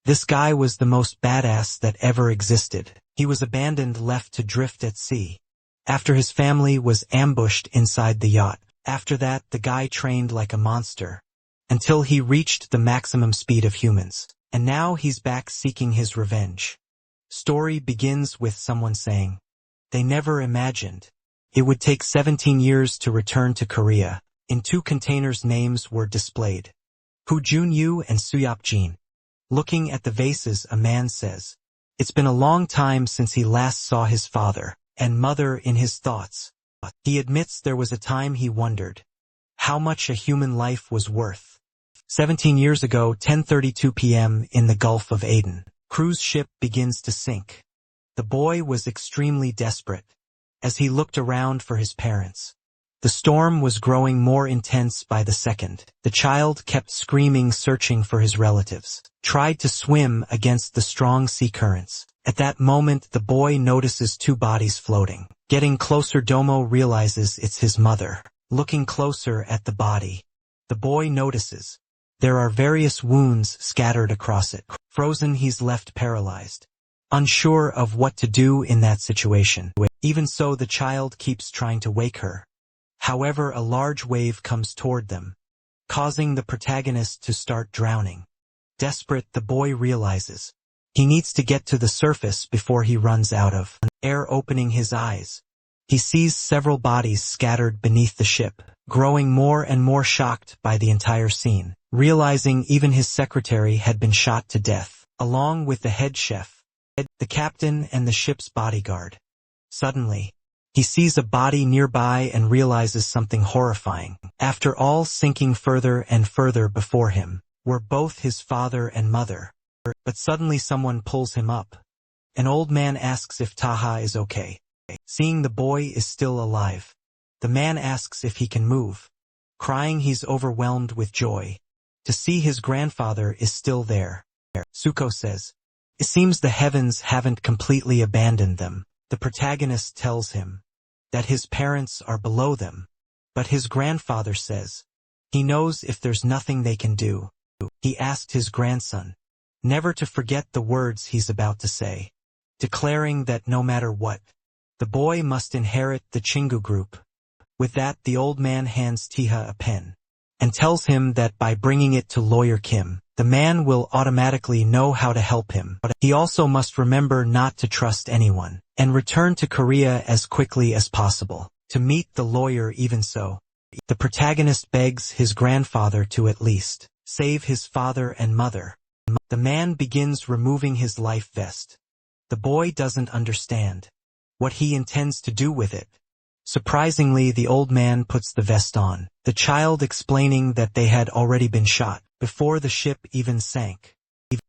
This guy was the most badass that ever existed. He was abandoned, left to drift at sea. After his family was ambushed inside the yacht. After that, the guy trained like a monster. Until he reached the maximum speed of humans. And now he's back seeking his revenge. Story begins with someone saying, they never imagined it would take 17 years to return to Korea. In 2 containers names were displayed. Hu Junyu and Suyop Jin. Looking at the vases, a man says, it's been a long time since he last saw his father and mother in his thoughts. He admits there was a time he wondered how much a human life was worth. 17 years ago, 10:32 p.m. in the Gulf of Aden. Cruise ship begins to sink. The boy was extremely desperate as he looked around for his parents. The storm was growing more intense by the second. The child kept screaming, searching for his relatives. Tried to swim against the strong sea currents. At that moment, the boy notices 2 bodies floating. Getting closer, Domo realizes it's his mother. Looking closer at the body, the boy notices there are various wounds scattered across it. Frozen, he's left paralyzed, unsure of what to do in that situation. Even so, the child keeps trying to wake her. However, a large wave comes toward them, causing the protagonist to start drowning. Desperate, the boy realizes he needs to get to the surface before he runs out of air. Opening his eyes, he sees several bodies scattered beneath the ship, growing more and more shocked by the entire scene, realizing even his secretary had been shot to death, along with the head chef, the captain, and the ship's bodyguard. Suddenly, he sees a body nearby and realizes something horrifying. After all, sinking further and further before him were both his father and mother. But suddenly someone pulls him up. An old man asks if Taha is okay. Seeing the boy is still alive, the man asks if he can move. Crying, he's overwhelmed with joy to see his grandfather is still there. Suko says, it seems the heavens haven't completely abandoned them. The protagonist tells him that his parents are below them, but his grandfather says he knows if there's nothing they can do. He asked his grandson never to forget the words he's about to say, declaring that no matter what, the boy must inherit the Chingu group. With that, the old man hands Tiha a pen and tells him that by bringing it to lawyer Kim, the man will automatically know how to help him. But he also must remember not to trust anyone and return to Korea as quickly as possible to meet the lawyer. Even so, the protagonist begs his grandfather to at least save his father and mother. The man begins removing his life vest. The boy doesn't understand what he intends to do with it. Surprisingly, the old man puts the vest on, the child explaining that they had already been shot before the ship even sank.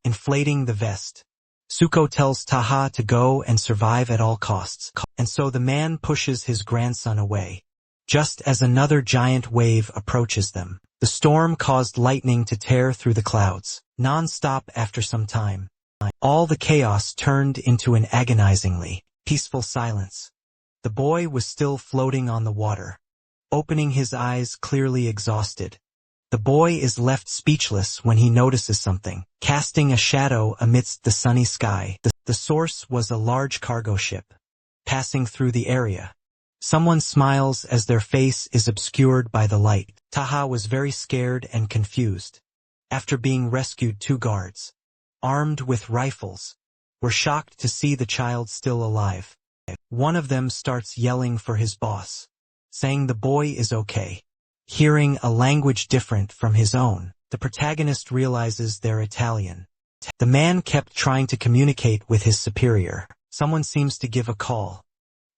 Inflating the vest, Suko tells Taha to go and survive at all costs, and so the man pushes his grandson away. Just as another giant wave approaches them, the storm caused lightning to tear through the clouds, non-stop. After some time, all the chaos turned into an agonizingly peaceful silence. The boy was still floating on the water, opening his eyes, clearly exhausted. The boy is left speechless when he notices something casting a shadow amidst the sunny sky. The source was a large cargo ship passing through the area. Someone smiles as their face is obscured by the light. Taha was very scared and confused. After being rescued, 2 guards, armed with rifles, were shocked to see the child still alive. One of them starts yelling for his boss, saying the boy is okay. Hearing a language different from his own, the protagonist realizes they're Italian. The man kept trying to communicate with his superior. Someone seems to give a call,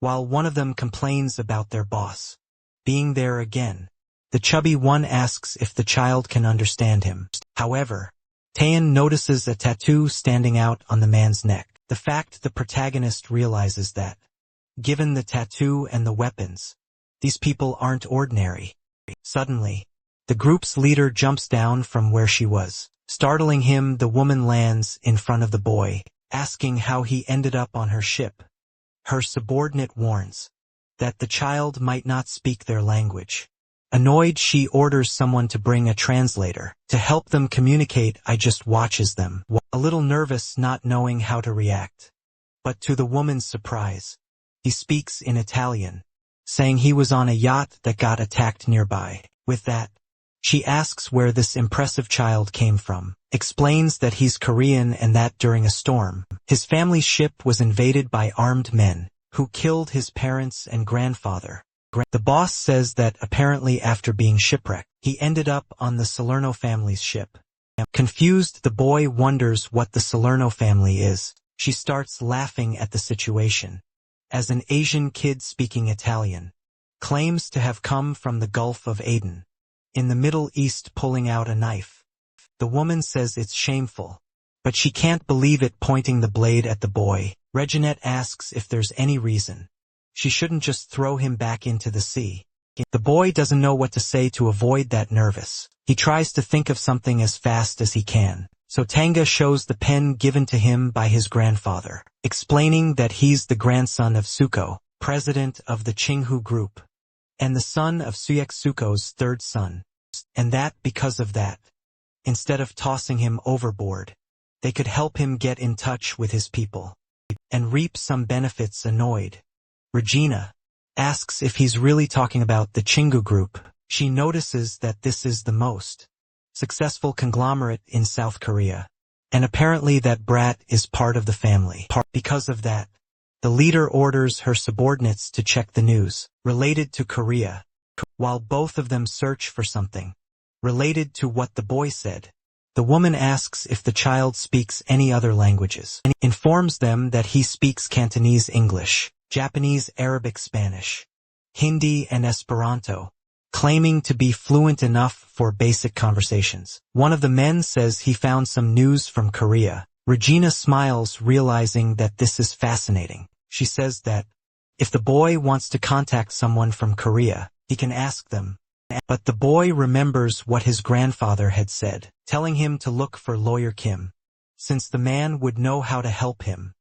while one of them complains about their boss being there again. The chubby one asks if the child can understand him. However, Taeyeon notices a tattoo standing out on the man's neck. The fact the protagonist realizes that, given the tattoo and the weapons, these people aren't ordinary. Suddenly, the group's leader jumps down from where she was. Startling him, the woman lands in front of the boy, asking how he ended up on her ship. Her subordinate warns that the child might not speak their language. Annoyed, she orders someone to bring a translator to help them communicate. I just watches them, a little nervous, not knowing how to react. But to the woman's surprise, he speaks in Italian, saying he was on a yacht that got attacked nearby. With that, she asks where this impressive child came from, explains that he's Korean and that during a storm, his family's ship was invaded by armed men who killed his parents and grandfather. The boss says that apparently after being shipwrecked, he ended up on the Salerno family's ship. Confused, the boy wonders what the Salerno family is. She starts laughing at the situation, as an Asian kid speaking Italian claims to have come from the Gulf of Aden, in the Middle East, pulling out a knife. The woman says it's shameful, but she can't believe it, pointing the blade at the boy. Reginette asks if there's any reason she shouldn't just throw him back into the sea. The boy doesn't know what to say to avoid that nervous. He tries to think of something as fast as he can. So Tanga shows the pen given to him by his grandfather, explaining that he's the grandson of Suko, president of the Chinghu group, and the son of Suyek Suko's third son. And that because of that, instead of tossing him overboard, they could help him get in touch with his people and reap some benefits. Annoyed, Regina asks if he's really talking about the Chinghu group. She notices that this is the most successful conglomerate in South Korea, and apparently that brat is part of the family. Because of that, the leader orders her subordinates to check the news related to Korea, while both of them search for something related to what the boy said. The woman asks if the child speaks any other languages, and informs them that he speaks Cantonese, English, Japanese, Arabic, Spanish, Hindi, and Esperanto, claiming to be fluent enough for basic conversations. One of the men says he found some news from Korea. Regina smiles, realizing that this is fascinating. She says that if the boy wants to contact someone from Korea, he can ask them. But the boy remembers what his grandfather had said, telling him to look for Lawyer Kim, since the man would know how to help him.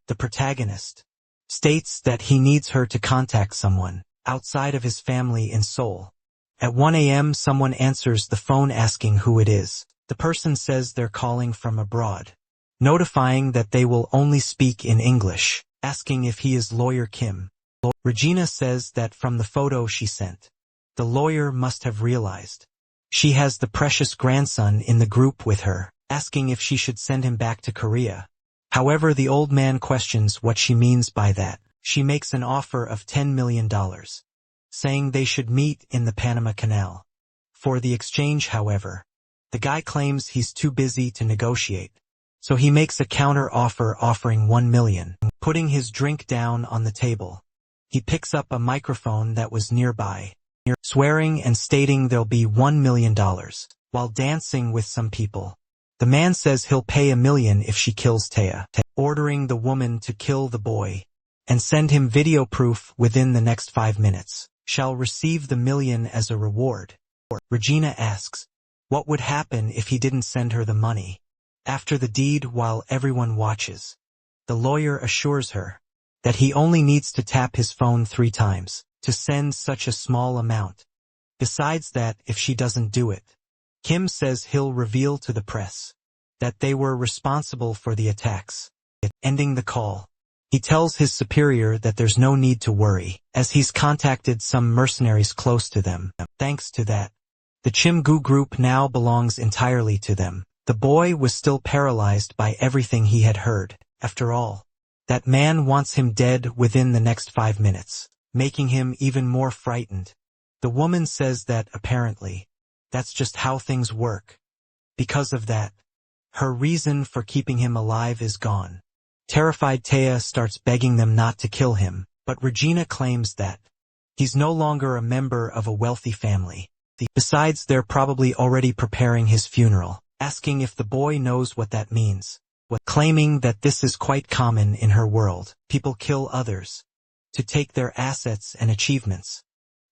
The protagonist states that he needs her to contact someone outside of his family in Seoul. At 1 a.m. someone answers the phone asking who it is. The person says they're calling from abroad, notifying that they will only speak in English, asking if he is Lawyer Kim. Regina says that from the photo she sent, the lawyer must have realized she has the precious grandson in the group with her, asking if she should send him back to Korea. However, the old man questions what she means by that. She makes an offer of $10 million, saying they should meet in the Panama Canal for the exchange. However, the guy claims he's too busy to negotiate, so he makes a counter offer offering $1 million. Putting his drink down on the table, he picks up a microphone that was nearby, swearing and stating there'll be $1 million, while dancing with some people. The man says he'll pay $1 million if she kills Taya, ordering the woman to kill the boy and send him video proof within the next 5 minutes. Shall receive the $1 million as a reward. Regina asks what would happen if he didn't send her the money after the deed while everyone watches. The lawyer assures her that he only needs to tap his phone 3 times to send such a small amount. Besides that, if she doesn't do it, Kim says he'll reveal to the press that they were responsible for the attacks. Ending the call, he tells his superior that there's no need to worry, as he's contacted some mercenaries close to them. Thanks to that, the Chimgu group now belongs entirely to them. The boy was still paralyzed by everything he had heard. After all, that man wants him dead within the next 5 minutes, making him even more frightened. The woman says that apparently that's just how things work. Because of that, her reason for keeping him alive is gone. Terrified, Taya starts begging them not to kill him, but Regina claims that he's no longer a member of a wealthy family. Besides, they're probably already preparing his funeral, asking if the boy knows what that means, claiming that this is quite common in her world. People kill others to take their assets and achievements.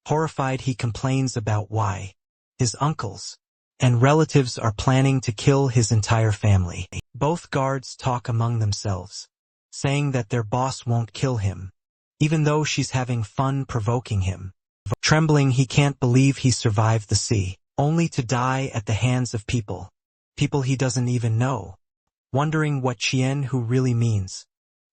Horrified, he complains about why his uncles and relatives are planning to kill his entire family. Both guards talk among themselves, saying that their boss won't kill him, even though she's having fun provoking him. Trembling, he can't believe he survived the sea, only to die at the hands of people he doesn't even know, wondering what Chien Hu really means,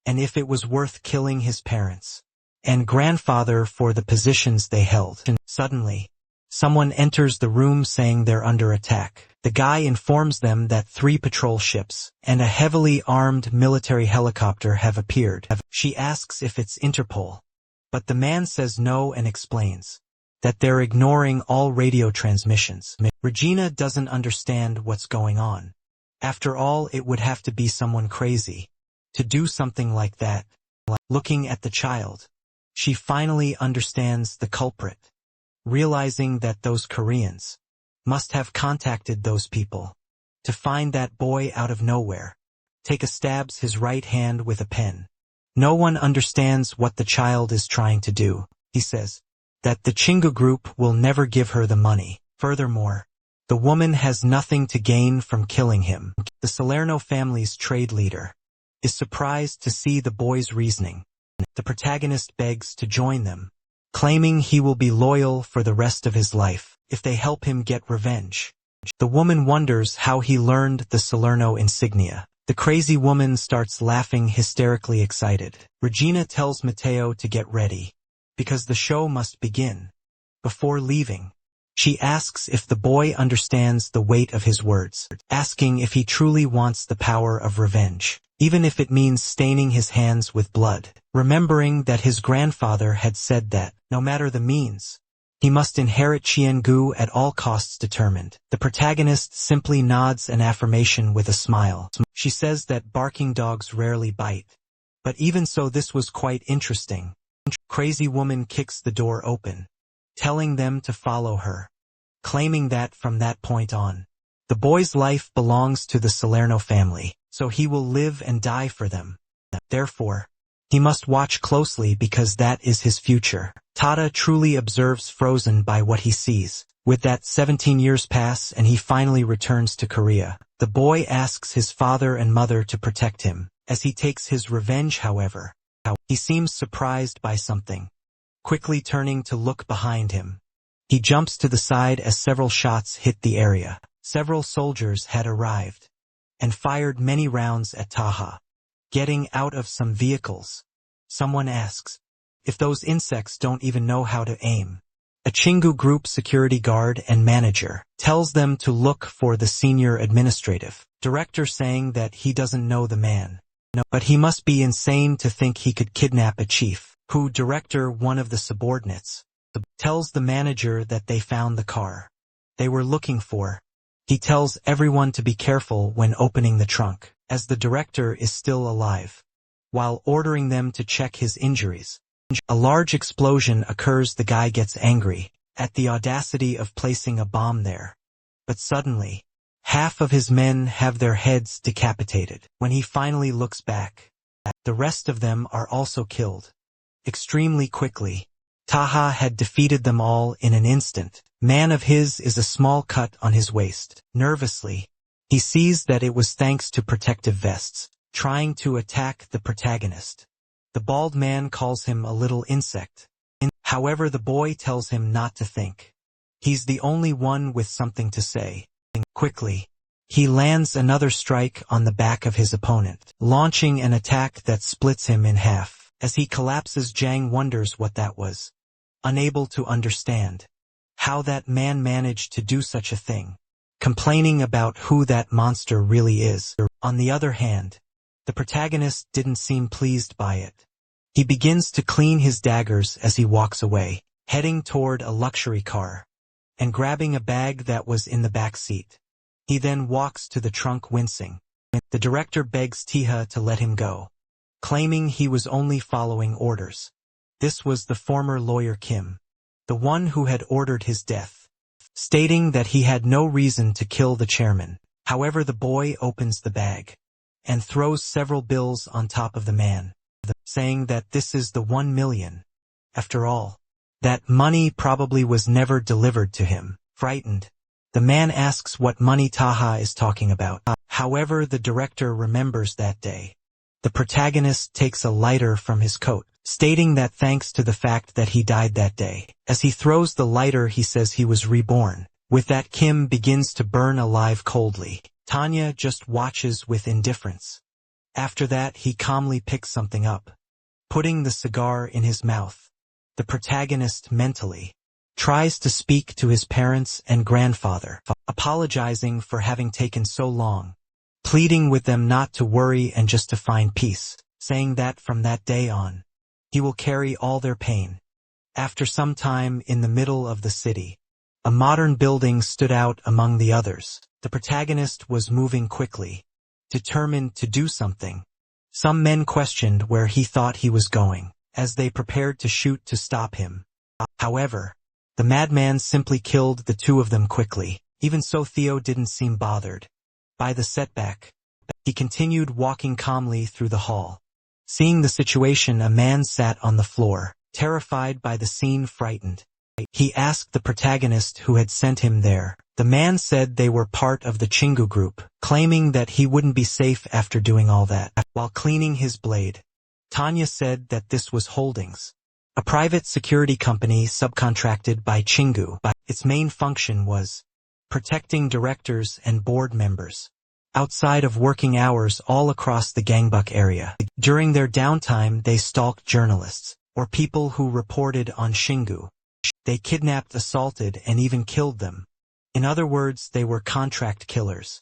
and if it was worth killing his parents and grandfather for the positions they held. And suddenly, someone enters the room saying they're under attack. The guy informs them that 3 patrol ships and a heavily armed military helicopter have appeared. She asks if it's Interpol, but the man says no and explains that they're ignoring all radio transmissions. Regina doesn't understand what's going on. After all, it would have to be someone crazy to do something like that. Looking at the child, she finally understands the culprit, realizing that those Koreans must have contacted those people to find that boy out of nowhere. Take stabs his right hand with a pen. No one understands what the child is trying to do. He says that the Chingu group will never give her the money. Furthermore, the woman has nothing to gain from killing him. The Salerno family's trade leader is surprised to see the boy's reasoning. The protagonist begs to join them, claiming he will be loyal for the rest of his life if they help him get revenge. The woman wonders how he learned the Salerno insignia. The crazy woman starts laughing, hysterically excited. Regina tells Matteo to get ready, because the show must begin. Before leaving, she asks if the boy understands the weight of his words, asking if he truly wants the power of revenge, even if it means staining his hands with blood. Remembering that his grandfather had said that, no matter the means, he must inherit Chien-gu at all costs. Determined, the protagonist simply nods an affirmation with a smile. She says that barking dogs rarely bite, but even so, this was quite interesting. Crazy woman kicks the door open, telling them to follow her, claiming that from that point on, the boy's life belongs to the Salerno family, so he will live and die for them. Therefore, he must watch closely because that is his future. Tada truly observes, frozen by what he sees. With that, 17 years pass and he finally returns to Korea. The boy asks his father and mother to protect him. As he takes his revenge, however, he seems surprised by something. Quickly turning to look behind him, he jumps to the side as several shots hit the area. Several soldiers had arrived and fired many rounds at Taha. Getting out of some vehicles, someone asks if those insects don't even know how to aim. A Chingu group security guard and manager tells them to look for the senior administrative director, saying that he doesn't know the man. No, but he must be insane to think he could kidnap a chief. Who director, one of the subordinates, tells the manager that they found the car they were looking for. He tells everyone to be careful when opening the trunk, as the director is still alive, while ordering them to check his injuries. A large explosion occurs. The guy gets angry at the audacity of placing a bomb there. But suddenly, half of his men have their heads decapitated. When he finally looks back, the rest of them are also killed. Extremely quickly, Taha had defeated them all in an instant. Man of his is a small cut on his waist. Nervously, he sees that it was thanks to protective vests, trying to attack the protagonist. The bald man calls him a little insect. However, the boy tells him not to think. He's the only one with something to say. Quickly, he lands another strike on the back of his opponent, launching an attack that splits him in half. As he collapses, Jang wonders what that was, unable to understand how that man managed to do such a thing, complaining about who that monster really is. On the other hand, the protagonist didn't seem pleased by it. He begins to clean his daggers as he walks away, heading toward a luxury car, and grabbing a bag that was in the back seat. He then walks to the trunk, wincing. The director begs Tiha to let him go, claiming he was only following orders. This was the former lawyer Kim, the one who had ordered his death, stating that he had no reason to kill the chairman. However, the boy opens the bag and throws several bills on top of the man, saying that this is the 1 million. After all, that money probably was never delivered to him. Frightened, the man asks what money Taha is talking about. However, the director remembers that day. The protagonist takes a lighter from his coat, stating that thanks to the fact that he died that day. As he throws the lighter, he says he was reborn. With that, Kim begins to burn alive coldly. Tanya just watches with indifference. After that, he calmly picks something up, putting the cigar in his mouth. The protagonist mentally tries to speak to his parents and grandfather, apologizing for having taken so long, pleading with them not to worry and just to find peace, saying that from that day on, he will carry all their pain. After some time, in the middle of the city, a modern building stood out among the others. The protagonist was moving quickly, determined to do something. Some men questioned where he thought he was going, as they prepared to shoot to stop him. However, the madman simply killed the two of them quickly. Even so, Theo didn't seem bothered by the setback. He continued walking calmly through the hall. Seeing the situation, a man sat on the floor, terrified by the scene, frightened. He asked the protagonist who had sent him there. The man said they were part of the Chingu group, claiming that he wouldn't be safe after doing all that. While cleaning his blade, Tanya said that this was Holdings, a private security company subcontracted by Chingu. Its main function was protecting directors and board members outside of working hours all across the Gangbuk area. During their downtime, they stalked journalists or people who reported on Chingu. They kidnapped, assaulted, and even killed them. In other words, they were contract killers.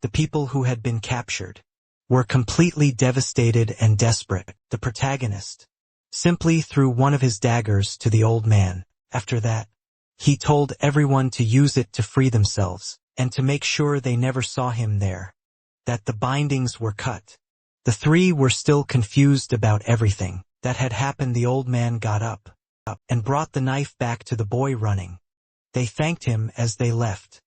The people who had been captured were completely devastated and desperate. The protagonist simply threw one of his daggers to the old man. After that, he told everyone to use it to free themselves, and to make sure they never saw him there, that the bindings were cut. The three were still confused about everything that had happened. The old man got up and brought the knife back to the boy running. They thanked him as they left.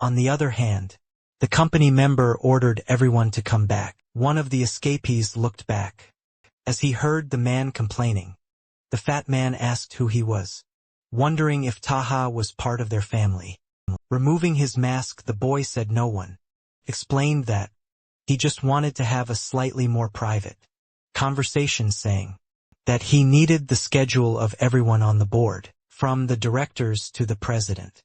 On the other hand, the company member ordered everyone to come back. One of the escapees looked back. As he heard the man complaining, the fat man asked who he was, wondering if Taha was part of their family. Removing his mask, the boy said no one, explained that he just wanted to have a slightly more private conversation, saying that he needed the schedule of everyone on the board, from the directors to the president.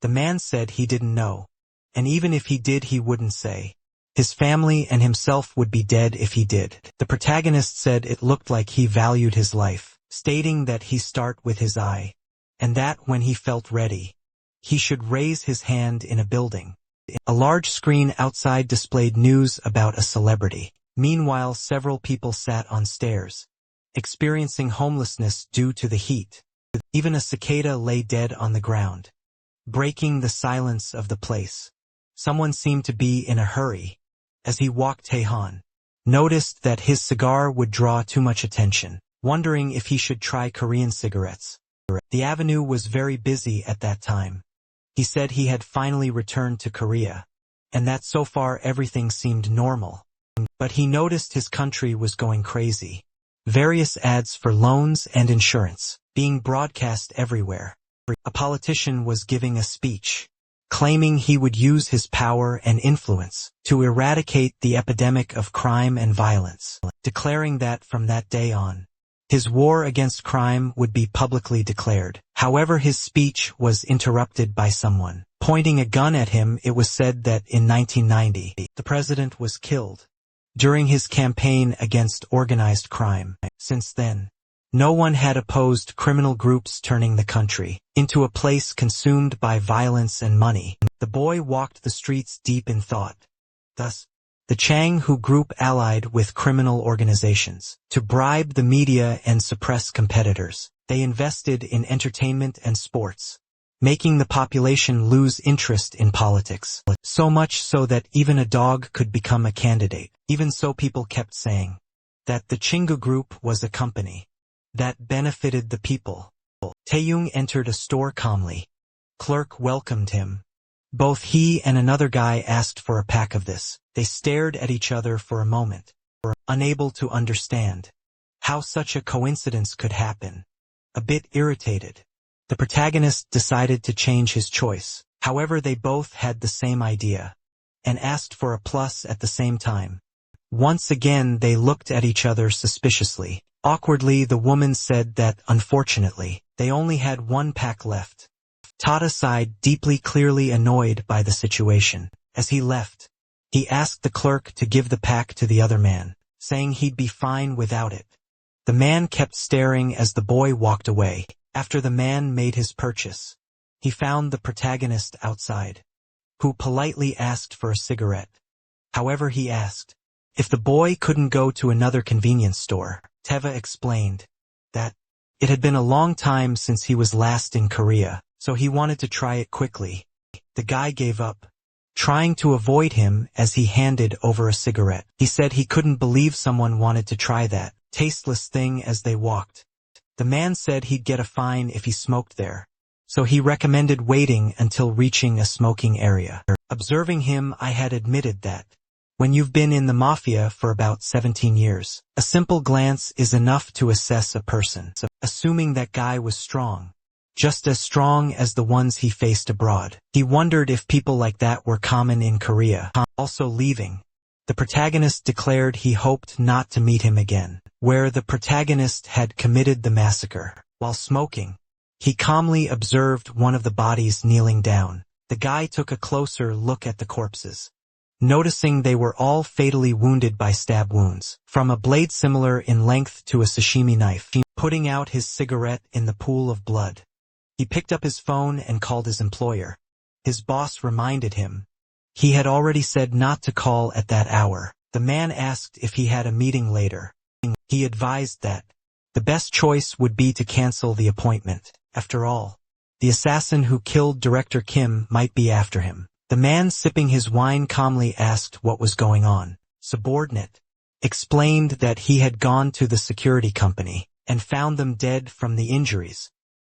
The man said he didn't know, and even if he did, he wouldn't say. His family and himself would be dead if he did. The protagonist said it looked like he valued his life, stating that he start with his eye, and that when he felt ready, he should raise his hand in a building. A large screen outside displayed news about a celebrity. Meanwhile, several people sat on stairs, experiencing homelessness due to the heat. Even a cicada lay dead on the ground, breaking the silence of the place. Someone seemed to be in a hurry. As he walked, Taehan noticed that his cigar would draw too much attention, wondering if he should try Korean cigarettes. The avenue was very busy at that time. He said he had finally returned to Korea, and that so far everything seemed normal. But he noticed his country was going crazy. Various ads for loans and insurance being broadcast everywhere. A politician was giving a speech, claiming he would use his power and influence to eradicate the epidemic of crime and violence, declaring that from that day on, his war against crime would be publicly declared. However, his speech was interrupted by someone pointing a gun at him. It was said that in 1990, the president was killed during his campaign against organized crime. Since then, no one had opposed criminal groups turning the country into a place consumed by violence and money. The boy walked the streets deep in thought. Thus, the Chang-Hu group allied with criminal organizations to bribe the media and suppress competitors. They invested in entertainment and sports, making the population lose interest in politics. So much so that even a dog could become a candidate. Even so, people kept saying that the Chingu group was a company that benefited the people. Taeyong entered a store calmly. Clerk welcomed him. Both he and another guy asked for a pack of this. They stared at each other for a moment, unable to understand how such a coincidence could happen. A bit irritated, the protagonist decided to change his choice. However, they both had the same idea and asked for a plus at the same time. Once again they looked at each other suspiciously. Awkwardly the woman said that, unfortunately, they only had one pack left. Tata sighed deeply, clearly annoyed by the situation. As he left, he asked the clerk to give the pack to the other man, saying he'd be fine without it. The man kept staring as the boy walked away. After the man made his purchase, he found the protagonist outside, who politely asked for a cigarette. However, he asked if the boy couldn't go to another convenience store. Teva explained that it had been a long time since he was last in Korea, so he wanted to try it quickly. The guy gave up, trying to avoid him as he handed over a cigarette. He said he couldn't believe someone wanted to try that tasteless thing. As they walked, the man said he'd get a fine if he smoked there, so he recommended waiting until reaching a smoking area. Observing him, I had admitted that when you've been in the mafia for about 17 years, a simple glance is enough to assess a person. So, assuming that guy was strong, just as strong as the ones he faced abroad, he wondered if people like that were common in Korea. Also leaving, the protagonist declared he hoped not to meet him again, where the protagonist had committed the massacre. While smoking, he calmly observed one of the bodies kneeling down. The guy took a closer look at the corpses, noticing they were all fatally wounded by stab wounds, from a blade similar in length to a sashimi knife. Putting out his cigarette in the pool of blood, he picked up his phone and called his employer. His boss reminded him he had already said not to call at that hour. The man asked if he had a meeting later. He advised that the best choice would be to cancel the appointment. After all, the assassin who killed Director Kim might be after him. The man sipping his wine calmly asked what was going on. Subordinate explained that he had gone to the security company and found them dead from the injuries.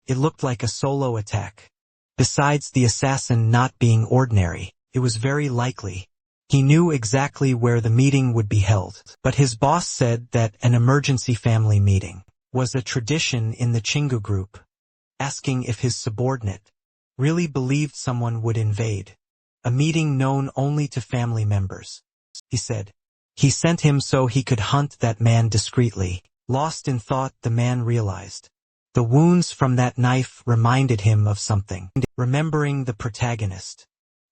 It looked like a solo attack. Besides the assassin not being ordinary, it was very likely he knew exactly where the meeting would be held. But his boss said that an emergency family meeting was a tradition in the Chingu group, asking if his subordinate really believed someone would invade a meeting known only to family members. He said he sent him so he could hunt that man discreetly. Lost in thought, the man realized the wounds from that knife reminded him of something. Remembering the protagonist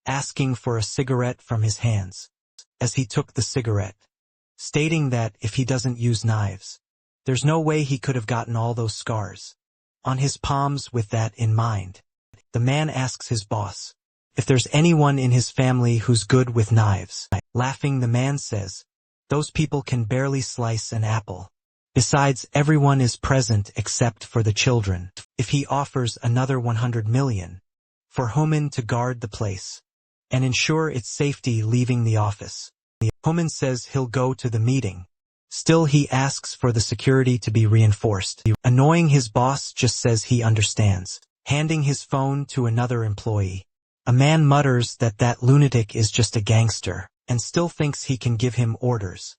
asking for a cigarette from his hands, as he took the cigarette, stating that if he doesn't use knives, there's no way he could have gotten all those scars on his palms. With that in mind, the man asks his boss if there's anyone in his family who's good with knives. Laughing, the man says, those people can barely slice an apple. Besides, everyone is present except for the children. If he offers another 100 million for Homan to guard the place and ensure its safety leaving the office, Homan says he'll go to the meeting. Still, he asks for the security to be reinforced. Annoying, his boss just says he understands, handing his phone to another employee. A man mutters that that lunatic is just a gangster and still thinks he can give him orders.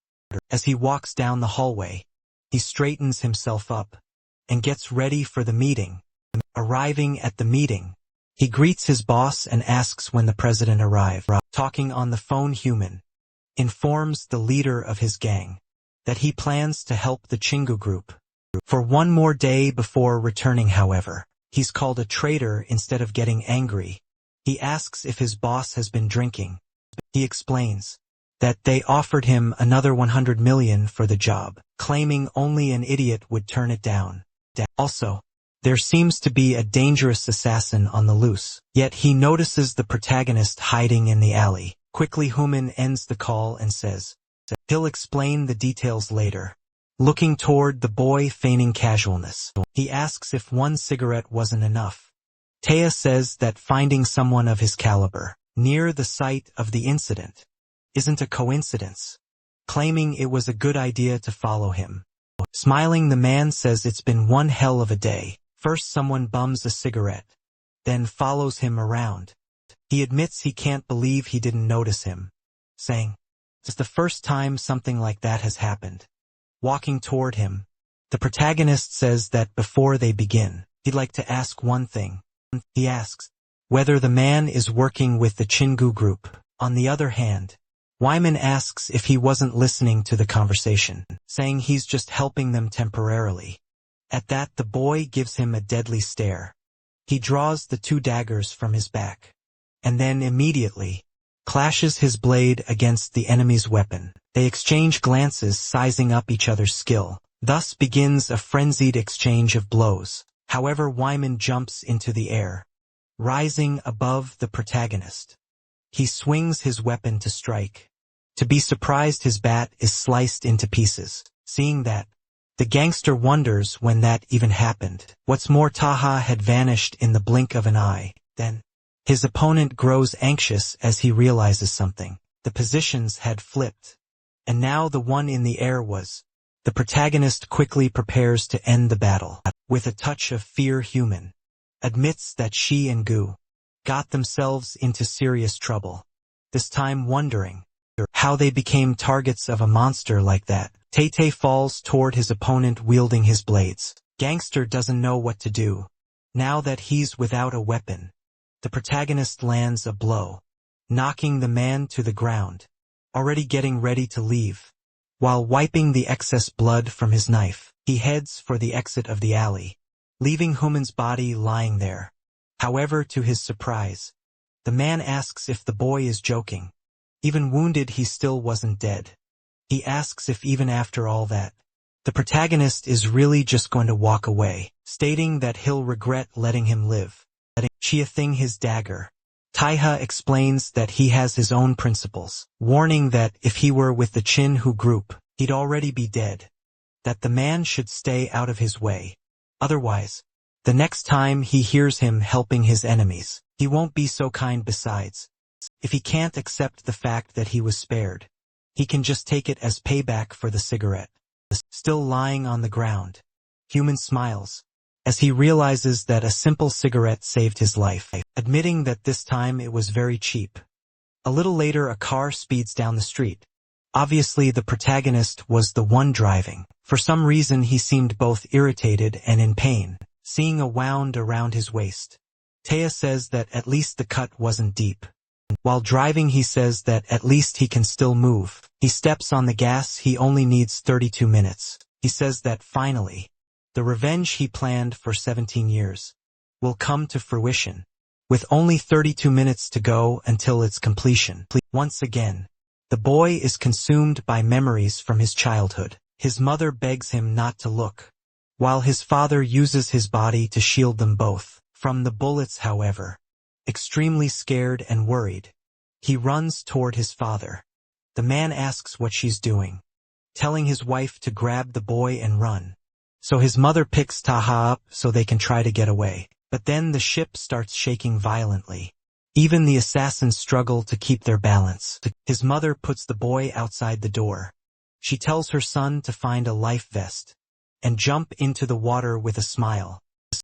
As he walks down the hallway, he straightens himself up and gets ready for the meeting. Arriving at the meeting, he greets his boss and asks when the president arrived. Talking on the phone, Human informs the leader of his gang that he plans to help the Chingu group for one more day before returning. However, he's called a traitor. Instead of getting angry, he asks if his boss has been drinking. He explains that they offered him another 100 million for the job, claiming only an idiot would turn it down. Also, there seems to be a dangerous assassin on the loose, yet he notices the protagonist hiding in the alley. Quickly, Human ends the call and says he'll explain the details later. Looking toward the boy, feigning casualness, he asks if one cigarette wasn't enough. Taya says that finding someone of his caliber near the site of the incident isn't a coincidence, claiming it was a good idea to follow him. Smiling, the man says it's been one hell of a day. First someone bums a cigarette, then follows him around. He admits he can't believe he didn't notice him, saying, it's the first time something like that has happened. Walking toward him, the protagonist says that before they begin, he'd like to ask one thing. He asks whether the man is working with the Chingu group. On the other hand, Wyman asks if he wasn't listening to the conversation, saying he's just helping them temporarily. At that, the boy gives him a deadly stare. He draws the 2 daggers from his back, and then immediately clashes his blade against the enemy's weapon. They exchange glances, sizing up each other's skill. Thus begins a frenzied exchange of blows. However, Wyman jumps into the air, rising above the protagonist. He swings his weapon to strike. To be surprised, his bat is sliced into pieces. Seeing that, the gangster wonders when that even happened. What's more, Taha had vanished in the blink of an eye. Then, his opponent grows anxious as he realizes something. The positions had flipped, and now the one in the air was. The protagonist quickly prepares to end the battle. With a touch of fear, Human admits that she and Gu got themselves into serious trouble, this time wondering how they became targets of a monster like that. Tay falls toward his opponent wielding his blades. Gangster doesn't know what to do. Now that he's without a weapon, the protagonist lands a blow, knocking the man to the ground, already getting ready to leave. While wiping the excess blood from his knife, he heads for the exit of the alley, leaving Human's body lying there. However, to his surprise, the man asks if the boy is joking. Even wounded, he still wasn't dead. He asks if even after all that, the protagonist is really just going to walk away, stating that he'll regret letting him live. Chiathing his dagger. Taiha explains that he has his own principles, warning that if he were with the Chin-Hu group, he'd already be dead. That the man should stay out of his way. Otherwise, the next time he hears him helping his enemies, he won't be so kind. Besides, if he can't accept the fact that he was spared, he can just take it as payback for the cigarette. Still lying on the ground, Human smiles as he realizes that a simple cigarette saved his life, admitting that this time it was very cheap. A little later, a car speeds down the street. Obviously, the protagonist was the one driving. For some reason, he seemed both irritated and in pain, seeing a wound around his waist. Taya says that at least the cut wasn't deep. While driving, he says that at least he can still move. He steps on the gas. He only needs 32 minutes. He says that finally, the revenge he planned for 17 years will come to fruition, with only 32 minutes to go until its completion. Once again, the boy is consumed by memories from his childhood. His mother begs him not to look, while his father uses his body to shield them both from the bullets. However, extremely scared and worried, he runs toward his father. The man asks what she's doing, telling his wife to grab the boy and run. So his mother picks Taha up so they can try to get away. But then the ship starts shaking violently. Even the assassins struggle to keep their balance. His mother puts the boy outside the door. She tells her son to find a life vest and jump into the water with a smile.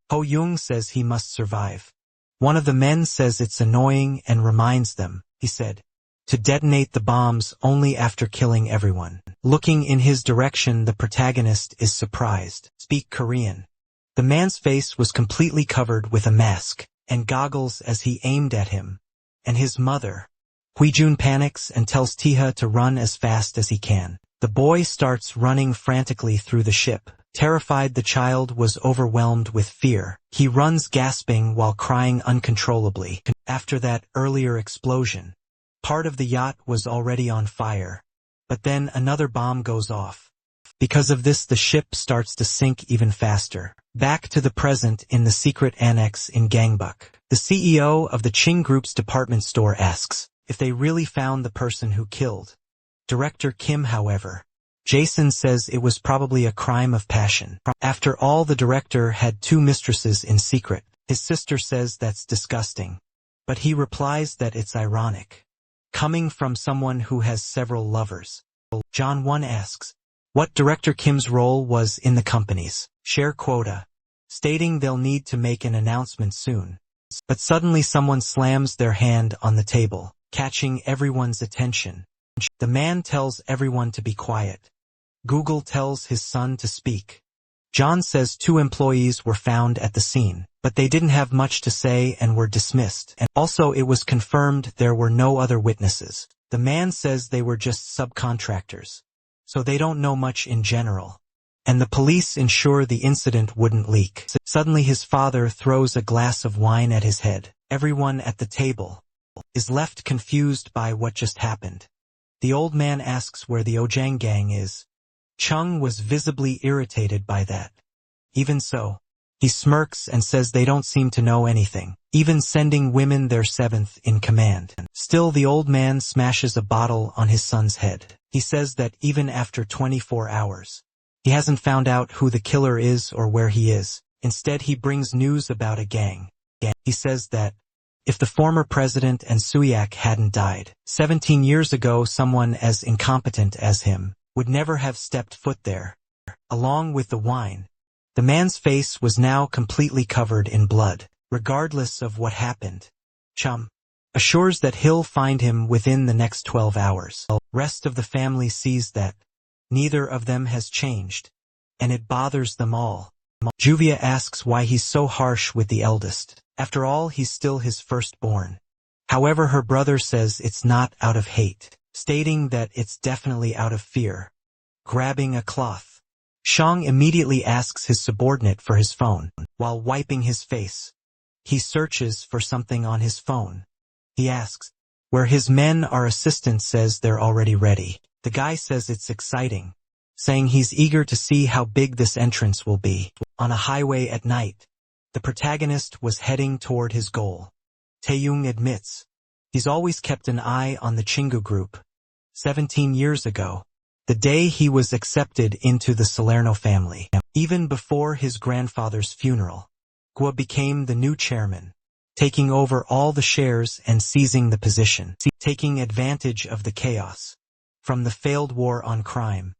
Ho Yung says he must survive. One of the men says it's annoying and reminds them, he said, to detonate the bombs only after killing everyone. Looking in his direction, the protagonist is surprised. Speak Korean. The man's face was completely covered with a mask and goggles as he aimed at him. And his mother, Huijun, panics and tells Tiha to run as fast as he can. The boy starts running frantically through the ship. Terrified, the child was overwhelmed with fear. He runs gasping while crying uncontrollably. After that earlier explosion, part of the yacht was already on fire. But then another bomb goes off. Because of this, the ship starts to sink even faster. Back to the present in the secret annex in Gangbuk. The CEO of the Ching Group's department store asks if they really found the person who killed Director Kim. However, Jason says it was probably a crime of passion. After all, the director had 2 mistresses in secret. His sister says that's disgusting, but he replies that it's ironic, coming from someone who has several lovers. John Won asks what Director Kim's role was in the company's share quota, stating they'll need to make an announcement soon. But suddenly someone slams their hand on the table, catching everyone's attention. The man tells everyone to be quiet. Google tells his son to speak. John says 2 employees were found at the scene, but they didn't have much to say and were dismissed. And also it was confirmed there were no other witnesses. The man says they were just subcontractors, so they don't know much in general. And the police ensure the incident wouldn't leak. Suddenly his father throws a glass of wine at his head. Everyone at the table is left confused by what just happened. The old man asks where the Ojang gang is. Chung was visibly irritated by that. Even so, he smirks and says they don't seem to know anything, even sending women their seventh in command. Still, the old man smashes a bottle on his son's head. He says that even after 24 hours, he hasn't found out who the killer is or where he is. Instead, he brings news about a gang. He says that if the former president and Suyak hadn't died 17 years ago, someone as incompetent as him would never have stepped foot there. Along with the wine, the man's face was now completely covered in blood. Regardless of what happened, Chum assures that he'll find him within the next 12 hours. The rest of the family sees that neither of them has changed, and it bothers them all. Juvia asks why he's so harsh with the eldest. After all, he's still his firstborn. However, her brother says it's not out of hate, stating that it's definitely out of fear. Grabbing a cloth, Shang immediately asks his subordinate for his phone. While wiping his face, he searches for something on his phone. He asks where his men are. Assistant says they're already ready. The guy says it's exciting, saying he's eager to see how big this entrance will be. On a highway at night, the protagonist was heading toward his goal. Taeyong admits he's always kept an eye on the Chingu group. 17 years ago, the day he was accepted into the Salerno family. Even before his grandfather's funeral, Gua became the new chairman, taking over all the shares and seizing the position, taking advantage of the chaos from the failed war on crime,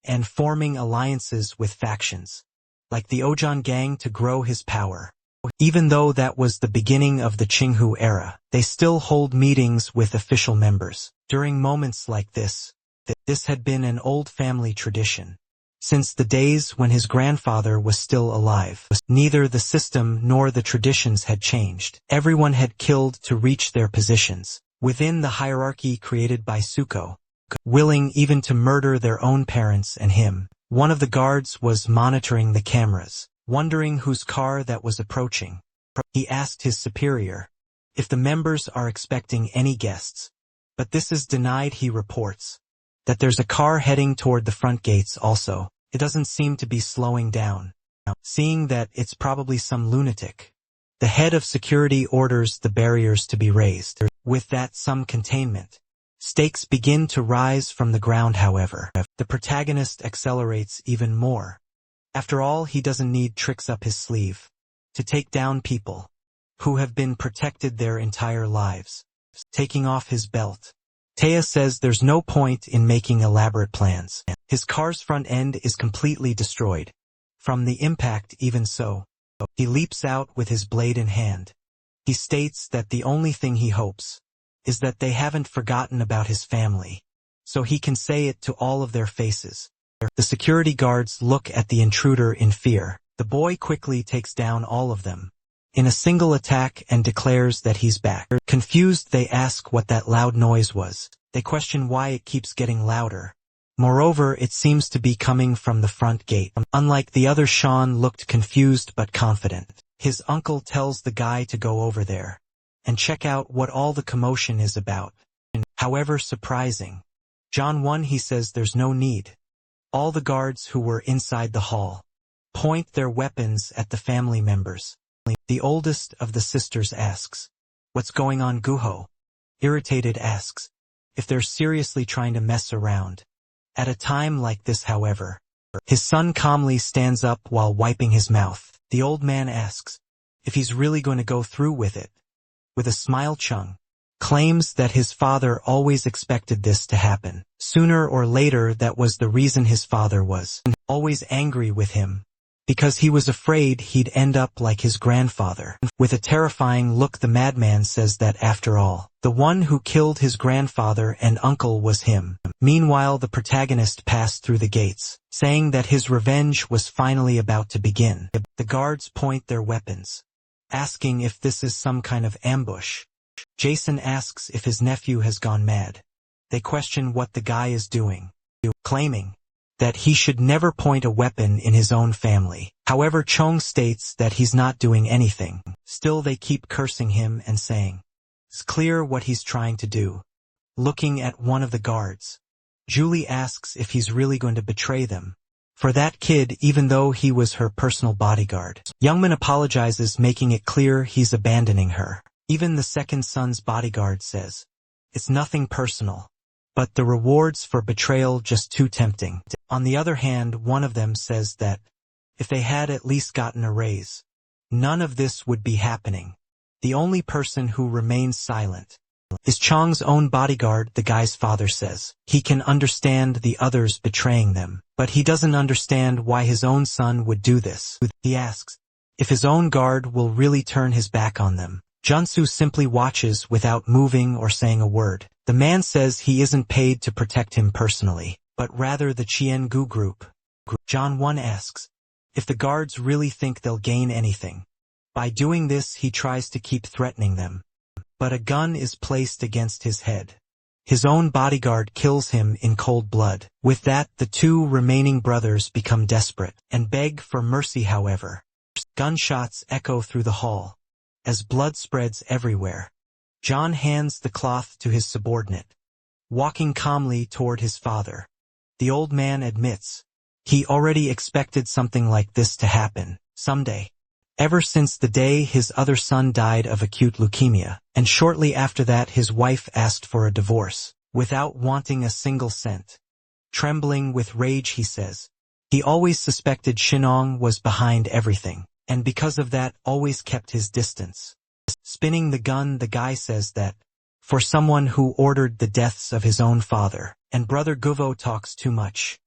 and forming alliances with factions like the Ojan gang to grow his power. Even though that was the beginning of the Qinghu era, they still hold meetings with official members. During moments like this had been an old family tradition. Since the days when his grandfather was still alive, neither the system nor the traditions had changed. Everyone had killed to reach their positions within the hierarchy created by Suko, willing even to murder their own parents and him. One of the guards was monitoring the cameras, wondering whose car that was approaching. He asked his superior if the members are expecting any guests, but this is denied. He reports that there's a car heading toward the front gates also. It doesn't seem to be slowing down. Seeing that it's probably some lunatic, the head of security orders the barriers to be raised. With that some containment, stakes begin to rise from the ground. However, the protagonist accelerates even more. After all, he doesn't need tricks up his sleeve to take down people who have been protected their entire lives. Taking off his belt, Taya says there's no point in making elaborate plans. His car's front end is completely destroyed from the impact. Even so, he leaps out with his blade in hand. He states that the only thing he hopes is that they haven't forgotten about his family, so he can say it to all of their faces. The security guards look at the intruder in fear. The boy quickly takes down all of them in a single attack and declares that he's back. Confused, they ask what that loud noise was. They question why it keeps getting louder. Moreover, it seems to be coming from the front gate. Unlike the other, Sean looked confused but confident. His uncle tells the guy to go over there and check out what all the commotion is about. However surprising, John 1, he says there's no need. All the guards who were inside the hall point their weapons at the family members. The oldest of the sisters asks, "What's going on?" Guho, irritated, asks if they're seriously trying to mess around. At a time like this, however, his son calmly stands up while wiping his mouth. The old man asks if he's really going to go through with it. With a smile, Chung claims that his father always expected this to happen. Sooner or later, that was the reason his father was always angry with him, because he was afraid he'd end up like his grandfather. With a terrifying look, the madman says that after all, the one who killed his grandfather and uncle was him. Meanwhile, the protagonist passed through the gates, saying that his revenge was finally about to begin. The guards point their weapons, asking if this is some kind of ambush. Jason asks if his nephew has gone mad. They question what the guy is doing, claiming that he should never point a weapon in his own family. However, Chong states that he's not doing anything. Still they keep cursing him and saying, "It's clear what he's trying to do." Looking at one of the guards, Julie asks if he's really going to betray them. For that kid, even though he was her personal bodyguard. Youngman apologizes, making it clear he's abandoning her. Even the second son's bodyguard says, "It's nothing personal, but the rewards for betrayal just too tempting." On the other hand, one of them says that if they had at least gotten a raise, none of this would be happening. The only person who remains silent is Chong's own bodyguard. The guy's father says he can understand the others betraying them, but he doesn't understand why his own son would do this. He asks if his own guard will really turn his back on them. Junsu simply watches without moving or saying a word. The man says he isn't paid to protect him personally, but rather the Chien-gu group. John 1 asks if the guards really think they'll gain anything. By doing this, he tries to keep threatening them, but a gun is placed against his head. His own bodyguard kills him in cold blood. With that, the two remaining brothers become desperate and beg for mercy. However, gunshots echo through the hall as blood spreads everywhere. John hands the cloth to his subordinate, walking calmly toward his father. The old man admits he already expected something like this to happen someday, ever since the day his other son died of acute leukemia, and shortly after that his wife asked for a divorce, without wanting a single cent. Trembling with rage, he says he always suspected Shinong was behind everything, and because of that always kept his distance. Spinning the gun, the guy says that for someone who ordered the deaths of his own father and brother, Guvo talks too much.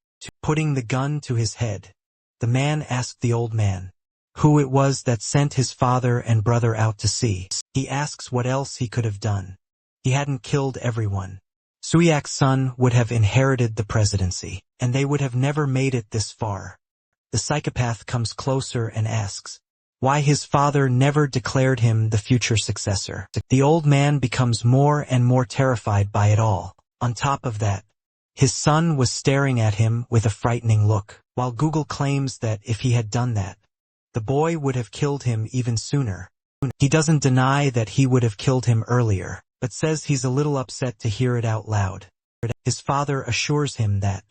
Putting the gun to his head, the man asked the old man who it was that sent his father and brother out to sea. He asks what else he could have done. He hadn't killed everyone. Suyak's son would have inherited the presidency, and they would have never made it this far. The psychopath comes closer and asks why his father never declared him the future successor. The old man becomes more and more terrified by it all. On top of that, his son was staring at him with a frightening look, while Google claims that if he had done that, the boy would have killed him even sooner. He doesn't deny that he would have killed him earlier, but says he's a little upset to hear it out loud. His father assures him that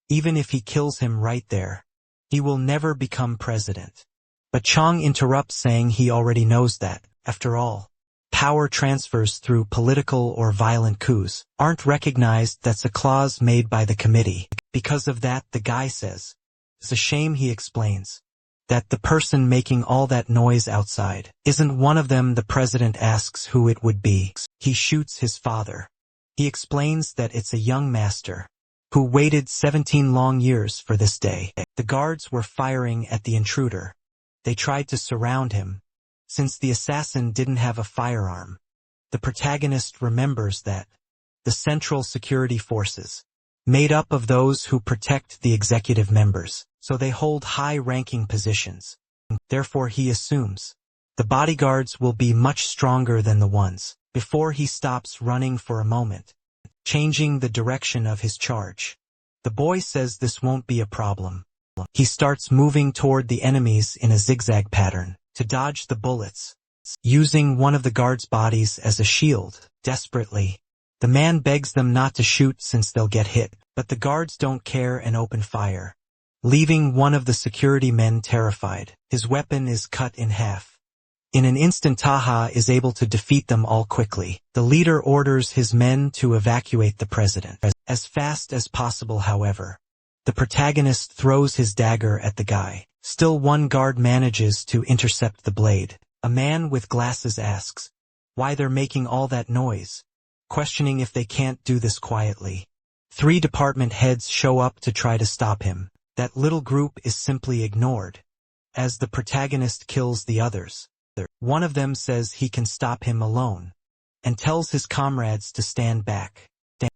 even if he kills him right there, he will never become president. But Chong interrupts, saying he already knows that, after all, power transfers through political or violent coups aren't recognized. That's a clause made by the committee. Because of that, the guy says it's a shame. He explains that the person making all that noise outside isn't one of them. The president asks who it would be. He shoots his father. He explains that it's a young master who waited 17 long years for this day. The guards were firing at the intruder. They tried to surround him, since the assassin didn't have a firearm. The protagonist remembers that the Central Security Forces, made up of those who protect the executive members, so they hold high-ranking positions. Therefore, he assumes the bodyguards will be much stronger than the ones. Before he stops running for a moment, changing the direction of his charge. The boy says this won't be a problem. He starts moving toward the enemies in a zigzag pattern to dodge the bullets, using one of the guards' bodies as a shield. Desperately, the man begs them not to shoot since they'll get hit, but the guards don't care and open fire, leaving one of the security men terrified. His weapon is cut in half. In an instant, Taha is able to defeat them all quickly. The leader orders his men to evacuate the president as fast as possible. However, the protagonist throws his dagger at the guy. Still, one guard manages to intercept the blade. A man with glasses asks why they're making all that noise, questioning if they can't do this quietly. 3 department heads show up to try to stop him. That little group is simply ignored, as the protagonist kills the others. One of them says he can stop him alone, and tells his comrades to stand back.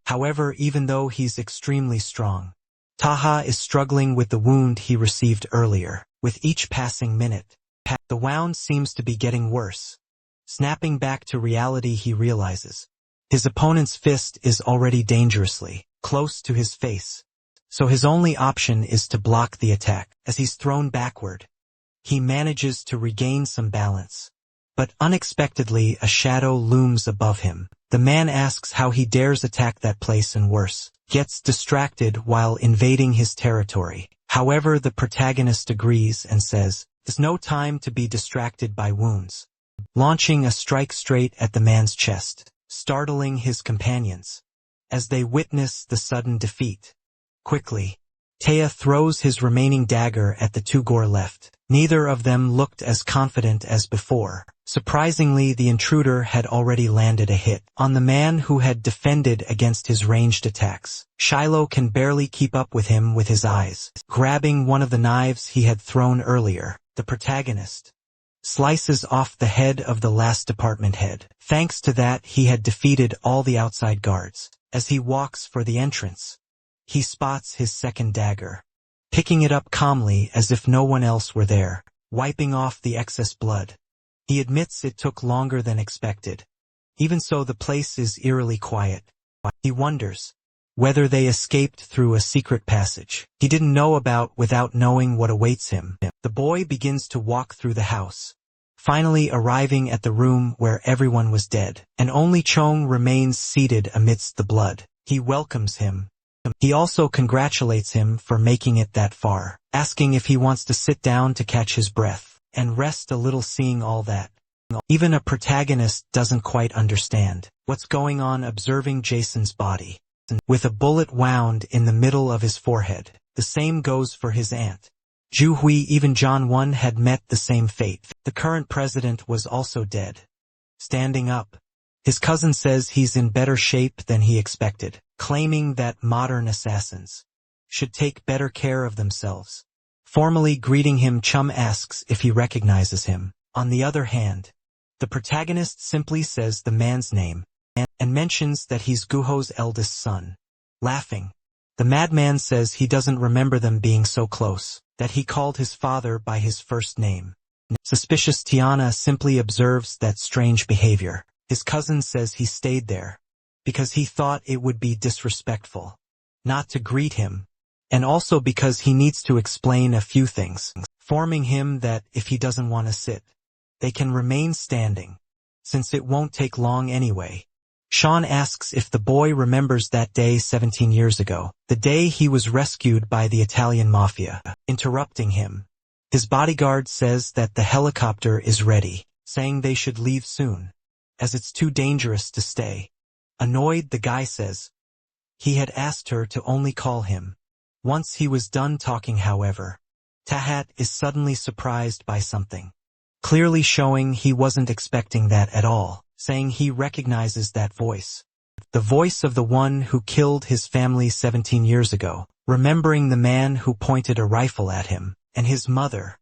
However, even though he's extremely strong, Taha is struggling with the wound he received earlier. With each passing minute, the wound seems to be getting worse. Snapping back to reality, he realizes His opponent's fist is already dangerously close to his face, so his only option is to block the attack. As he's thrown backward, he manages to regain some balance. But unexpectedly, a shadow looms above him. The man asks how he dares attack that place and worse, gets distracted while invading his territory. However, the protagonist agrees and says, "There's no time to be distracted by wounds," launching a strike straight at the man's chest, startling his companions as they witness the sudden defeat. Quickly, Taya throws his remaining dagger at the two gore left. Neither of them looked as confident as before. Surprisingly, the intruder had already landed a hit on the man who had defended against his ranged attacks. Shiloh can barely keep up with him with his eyes. Grabbing one of the knives he had thrown earlier, the protagonist slices off the head of the last department head. Thanks to that, he had defeated all the outside guards. As he walks for the entrance, he spots his second dagger, picking it up calmly as if no one else were there, wiping off the excess blood. He admits it took longer than expected. Even so, the place is eerily quiet. He wonders whether they escaped through a secret passage he didn't know about without knowing what awaits him. The boy begins to walk through the house, finally arriving at the room where everyone was dead, and only Chong remains seated amidst the blood. He welcomes him. He also congratulates him for making it that far, asking if he wants to sit down to catch his breath and rest a little. Seeing all that, even a protagonist doesn't quite understand what's going on, observing Jason's body with a bullet wound in the middle of his forehead. The same goes for his aunt, Ju Hui. Even John Won had met the same fate. The current president was also dead. Standing up, his cousin says he's in better shape than he expected, claiming that modern assassins should take better care of themselves. Formally greeting him, Chum asks if he recognizes him. On the other hand, the protagonist simply says the man's name and mentions that he's Guho's eldest son. Laughing, the madman says he doesn't remember them being so close, that he called his father by his first name. Suspicious, Tiana simply observes that strange behavior. His cousin says he stayed there because he thought it would be disrespectful not to greet him, and also because he needs to explain a few things, informing him that if he doesn't want to sit, they can remain standing, since it won't take long anyway. Sean asks if the boy remembers that day 17 years ago, the day he was rescued by the Italian mafia. Interrupting him, his bodyguard says that the helicopter is ready, saying they should leave soon, as it's too dangerous to stay. Annoyed, the guy says he had asked her to only call him once he was done talking. However, Tahat is suddenly surprised by something, clearly showing he wasn't expecting that at all, saying he recognizes that voice. The voice of the one who killed his family 17 years ago, remembering the man who pointed a rifle at him, and his mother,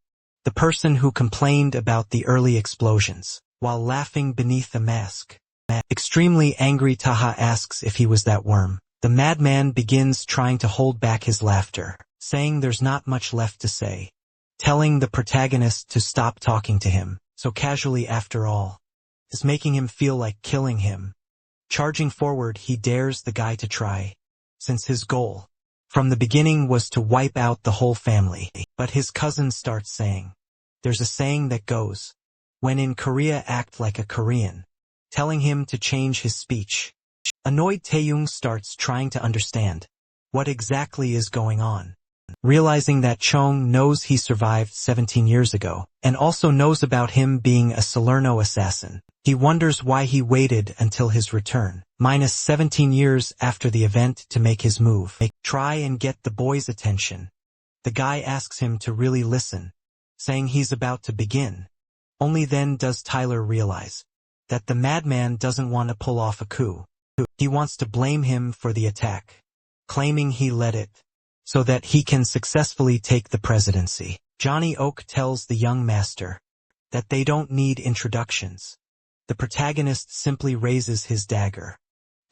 the person who complained about the early explosions, while laughing beneath a mask. Extremely angry, Taha asks if he was that worm. The madman begins trying to hold back his laughter, saying there's not much left to say, telling the protagonist to stop talking to him so casually after all is making him feel like killing him. Charging forward, he dares the guy to try, since his goal from the beginning was to wipe out the whole family. But his cousin starts saying, there's a saying that goes, when in Korea act like a Korean, telling him to change his speech. Annoyed, Taeyong starts trying to understand what exactly is going on. Realizing that Chong knows he survived 17 years ago, and also knows about him being a Salerno assassin, he wonders why he waited until his return, minus 17 years after the event, to make his move. Try and get the boy's attention. The guy asks him to really listen, saying he's about to begin. Only then does Tyler realize that the madman doesn't want to pull off a coup. He wants to blame him for the attack, claiming he led it, so that he can successfully take the presidency. Johnny Oak tells the young master that they don't need introductions. The protagonist simply raises his dagger.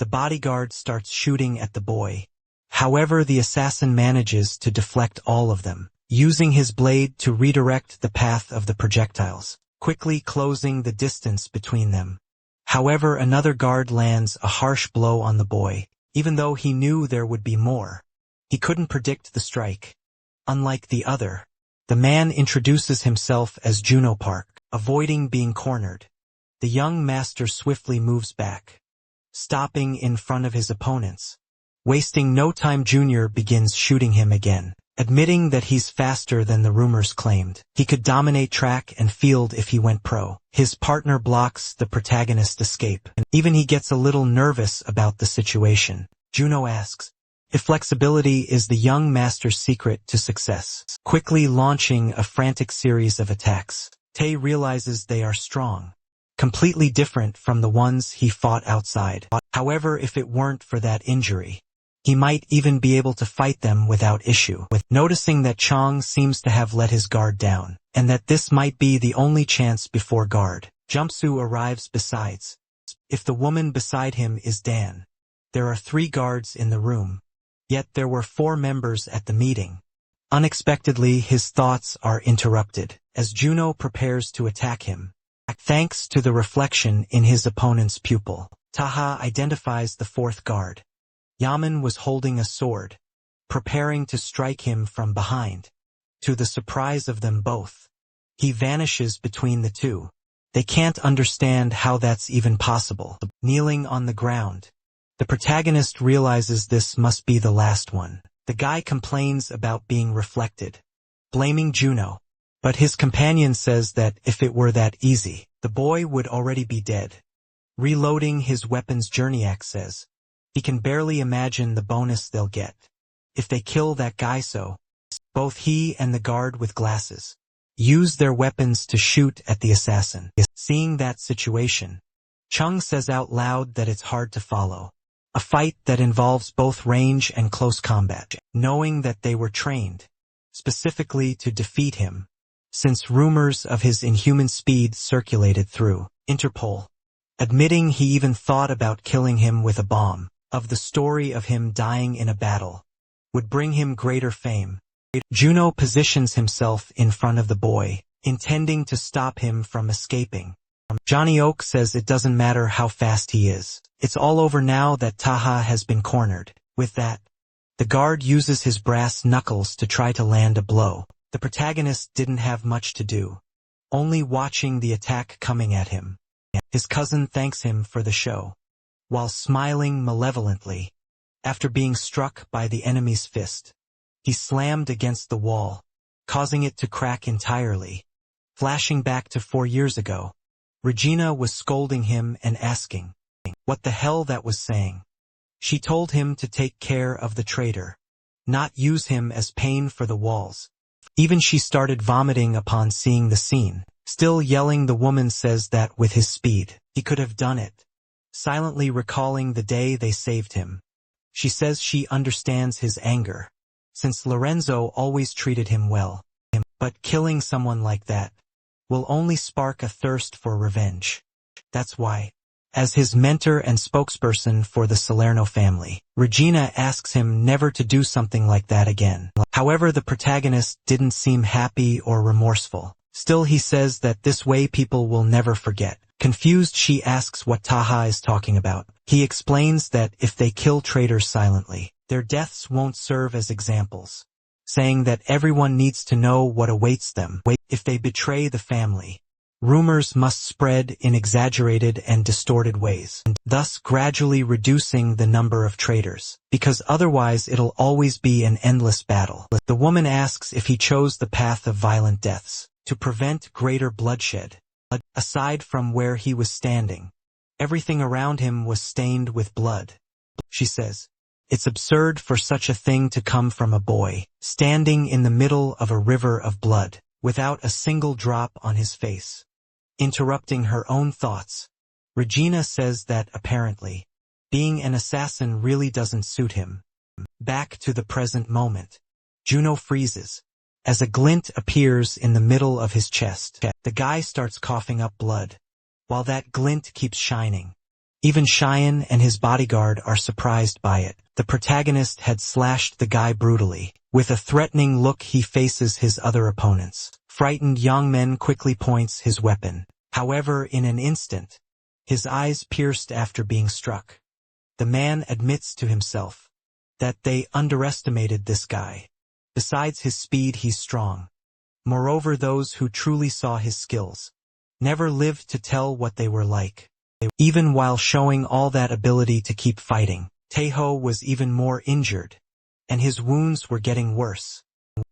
The bodyguard starts shooting at the boy. However, the assassin manages to deflect all of them, using his blade to redirect the path of the projectiles, quickly closing the distance between them. However, another guard lands a harsh blow on the boy, even though he knew there would be more. He couldn't predict the strike. Unlike the other, the man introduces himself as Juno Park, avoiding being cornered. The young master swiftly moves back, stopping in front of his opponents. Wasting no time, Junior begins shooting him again, admitting that he's faster than the rumors claimed. He could dominate track and field if he went pro. His partner blocks the protagonist's escape, and even he gets a little nervous about the situation. Juno asks if flexibility is the young master's secret to success, quickly launching a frantic series of attacks. Tae realizes they are strong, completely different from the ones he fought outside. However, if it weren't for that injury, he might even be able to fight them without issue. Noticing that Chong seems to have let his guard down, and that this might be the only chance before guard, Jumpsu arrives besides. If the woman beside him is Dan, there are 3 guards in the room, yet there were 4 members at the meeting. Unexpectedly, his thoughts are interrupted, as Juno prepares to attack him. Thanks to the reflection in his opponent's pupil, Taha identifies the 4th guard. Yaman was holding a sword, preparing to strike him from behind. To the surprise of them both, he vanishes between the two. They can't understand how that's even possible. Kneeling on the ground, the protagonist realizes this must be the last one. The guy complains about being reflected, blaming Juno. But his companion says that if it were that easy, the boy would already be dead. Reloading his weapons, Journyak says he can barely imagine the bonus they'll get if they kill that guy. So both he and the guard with glasses use their weapons to shoot at the assassin. Seeing that situation, Chung says out loud that it's hard to follow a fight that involves both range and close combat, knowing that they were trained specifically to defeat him, since rumors of his inhuman speed circulated through Interpol, admitting he even thought about killing him with a bomb. Of the story of him dying in a battle would bring him greater fame. Juno positions himself in front of the boy, intending to stop him from escaping. Johnny Oak says it doesn't matter how fast he is. It's all over now that Taha has been cornered. With that, the guard uses his brass knuckles to try to land a blow. The protagonist didn't have much to do, only watching the attack coming at him. His cousin thanks him for the show, while smiling malevolently. After being struck by the enemy's fist, he slammed against the wall, causing it to crack entirely. Flashing back to 4 years ago, Regina was scolding him and asking what the hell that was saying. She told him to take care of the traitor, not use him as pain for the walls. Even she started vomiting upon seeing the scene. Still yelling, the woman says that with his speed, he could have done it. Silently recalling the day they saved him, she says she understands his anger, since Lorenzo always treated him well. But killing someone like that will only spark a thirst for revenge. That's why, as his mentor and spokesperson for the Salerno family, Regina asks him never to do something like that again. However, the protagonist didn't seem happy or remorseful. Still, he says that this way people will never forget. Confused, she asks what Taha is talking about. He explains that if they kill traitors silently, their deaths won't serve as examples, saying that everyone needs to know what awaits them if they betray the family. Rumors must spread in exaggerated and distorted ways, thus gradually reducing the number of traitors, because otherwise it'll always be an endless battle. The woman asks if he chose the path of violent deaths to prevent greater bloodshed. Aside from where he was standing, everything around him was stained with blood. She says, it's absurd for such a thing to come from a boy, standing in the middle of a river of blood, without a single drop on his face. Interrupting her own thoughts, Regina says that apparently, being an assassin really doesn't suit him. Back to the present moment, Juno freezes, as a glint appears in the middle of his chest. The guy starts coughing up blood, while that glint keeps shining. Even Cheyenne and his bodyguard are surprised by it. The protagonist had slashed the guy brutally. With a threatening look, he faces his other opponents. Frightened young man quickly points his weapon. However, in an instant, his eyes pierced after being struck. The man admits to himself that they underestimated this guy. Besides his speed, he's strong. Moreover, those who truly saw his skills never lived to tell what they were like. Even while showing all that ability to keep fighting, Taeho was even more injured, and his wounds were getting worse.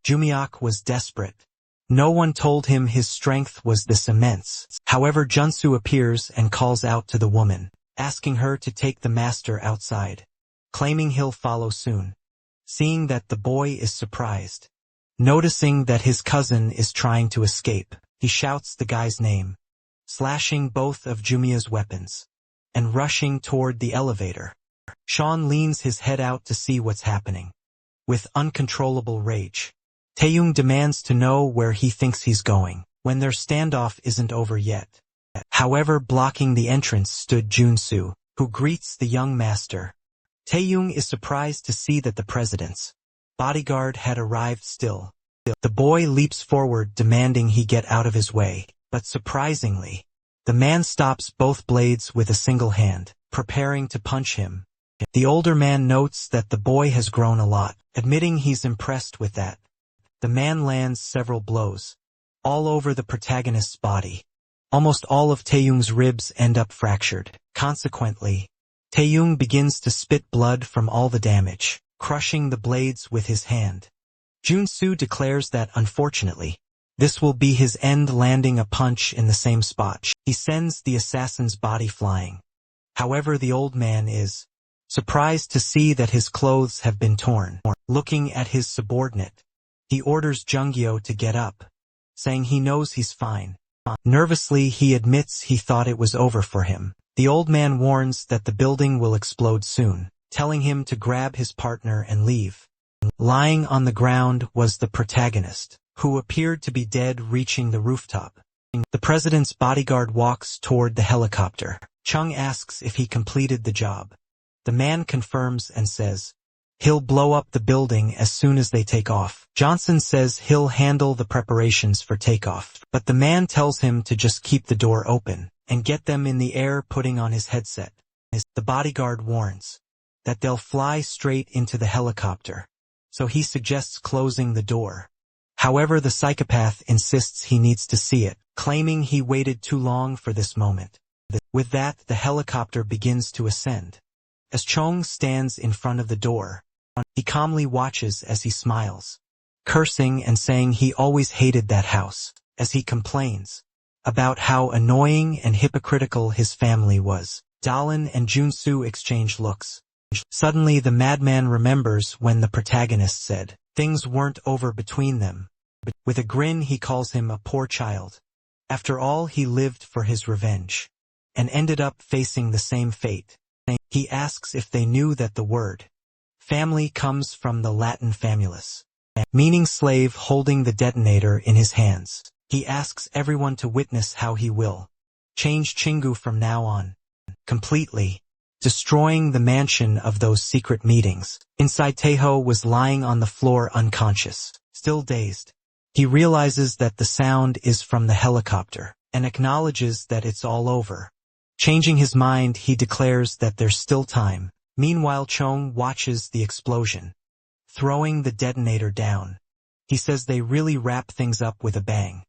Jumiak was desperate. No one told him his strength was this immense. However, Junsu appears and calls out to the woman, asking her to take the master outside, claiming he'll follow soon. Seeing that the boy is surprised, noticing that his cousin is trying to escape, he shouts the guy's name, slashing both of Jumia's weapons, and rushing toward the elevator. Sean leans his head out to see what's happening. With uncontrollable rage, Taeyong demands to know where he thinks he's going, when their standoff isn't over yet. However, blocking the entrance stood Junsu, who greets the young master. Taeyong is surprised to see that the president's bodyguard had arrived still. The boy leaps forward demanding he get out of his way, but surprisingly, the man stops both blades with a single hand, preparing to punch him. The older man notes that the boy has grown a lot, admitting he's impressed with that. The man lands several blows, all over the protagonist's body. Almost all of Taeyong's ribs end up fractured. Consequently, Taeyong begins to spit blood from all the damage, crushing the blades with his hand. Junsu declares that unfortunately, this will be his end, landing a punch in the same spot. He sends the assassin's body flying. However, the old man is surprised to see that his clothes have been torn. Looking at his subordinate, he orders Jungyo to get up, saying he knows he's fine. Nervously, he admits he thought it was over for him. The old man warns that the building will explode soon, telling him to grab his partner and leave. Lying on the ground was the protagonist, who appeared to be dead, reaching the rooftop. The president's bodyguard walks toward the helicopter. Chung asks if he completed the job. The man confirms and says he'll blow up the building as soon as they take off. Johnson says he'll handle the preparations for takeoff, but the man tells him to just keep the door open and get them in the air, putting on his headset. The bodyguard warns that they'll fly straight into the helicopter, so he suggests closing the door. However, the psychopath insists he needs to see it, claiming he waited too long for this moment. With that, the helicopter begins to ascend. As Chong stands in front of the door, he calmly watches as he smiles, cursing and saying he always hated that house, as he complains about how annoying and hypocritical his family was. Dalin and Junsu exchange looks. Suddenly, the madman remembers when the protagonist said things weren't over between them. With a grin, he calls him a poor child. After all, he lived for his revenge and ended up facing the same fate. He asks if they knew that the word family comes from the Latin famulus, meaning slave, holding the detonator in his hands. He asks everyone to witness how he will change Chingu from now on, completely destroying the mansion of those secret meetings. Inside, Taeho was lying on the floor unconscious, still dazed. He realizes that the sound is from the helicopter and acknowledges that it's all over. Changing his mind, he declares that there's still time. Meanwhile, Chong watches the explosion, throwing the detonator down. He says they really wrap things up with a bang.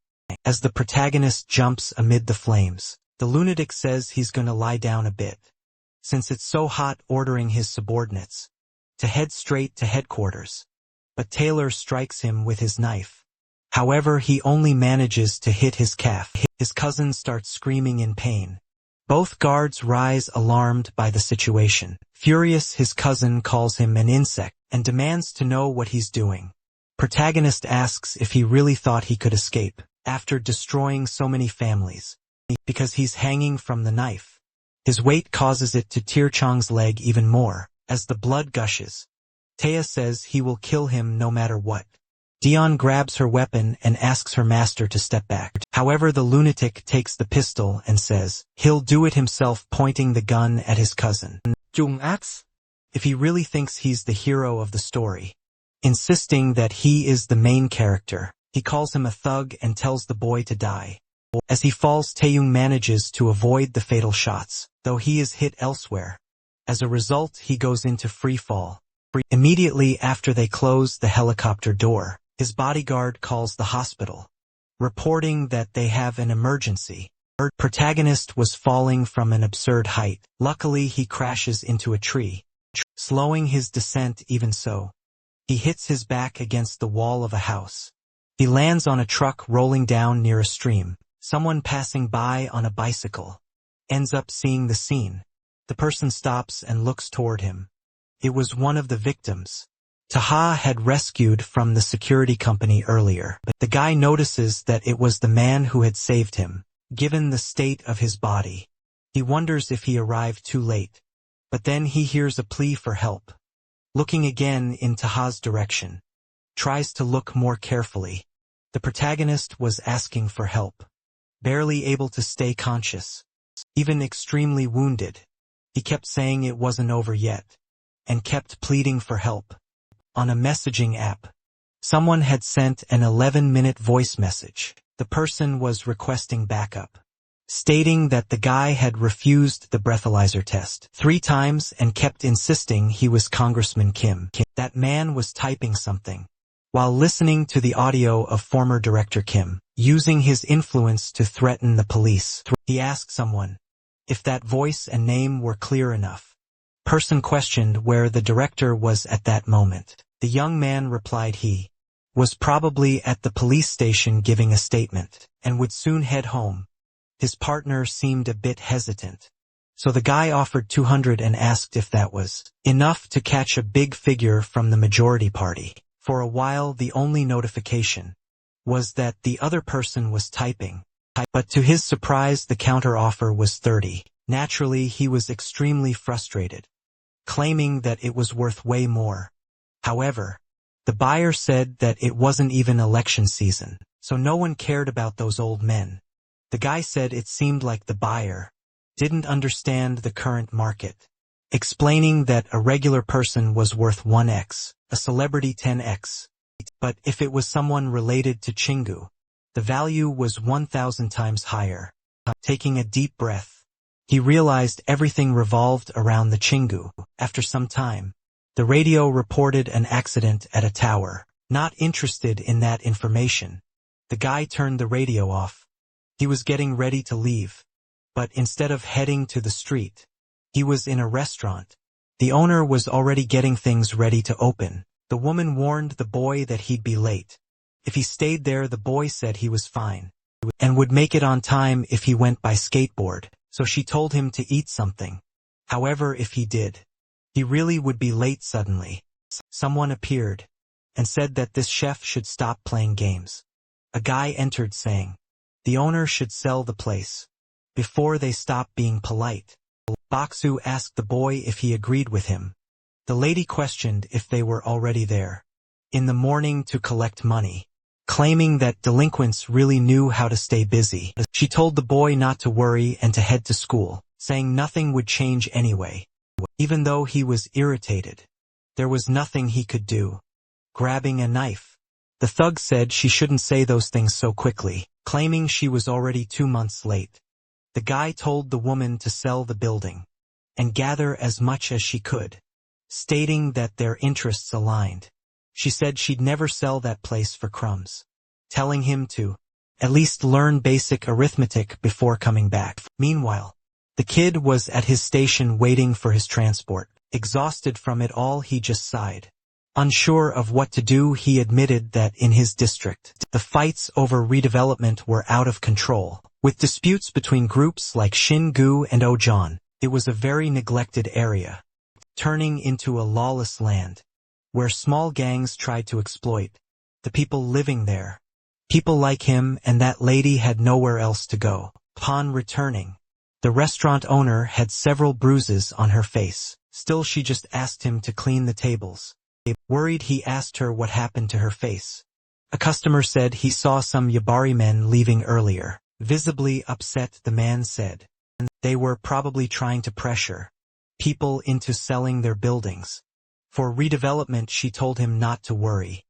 As the protagonist jumps amid the flames, the lunatic says he's gonna lie down a bit, since it's so hot, ordering his subordinates to head straight to headquarters. But Taylor strikes him with his knife. However, he only manages to hit his calf. His cousin starts screaming in pain. Both guards rise, alarmed by the situation. Furious, his cousin calls him an insect and demands to know what he's doing. Protagonist asks if he really thought he could escape after destroying so many families, because he's hanging from the knife. His weight causes it to tear Chong's leg even more, as the blood gushes. Taya says he will kill him no matter what. Dion grabs her weapon and asks her master to step back. However, the lunatic takes the pistol and says he'll do it himself, pointing the gun at his cousin. Jung asks if he really thinks he's the hero of the story, insisting that he is the main character. He calls him a thug and tells the boy to die. As he falls, Taeyong manages to avoid the fatal shots, though he is hit elsewhere. As a result, he goes into free fall. Immediately after they close the helicopter door, his bodyguard calls the hospital, reporting that they have an emergency. Our protagonist was falling from an absurd height. Luckily, he crashes into a tree, slowing his descent. Even so, he hits his back against the wall of a house. He lands on a truck rolling down near a stream. Someone passing by on a bicycle ends up seeing the scene. The person stops and looks toward him. It was one of the victims Taha had rescued from the security company earlier. But the guy notices that it was the man who had saved him. Given the state of his body, he wonders if he arrived too late. But then he hears a plea for help. Looking again in Taha's direction, tries to look more carefully. The protagonist was asking for help. Barely able to stay conscious. Even extremely wounded. He kept saying it wasn't over yet. And kept pleading for help. On a messaging app, someone had sent an 11-minute voice message. The person was requesting backup, stating that the guy had refused the breathalyzer test 3 times and kept insisting he was Congressman Kim. That man was typing something while listening to the audio of former Director Kim, using his influence to threaten the police. He asked someone if that voice and name were clear enough. Person questioned where the director was at that moment. The young man replied he was probably at the police station giving a statement, and would soon head home. His partner seemed a bit hesitant. So the guy offered 200 and asked if that was enough to catch a big figure from the majority party. For a while the only notification was that the other person was typing. But to his surprise the counter-offer was 30. Naturally he was extremely frustrated, claiming that it was worth way more. However, the buyer said that it wasn't even election season, so no one cared about those old men. The guy said it seemed like the buyer didn't understand the current market, explaining that a regular person was worth 1x, a celebrity 10x. But if it was someone related to Chingu, the value was 1,000 times higher. Taking a deep breath, he realized everything revolved around the Chingu. After some time, the radio reported an accident at a tower. Not interested in that information, the guy turned the radio off. He was getting ready to leave. But instead of heading to the street, he was in a restaurant. The owner was already getting things ready to open. The woman warned the boy that he'd be late. If he stayed there, the boy said he was fine and would make it on time if he went by skateboard, so she told him to eat something. However, if he did, he really would be late suddenly. Someone appeared and said that this chef should stop playing games. A guy entered saying the owner should sell the place before they stop being polite. Baksu asked the boy if he agreed with him. The lady questioned if they were already there in the morning to collect money, claiming that delinquents really knew how to stay busy. She told the boy not to worry and to head to school, saying nothing would change anyway. Even though he was irritated, there was nothing he could do. Grabbing a knife, the thug said she shouldn't say those things so quickly, claiming she was already 2 months late. The guy told the woman to sell the building and gather as much as she could, stating that their interests aligned. She said she'd never sell that place for crumbs, telling him to at least learn basic arithmetic before coming back. Meanwhile, the kid was at his station waiting for his transport. Exhausted from it all, he just sighed. Unsure of what to do, he admitted that in his district, the fights over redevelopment were out of control. With disputes between groups like Shin-gu and Ojan, it was a very neglected area, turning into a lawless land, where small gangs tried to exploit the people living there. People like him and that lady had nowhere else to go. Upon returning, the restaurant owner had several bruises on her face. Still, she just asked him to clean the tables. Worried, he asked her what happened to her face. A customer said he saw some Yabari men leaving earlier. Visibly upset, the man said they were probably trying to pressure people into selling their buildings for redevelopment. She told him not to worry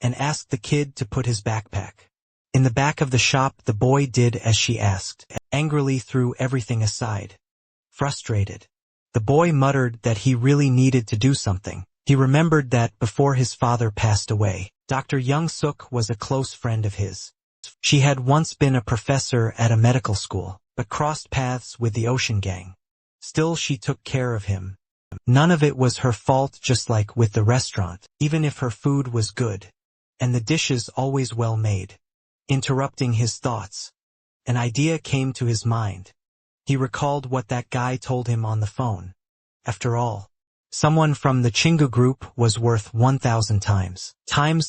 and asked the kid to put his backpack In the back of the shop, the boy did as she asked, angrily threw everything aside. Frustrated, the boy muttered that he really needed to do something. He remembered that before his father passed away, Dr. Young Suk was a close friend of his. She had once been a professor at a medical school, but crossed paths with the Ocean Gang. Still, she took care of him. None of it was her fault, just like with the restaurant, even if her food was good, and the dishes always well made. Interrupting his thoughts, an idea came to his mind. He recalled what that guy told him on the phone. After all, someone from the Chingu group was worth 1,000 times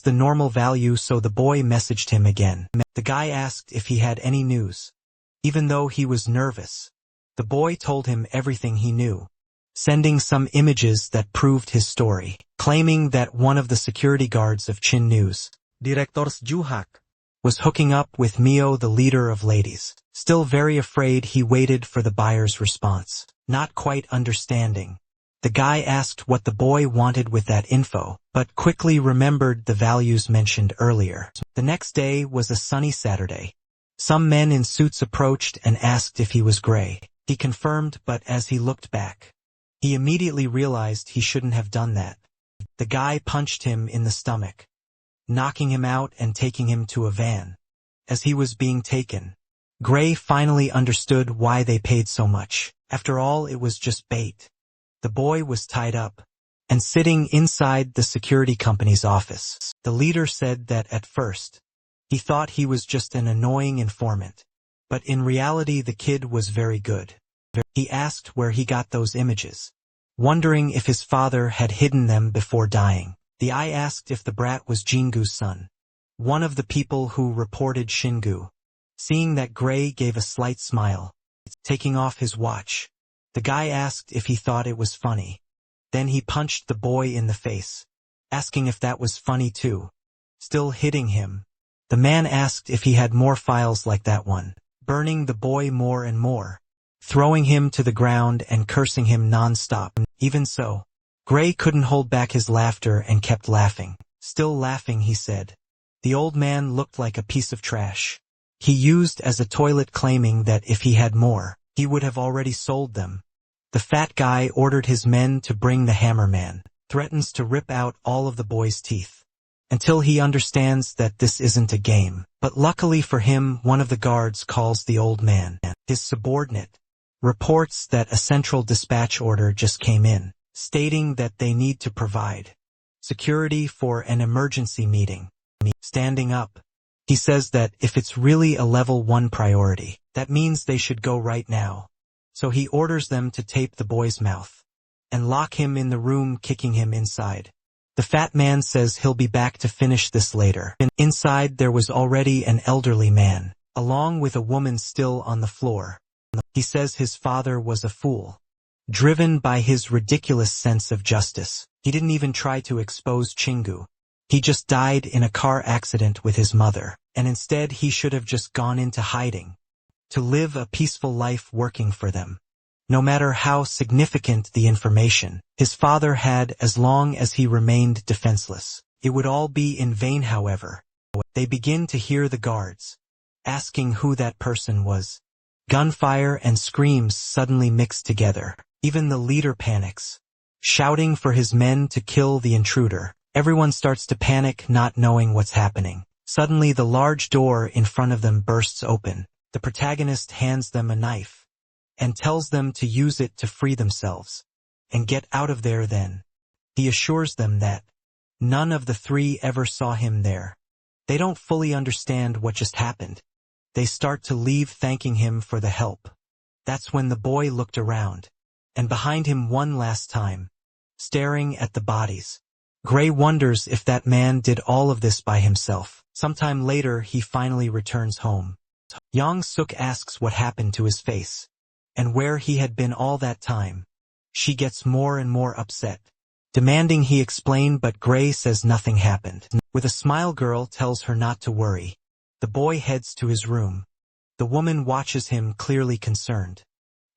the normal value, so the boy messaged him again. The guy asked if he had any news. Even though he was nervous, the boy told him everything he knew, sending some images that proved his story, claiming that one of the security guards of Chin News, Directors Juhak, was hooking up with Mio, the leader of ladies. Still very afraid, he waited for the buyer's response. Not quite understanding, the guy asked what the boy wanted with that info, but quickly remembered the values mentioned earlier. The next day was a sunny Saturday. Some men in suits approached and asked if he was gray. He confirmed, but as he looked back, he immediately realized he shouldn't have done that. The guy punched him in the stomach, knocking him out and taking him to a van. As he was being taken, Gray finally understood why they paid so much. After all, it was just bait. The boy was tied up and sitting inside the security company's office. The leader said that at first, he thought he was just an annoying informant, but in reality the kid was very good. He asked where he got those images, wondering if his father had hidden them before dying. The eye asked if the brat was Jingu's son, one of the people who reported Shingu. Seeing that, Gray gave a slight smile. Taking off his watch, the guy asked if he thought it was funny. Then he punched the boy in the face, asking if that was funny too. Still hitting him, the man asked if he had more files like that one, burning the boy more and more, throwing him to the ground and cursing him non-stop. Even so, Gray couldn't hold back his laughter and kept laughing. Still laughing, he said, "The old man looked like a piece of trash he used as a toilet," claiming that if he had more, he would have already sold them. The fat guy ordered his men to bring the hammer man, threatens to rip out all of the boy's teeth, until he understands that this isn't a game. But luckily for him, one of the guards calls the old man, his subordinate, reports that a central dispatch order just came in, stating that they need to provide security for an emergency meeting. Standing up, he says that if it's really a level 1 priority, that means they should go right now. So he orders them to tape the boy's mouth and lock him in the room, kicking him inside. The fat man says he'll be back to finish this later. Inside there was already an elderly man, along with a woman still on the floor. He says his father was a fool, driven by his ridiculous sense of justice. He didn't even try to expose Chingu. He just died in a car accident with his mother, and instead he should have just gone into hiding, to live a peaceful life working for them. No matter how significant the information his father had, as long as he remained defenseless, it would all be in vain. However, they begin to hear the guards asking who that person was. Gunfire and screams suddenly mix together. Even the leader panics, shouting for his men to kill the intruder. Everyone starts to panic, not knowing what's happening. Suddenly the large door in front of them bursts open. The protagonist hands them a knife and tells them to use it to free themselves and get out of there. Then he assures them that none of the three ever saw him there. They don't fully understand what just happened. They start to leave, thanking him for the help. That's when the boy looked around, and behind him one last time, staring at the bodies. Gray wonders if that man did all of this by himself. Sometime later, he finally returns home. Yang Suk asks what happened to his face, and where he had been all that time. She gets more and more upset, demanding he explain, but Gray says nothing happened. With a smile, girl tells her not to worry. The boy heads to his room. The woman watches him, clearly concerned.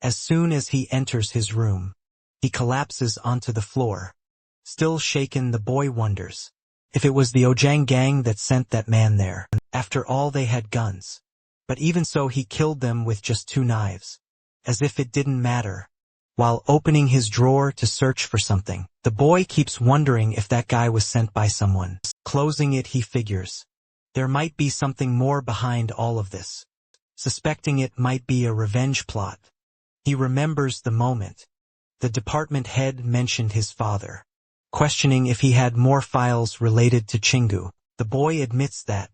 As soon as he enters his room, he collapses onto the floor. Still shaken, the boy wonders if it was the Ojang gang that sent that man there. After all, they had guns. But even so, he killed them with just 2 knives. As if it didn't matter. While opening his drawer to search for something, the boy keeps wondering if that guy was sent by someone. Closing it, he figures there might be something more behind all of this. Suspecting it might be a revenge plot. He remembers the moment the department head mentioned his father, questioning if he had more files related to Chingu. The boy admits that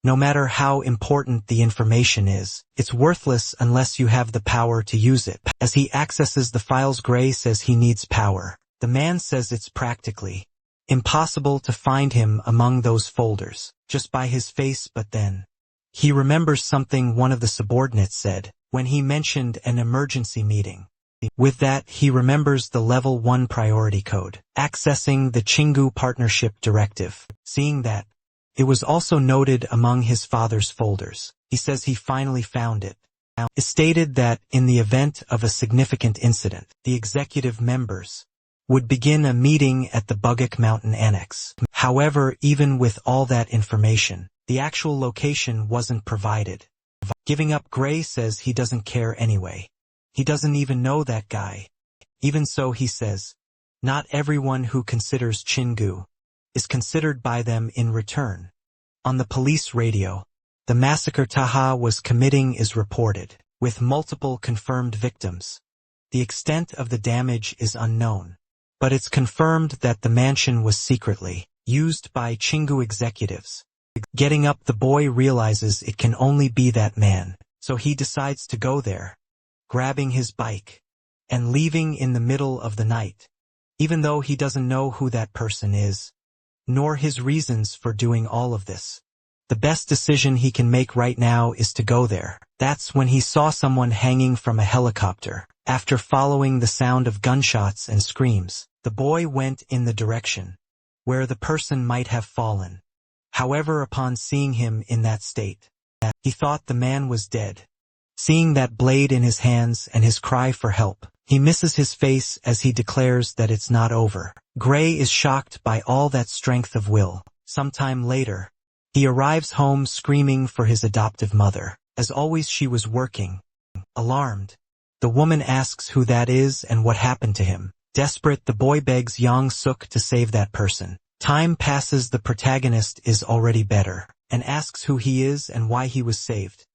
no matter how important the information is, it's worthless unless you have the power to use it. As he accesses the files, Gray says he needs power. The man says it's practically impossible to find him among those folders, just by his face. But then he remembers something one of the subordinates said when he mentioned an emergency meeting. With that, he remembers the Level 1 priority code, accessing the Chingu Partnership Directive. Seeing that it was also noted among his father's folders, he says he finally found it. It's stated that in the event of a significant incident, the executive members would begin a meeting at the Bugak Mountain Annex. However, even with all that information, the actual location wasn't provided. Giving up, Gray says he doesn't care anyway. He doesn't even know that guy. Even so, he says, not everyone who considers Chingu is considered by them in return. On the police radio, the massacre Taha was committing is reported, with multiple confirmed victims. The extent of the damage is unknown, but it's confirmed that the mansion was secretly used by Chingu executives. Getting up, the boy realizes it can only be that man, so he decides to go there, grabbing his bike and leaving in the middle of the night, even though he doesn't know who that person is, nor his reasons for doing all of this. The best decision he can make right now is to go there. That's when he saw someone hanging from a helicopter. After following the sound of gunshots and screams, the boy went in the direction where the person might have fallen. However, upon seeing him in that state, he thought the man was dead. Seeing that blade in his hands and his cry for help, he misses his face as he declares that it's not over. Gray is shocked by all that strength of will. Sometime later, he arrives home screaming for his adoptive mother. As always, she was working. Alarmed, the woman asks who that is and what happened to him. Desperate, the boy begs Yang Suk to save that person. Time passes, the protagonist is already better, and asks who he is and why he was saved.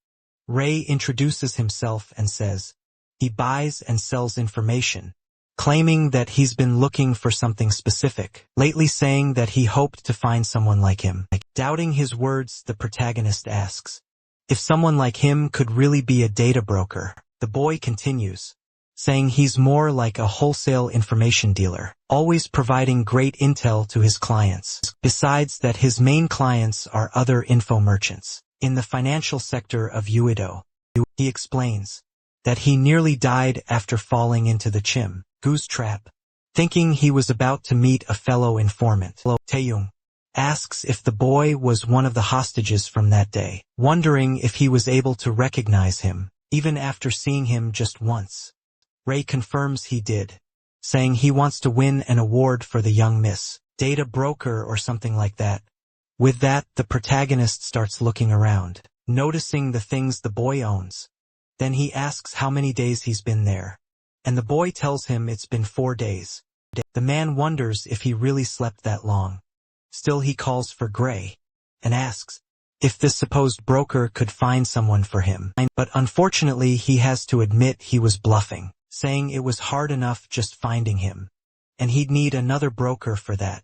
Ray introduces himself and says he buys and sells information, claiming that he's been looking for something specific, lately saying that he hoped to find someone like him. Doubting his words, the protagonist asks if someone like him could really be a data broker. The boy continues, saying he's more like a wholesale information dealer, always providing great intel to his clients. Besides that, his main clients are other info merchants in the financial sector of Uido. He explains that he nearly died after falling into the Goose trap, thinking he was about to meet a fellow informant. Taeyong asks if the boy was one of the hostages from that day, wondering if he was able to recognize him, even after seeing him just once. Ray confirms he did, saying he wants to win an award for the young Miss Data Broker or something like that. With that, the protagonist starts looking around, noticing the things the boy owns. Then he asks how many days he's been there, and the boy tells him it's been 4 days. The man wonders if he really slept that long. Still, he calls for Gray and asks if this supposed broker could find someone for him. But unfortunately, he has to admit he was bluffing, saying it was hard enough just finding him, and he'd need another broker for that.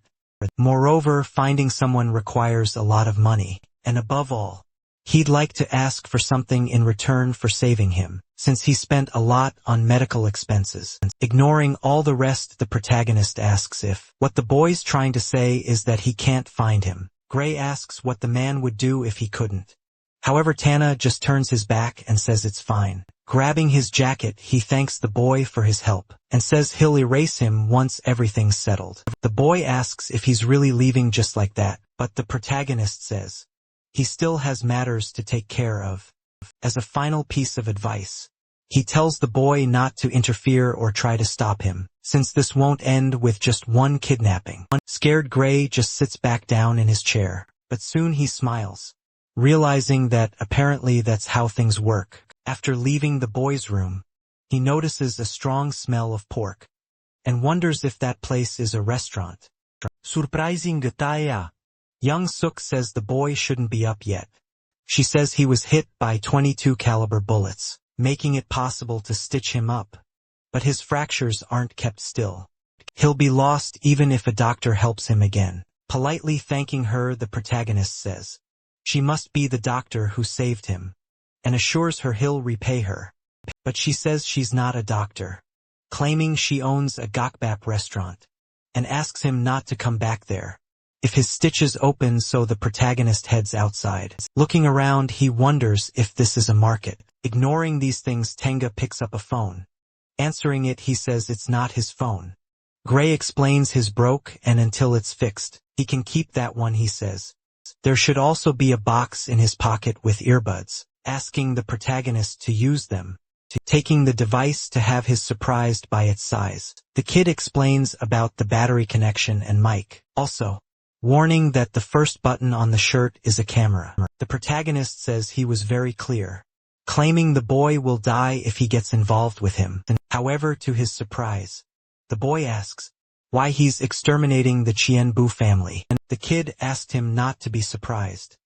Moreover, finding someone requires a lot of money, and above all, he'd like to ask for something in return for saving him, since he spent a lot on medical expenses. Ignoring all the rest, the protagonist asks if what the boy's trying to say is that he can't find him. Gray asks what the man would do if he couldn't. However, Tana just turns his back and says it's fine. Grabbing his jacket, he thanks the boy for his help, and says he'll erase him once everything's settled. The boy asks if he's really leaving just like that, but the protagonist says he still has matters to take care of. As a final piece of advice, he tells the boy not to interfere or try to stop him, since this won't end with just one kidnapping. Scared, Gray just sits back down in his chair, but soon he smiles realizing that apparently that's how things work. After leaving the boy's room, he notices a strong smell of pork and wonders if that place is a restaurant. Surprising gutaya. Young Suk says the boy shouldn't be up yet. She says he was hit by 22 caliber bullets, making it possible to stitch him up. But his fractures aren't kept still. He'll be lost even if a doctor helps him again. Politely thanking her, the protagonist says she must be the doctor who saved him, and assures her he'll repay her. But she says she's not a doctor, claiming she owns a gakbap restaurant, and asks him not to come back there if his stitches open, so the protagonist heads outside. Looking around, he wonders if this is a market. Ignoring these things, Tenga picks up a phone. Answering it, he says it's not his phone. Gray explains his broke, and until it's fixed, he can keep that one, he says. There should also be a box in his pocket with earbuds, asking the protagonist to use them, taking the device to have his surprised by its size. The kid explains about the battery connection and mic, also warning that the first button on the shirt is a camera. The protagonist says he was very clear, claiming the boy will die if he gets involved with him. However, to his surprise, the boy asks why he's exterminating the Chienbu family, and the kid asked him not to be surprised.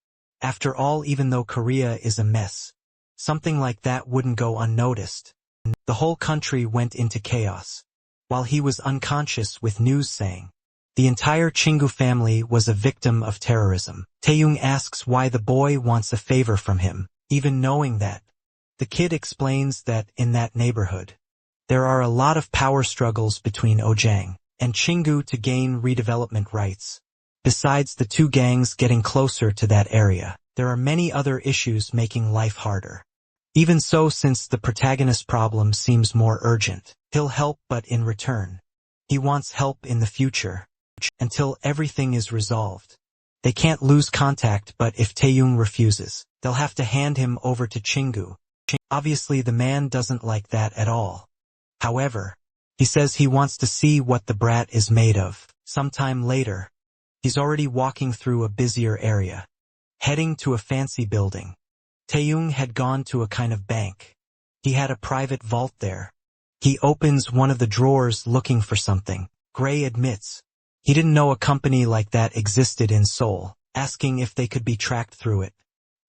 After all, even though Korea is a mess, something like that wouldn't go unnoticed. The whole country went into chaos, while he was unconscious, with news saying the entire Chingu family was a victim of terrorism. Taeyong asks why the boy wants a favor from him, even knowing that. The kid explains that in that neighborhood, there are a lot of power struggles between Ojang and Chingu to gain redevelopment rights. Besides the two gangs getting closer to that area, there are many other issues making life harder. Even so, since the protagonist's problem seems more urgent, he'll help, but in return, he wants help in the future, until everything is resolved. They can't lose contact, but if Taeyong refuses, they'll have to hand him over to Chingu. Obviously the man doesn't like that at all. However, he says he wants to see what the brat is made of. Sometime later, he's already walking through a busier area, heading to a fancy building. Taeyong had gone to a kind of bank. He had a private vault there. He opens one of the drawers looking for something. Gray admits he didn't know a company like that existed in Seoul, asking if they could be tracked through it.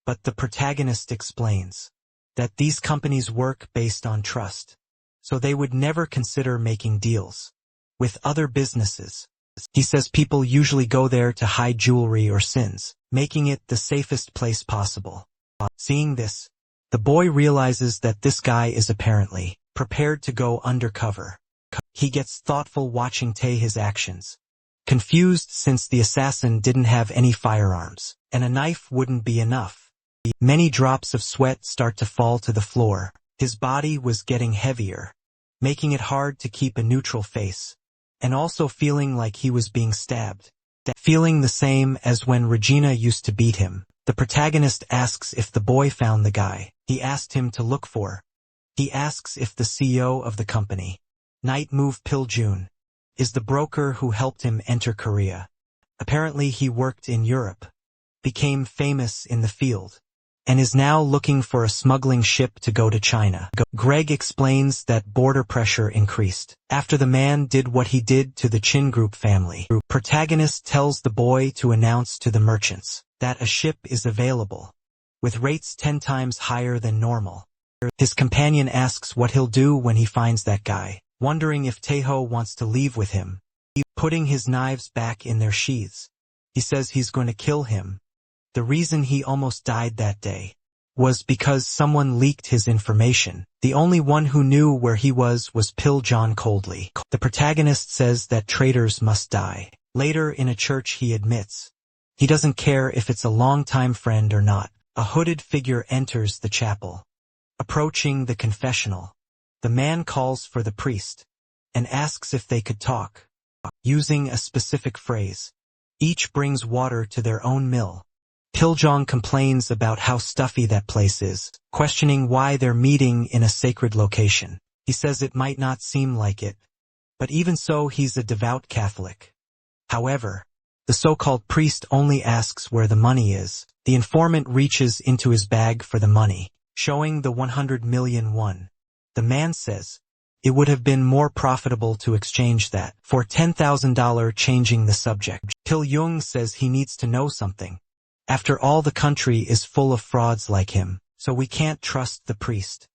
But the protagonist explains that these companies work based on trust, so they would never consider making deals with other businesses. He says people usually go there to hide jewelry or sins, making it the safest place possible. Seeing this, the boy realizes that this guy is apparently prepared to go undercover. He gets thoughtful watching his actions, confused since the assassin didn't have any firearms, and a knife wouldn't be enough. Many drops of sweat start to fall to the floor. His body was getting heavier, making it hard to keep a neutral face, and also feeling like he was being stabbed. Feeling the same as when Regina used to beat him, the protagonist asks if the boy found the guy he asked him to look for. He asks if the CEO of the company, Night Move Piljun, is the broker who helped him enter Korea. Apparently he worked in Europe, became famous in the field, and is now looking for a smuggling ship to go to China. Greg explains that border pressure increased after the man did what he did to the Chin Group family. Protagonist tells the boy to announce to the merchants that a ship is available, with rates 10 times higher than normal. His companion asks what he'll do when he finds that guy, wondering if Taeho wants to leave with him. Putting his knives back in their sheaths, he says he's going to kill him. The reason he almost died that day was because someone leaked his information. The only one who knew where he was Piljon coldly. The protagonist says that traitors must die. Later in a church he admits he doesn't care if it's a longtime friend or not. A hooded figure enters the chapel. Approaching the confessional, the man calls for the priest and asks if they could talk, using a specific phrase. Each brings water to their own mill. Piljong complains about how stuffy that place is, questioning why they're meeting in a sacred location. He says it might not seem like it, but even so he's a devout Catholic. However, The so-called priest only asks where the money is. The informant reaches into his bag for the money, showing the 100 million won. The man says, it would have been more profitable to exchange that for $10,000, changing the subject. Pil-Jung says he needs to know something. After all, the country is full of frauds like him, so we can't trust the priest.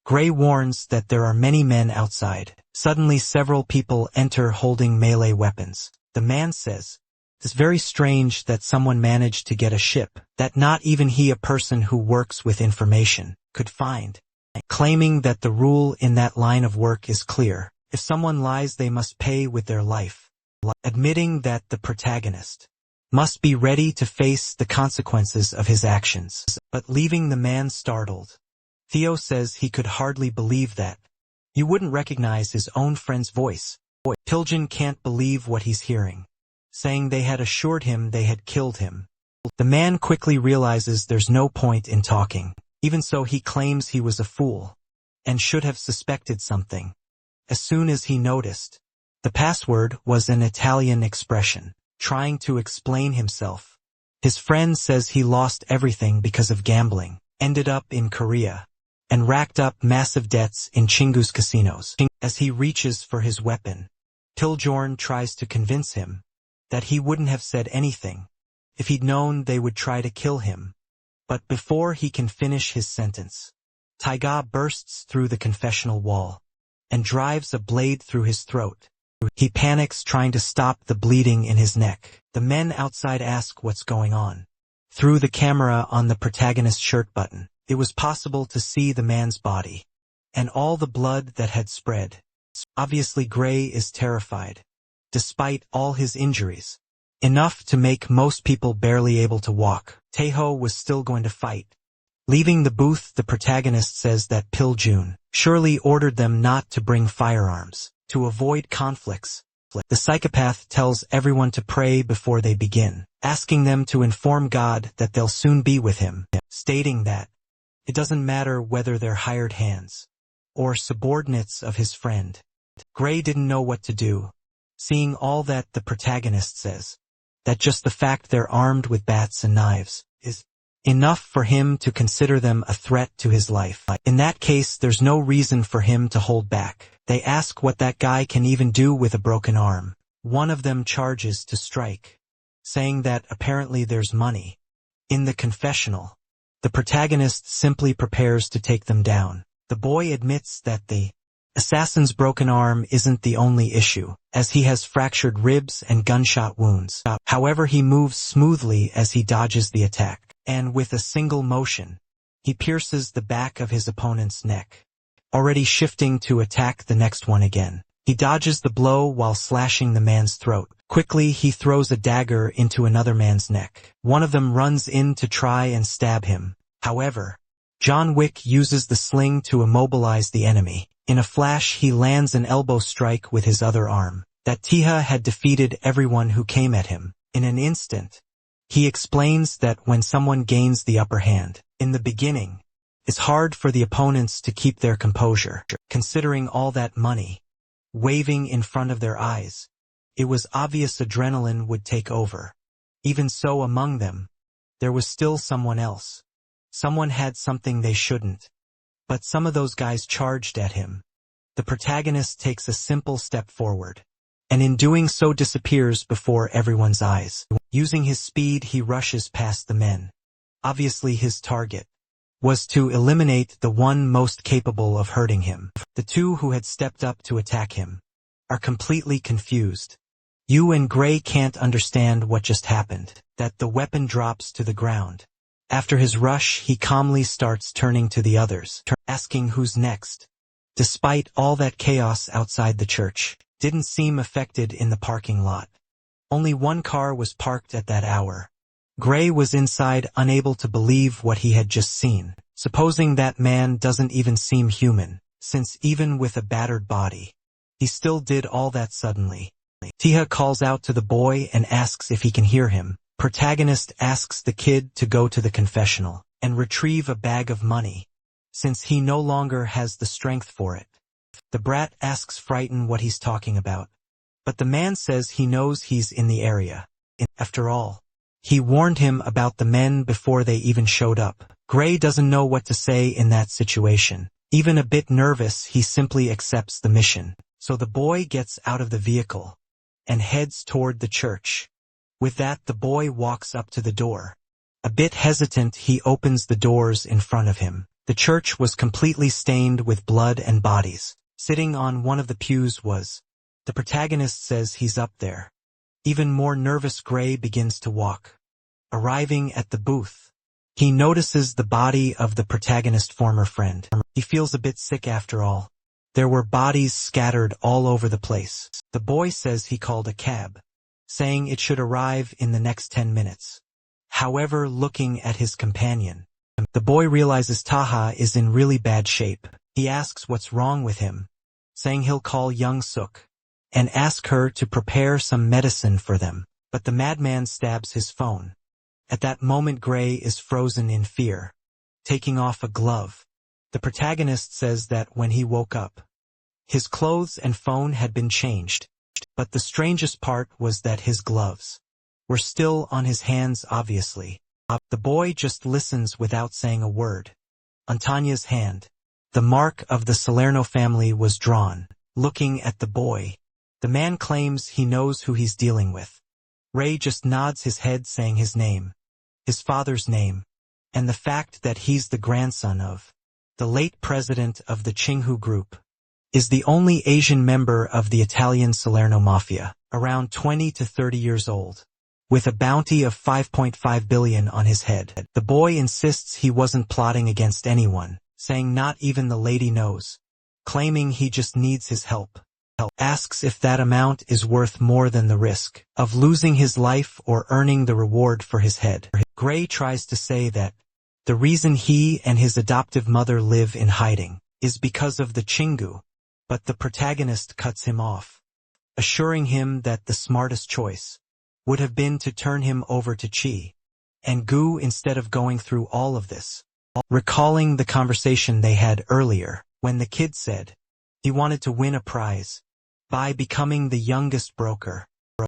Gray warns that there are many men outside. Suddenly several people enter holding melee weapons. The man says, it's very strange that someone managed to get a ship that not even he, a person who works with information, could find. Claiming that the rule in that line of work is clear. If someone lies, they must pay with their life. Admitting that the protagonist must be ready to face the consequences of his actions, but leaving the man startled. Theo says he could hardly believe that. You wouldn't recognize his own friend's voice. Pil-Jung can't believe what he's hearing, saying they had assured him they had killed him. The man quickly realizes there's no point in talking. Even so, he claims he was a fool and should have suspected something. As soon as he noticed, the password was an Italian expression, trying to explain himself. His friend says he lost everything because of gambling, ended up in Korea, and racked up massive debts in Chingu's casinos. As he reaches for his weapon, Pil-Jung tries to convince him that he wouldn't have said anything if he'd known they would try to kill him. But before he can finish his sentence, Taiga bursts through the confessional wall and drives a blade through his throat. He panics, trying to stop the bleeding in his neck. The men outside ask what's going on. Through the camera on the protagonist's shirt button, it was possible to see the man's body and all the blood that had spread. Obviously, Gray is terrified, despite all his injuries, enough to make most people barely able to walk. Taeho was still going to fight. Leaving the booth, the protagonist says that Pil-Jung surely ordered them not to bring firearms to avoid conflicts. The psychopath tells everyone to pray before they begin, asking them to inform God that they'll soon be with him, stating that it doesn't matter whether they're hired hands or subordinates of his friend. Gray didn't know what to do, seeing all that the protagonist says, that just the fact they're armed with bats and knives is enough for him to consider them a threat to his life. In that case, there's no reason for him to hold back. They ask what that guy can even do with a broken arm. One of them charges to strike, saying that apparently there's money in the confessional. The protagonist simply prepares to take them down. The boy admits that the assassin's broken arm isn't the only issue, as he has fractured ribs and gunshot wounds. However, he moves smoothly as he dodges the attack, and with a single motion, he pierces the back of his opponent's neck. Already shifting to attack the next one again, he dodges the blow while slashing the man's throat. Quickly, he throws a dagger into another man's neck. One of them runs in to try and stab him. However, John Wick uses the sling to immobilize the enemy. In a flash, he lands an elbow strike with his other arm. That Taeho had defeated everyone who came at him. In an instant, he explains that when someone gains the upper hand, in the beginning, it's hard for the opponents to keep their composure. Considering all that money waving in front of their eyes, it was obvious adrenaline would take over. Even so, among them, there was still someone else. Someone had something they shouldn't. But some of those guys charged at him. The protagonist takes a simple step forward, and in doing so disappears before everyone's eyes. Using his speed, he rushes past the men. Obviously, his target was to eliminate the one most capable of hurting him. The two who had stepped up to attack him are completely confused. Yu and Gray can't understand what just happened, that the weapon drops to the ground. After his rush, he calmly starts turning to the others, asking who's next. Despite all that chaos outside the church, didn't seem affected in the parking lot. Only one car was parked at that hour. Gray was inside, unable to believe what he had just seen, supposing that man doesn't even seem human, since even with a battered body, he still did all that suddenly. Taeho calls out to the boy and asks if he can hear him. Protagonist asks the kid to go to the confessional and retrieve a bag of money, since he no longer has the strength for it. The brat asks frightened what he's talking about, but the man says he knows he's in the area. After all, he warned him about the men before they even showed up. Gray doesn't know what to say in that situation. Even a bit nervous, he simply accepts the mission. So the boy gets out of the vehicle and heads toward the church. With that, the boy walks up to the door. A bit hesitant, he opens the doors in front of him. The church was completely stained with blood and bodies. Sitting on one of the pews was. The protagonist says he's up there. Even more nervous, Gray begins to walk. Arriving at the booth, he notices the body of the protagonist's former friend. He feels a bit sick after all. There were bodies scattered all over the place. The boy says he called a cab, saying it should arrive in the next 10 minutes. However, looking at his companion, the boy realizes Taha is in really bad shape. He asks what's wrong with him, saying he'll call young Suk and ask her to prepare some medicine for them. But the madman stabs his phone. At that moment, Gray is frozen in fear, taking off a glove. The protagonist says that when he woke up, his clothes and phone had been changed. But the strangest part was that his gloves were still on his hands, obviously. The boy just listens without saying a word. On Tanya's hand, the mark of the Salerno family was drawn. Looking at the boy, the man claims he knows who he's dealing with. Ray just nods his head, saying his name, his father's name, and the fact that he's the grandson of the late president of the Chinghu Group, is the only Asian member of the Italian Salerno Mafia, around 20 to 30 years old, with a bounty of 5.5 billion on his head. The boy insists he wasn't plotting against anyone, saying not even the lady knows, claiming he just needs his help. Asks if that amount is worth more than the risk of losing his life or earning the reward for his head. Gray tries to say that the reason he and his adoptive mother live in hiding is because of the Chingu, but the protagonist cuts him off, assuring him that the smartest choice would have been to turn him over to Chi and Gu instead of going through all of this. Recalling the conversation they had earlier, when the kid said he wanted to win a prize by becoming the youngest broker,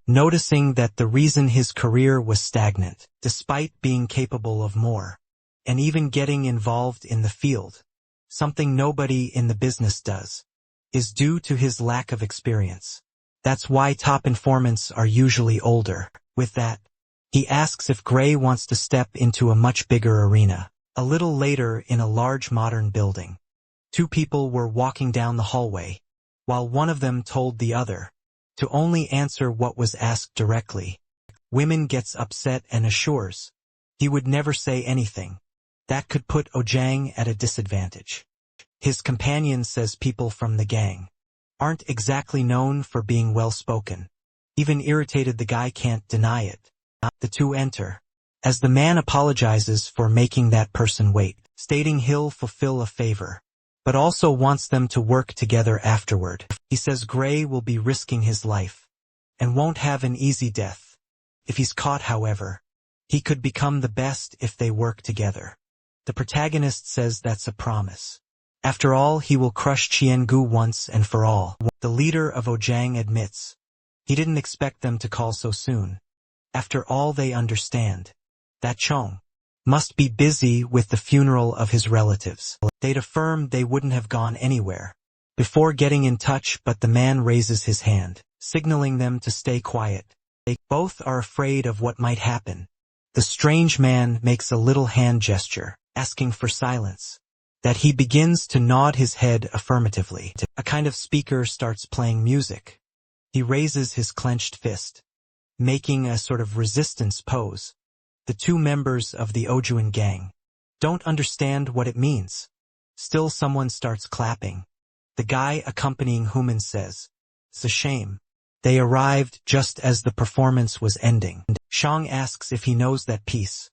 noticing that the reason his career was stagnant, despite being capable of more, and even getting involved in the field, something nobody in the business does, is due to his lack of experience. That's why top informants are usually older. With that, he asks if Gray wants to step into a much bigger arena. A little later, in a large modern building, two people were walking down the hallway, while one of them told the other to only answer what was asked directly. Women gets upset and assures he would never say anything that could put Ojang at a disadvantage. His companion says people from the gang aren't exactly known for being well-spoken. Even irritated, the guy can't deny it. The two enter, as the man apologizes for making that person wait, stating he'll fulfill a favor, but also wants them to work together afterward. He says Gray will be risking his life and won't have an easy death. If he's caught, however, he could become the best if they work together. The protagonist says that's a promise. After all, he will crush Chien-gu once and for all. The leader of Ojang admits he didn't expect them to call so soon. After all, they understand that Chong must be busy with the funeral of his relatives. They'd affirmed they wouldn't have gone anywhere before getting in touch, but the man raises his hand, signaling them to stay quiet. They both are afraid of what might happen. The strange man makes a little hand gesture, asking for silence, that he begins to nod his head affirmatively. A kind of speaker starts playing music. He raises his clenched fist, making a sort of resistance pose. The two members of the Ojuan gang don't understand what it means. Still, someone starts clapping. The guy accompanying Human says, "It's a shame." They arrived just as the performance was ending. Shang asks if he knows that piece.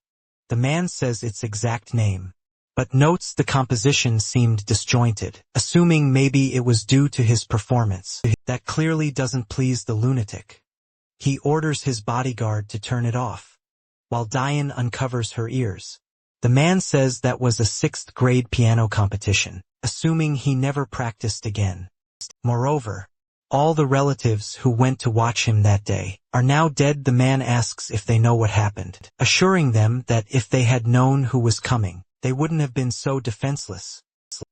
The man says its exact name, but notes the composition seemed disjointed, assuming maybe it was due to his performance. That clearly doesn't please the lunatic. He orders his bodyguard to turn it off, while Diane uncovers her ears. The man says that was a 6th grade piano competition, assuming he never practiced again. Moreover, All the relatives who went to watch him that day are now dead. The man asks if they know what happened, assuring them that if they had known who was coming, they wouldn't have been so defenseless.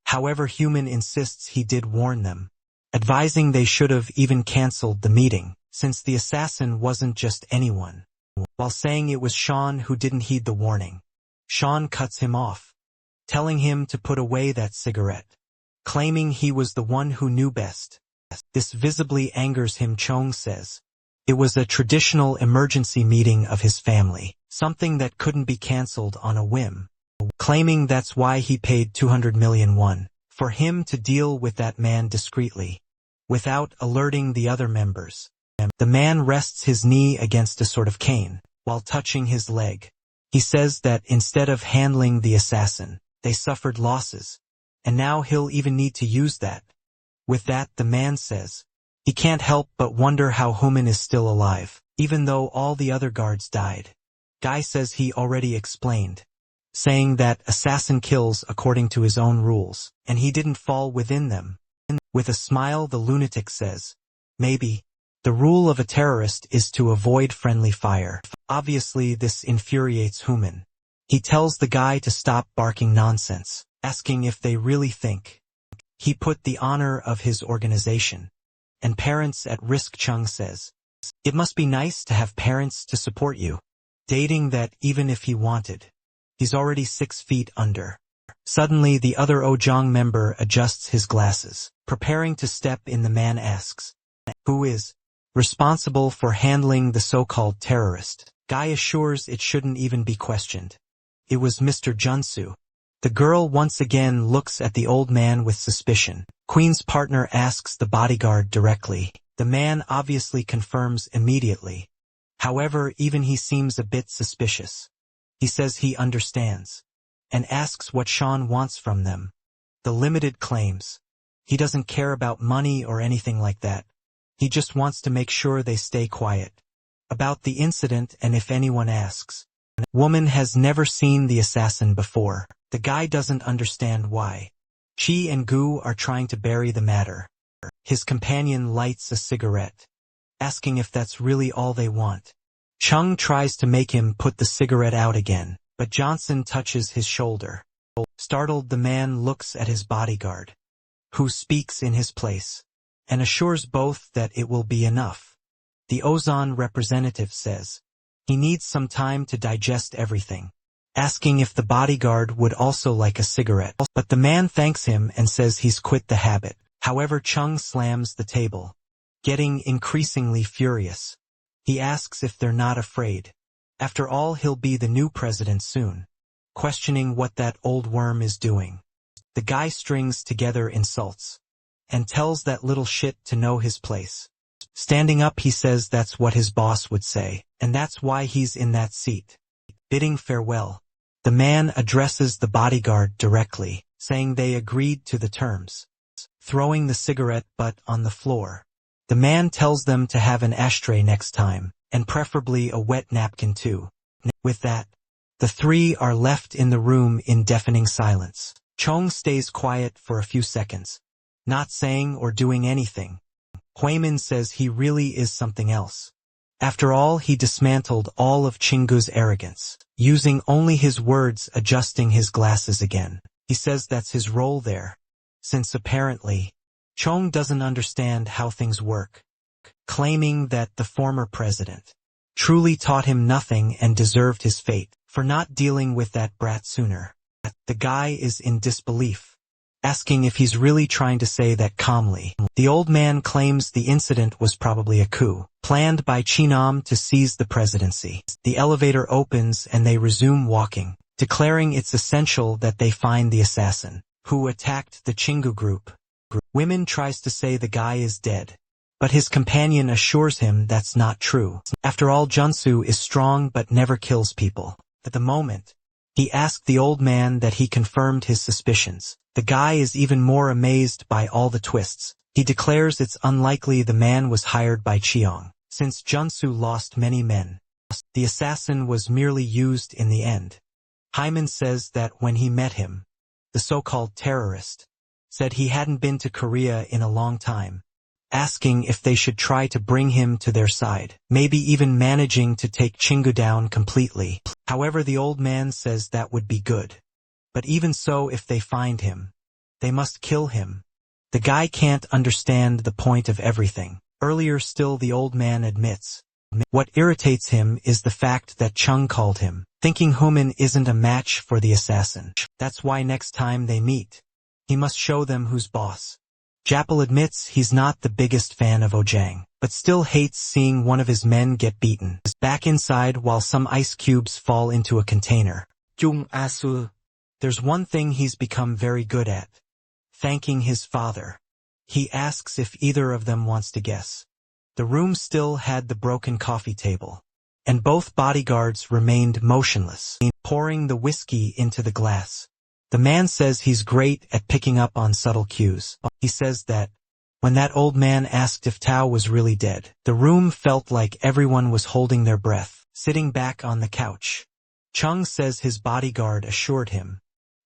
However, Human insists he did warn them, advising they should have even cancelled the meeting, since the assassin wasn't just anyone. While saying it was Sean who didn't heed the warning, Sean cuts him off, telling him to put away that cigarette, claiming he was the one who knew best. This visibly angers him. Chong says it was a traditional emergency meeting of his family, something that couldn't be cancelled on a whim, claiming that's why he paid 200 million won, for him to deal with that man discreetly, without alerting the other members. The man rests his knee against a sort of cane, while touching his leg. He says that instead of handling the assassin, they suffered losses, and now he'll even need to use that. With that, the man says he can't help but wonder how Human is still alive, even though all the other guards died. Guy says he already explained, saying that assassin kills according to his own rules, and he didn't fall within them. With a smile, the lunatic says, maybe the rule of a terrorist is to avoid friendly fire. Obviously, this infuriates Human. He tells the guy to stop barking nonsense, asking if they really think he put the honor of his organization and parents at risk. Chung says, it must be nice to have parents to support you, dating that even if he wanted, he's already 6 feet under. Suddenly, the other Ojong member adjusts his glasses, preparing to step in. The man asks, who is responsible for handling the so-called terrorist? Guy assures it shouldn't even be questioned. It was Mr. Junsu. The girl once again looks at the old man with suspicion. Queen's partner asks the bodyguard directly. The man obviously confirms immediately. However, even he seems a bit suspicious. He says he understands, and asks what Sean wants from them. The limited claims he doesn't care about money or anything like that. He just wants to make sure they stay quiet about the incident, and if anyone asks, woman has never seen the assassin before. The guy doesn't understand why Chi and Gu are trying to bury the matter. His companion lights a cigarette, asking if that's really all they want. Chung tries to make him put the cigarette out again, but Johnson touches his shoulder. Startled, the man looks at his bodyguard, who speaks in his place, and assures both that it will be enough. The Ozon representative says he needs some time to digest everything, asking if the bodyguard would also like a cigarette, but the man thanks him and says he's quit the habit. However, Chung slams the table, getting increasingly furious. He asks if they're not afraid. After all, he'll be the new president soon, questioning what that old worm is doing. The guy strings together insults, and tells that little shit to know his place. Standing up, he says that's what his boss would say, and that's why he's in that seat. Bidding farewell, the man addresses the bodyguard directly, saying they agreed to the terms. Throwing the cigarette butt on the floor, the man tells them to have an ashtray next time, and preferably a wet napkin too. With that, the three are left in the room in deafening silence. Chong stays quiet for a few seconds, not saying or doing anything. Huimin says he really is something else. After all, he dismantled all of Chingu's arrogance, using only his words, adjusting his glasses again. He says that's his role there, since apparently Chong doesn't understand how things work, claiming that the former president truly taught him nothing and deserved his fate for not dealing with that brat sooner. The guy is in disbelief, asking if he's really trying to say that calmly. The old man claims the incident was probably a coup, planned by Chinam to seize the presidency. The elevator opens and they resume walking, declaring it's essential that they find the assassin who attacked the Chingu group. Women tries to say the guy is dead, but his companion assures him that's not true. After all, Junsu is strong but never kills people. At the moment, he asked the old man that he confirmed his suspicions. The guy is even more amazed by all the twists. He declares it's unlikely the man was hired by Cheong, since Junsu lost many men. The assassin was merely used in the end. Hyman says that when he met him, the so-called terrorist said he hadn't been to Korea in a long time, asking if they should try to bring him to their side, maybe even managing to take Chingu down completely. However, the old man says that would be good. But even so, if they find him, they must kill him. The guy can't understand the point of everything. Earlier still, the old man admits. What irritates him is the fact that Chung called him, thinking Human isn't a match for the assassin. That's why next time they meet, he must show them who's boss. Japal admits he's not the biggest fan of Ojang, but still hates seeing one of his men get beaten. Back inside, while some ice cubes fall into a container, Jung Asu. There's one thing he's become very good at: thanking his father. He asks if either of them wants to guess. The room still had the broken coffee table, and both bodyguards remained motionless, pouring the whiskey into the glass. The man says he's great at picking up on subtle cues. He says that when that old man asked if Tao was really dead, the room felt like everyone was holding their breath, sitting back on the couch. Chung says his bodyguard assured him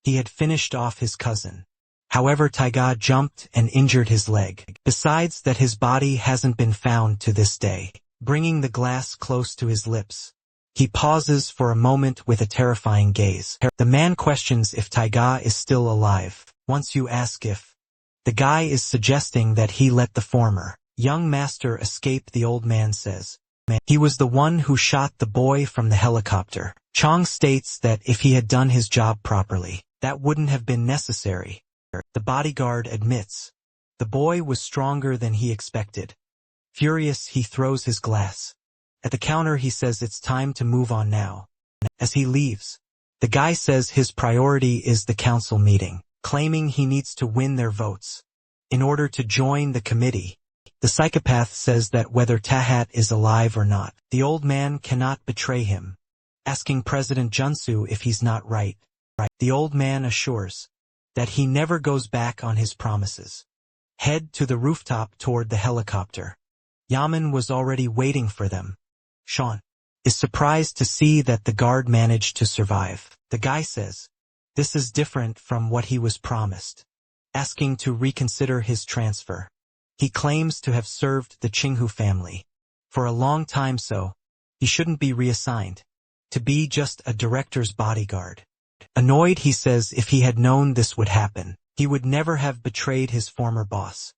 he had finished off his cousin. However, Taiga jumped and injured his leg. Besides that, his body hasn't been found to this day. Bringing the glass close to his lips, he pauses for a moment with a terrifying gaze. The man questions if Taiga is still alive. Once you ask if, the guy is suggesting that he let the former young master escape, the old man says. He was the one who shot the boy from the helicopter. Chong states that if he had done his job properly, that wouldn't have been necessary. The bodyguard admits the boy was stronger than he expected. Furious, he throws his glass at the counter. He says it's time to move on now. As he leaves, the guy says his priority is the council meeting, claiming he needs to win their votes in order to join the committee. The psychopath says that whether Tahat is alive or not, the old man cannot betray him, asking President Junsu if he's not right. The old man assures that he never goes back on his promises. Head to the rooftop toward the helicopter. Yaman was already waiting for them. Sean is surprised to see that the guard managed to survive. The guy says this is different from what he was promised, asking to reconsider his transfer. He claims to have served the Qinghu family for a long time, so he shouldn't be reassigned to be just a director's bodyguard. Annoyed, he says if he had known this would happen, he would never have betrayed his former boss.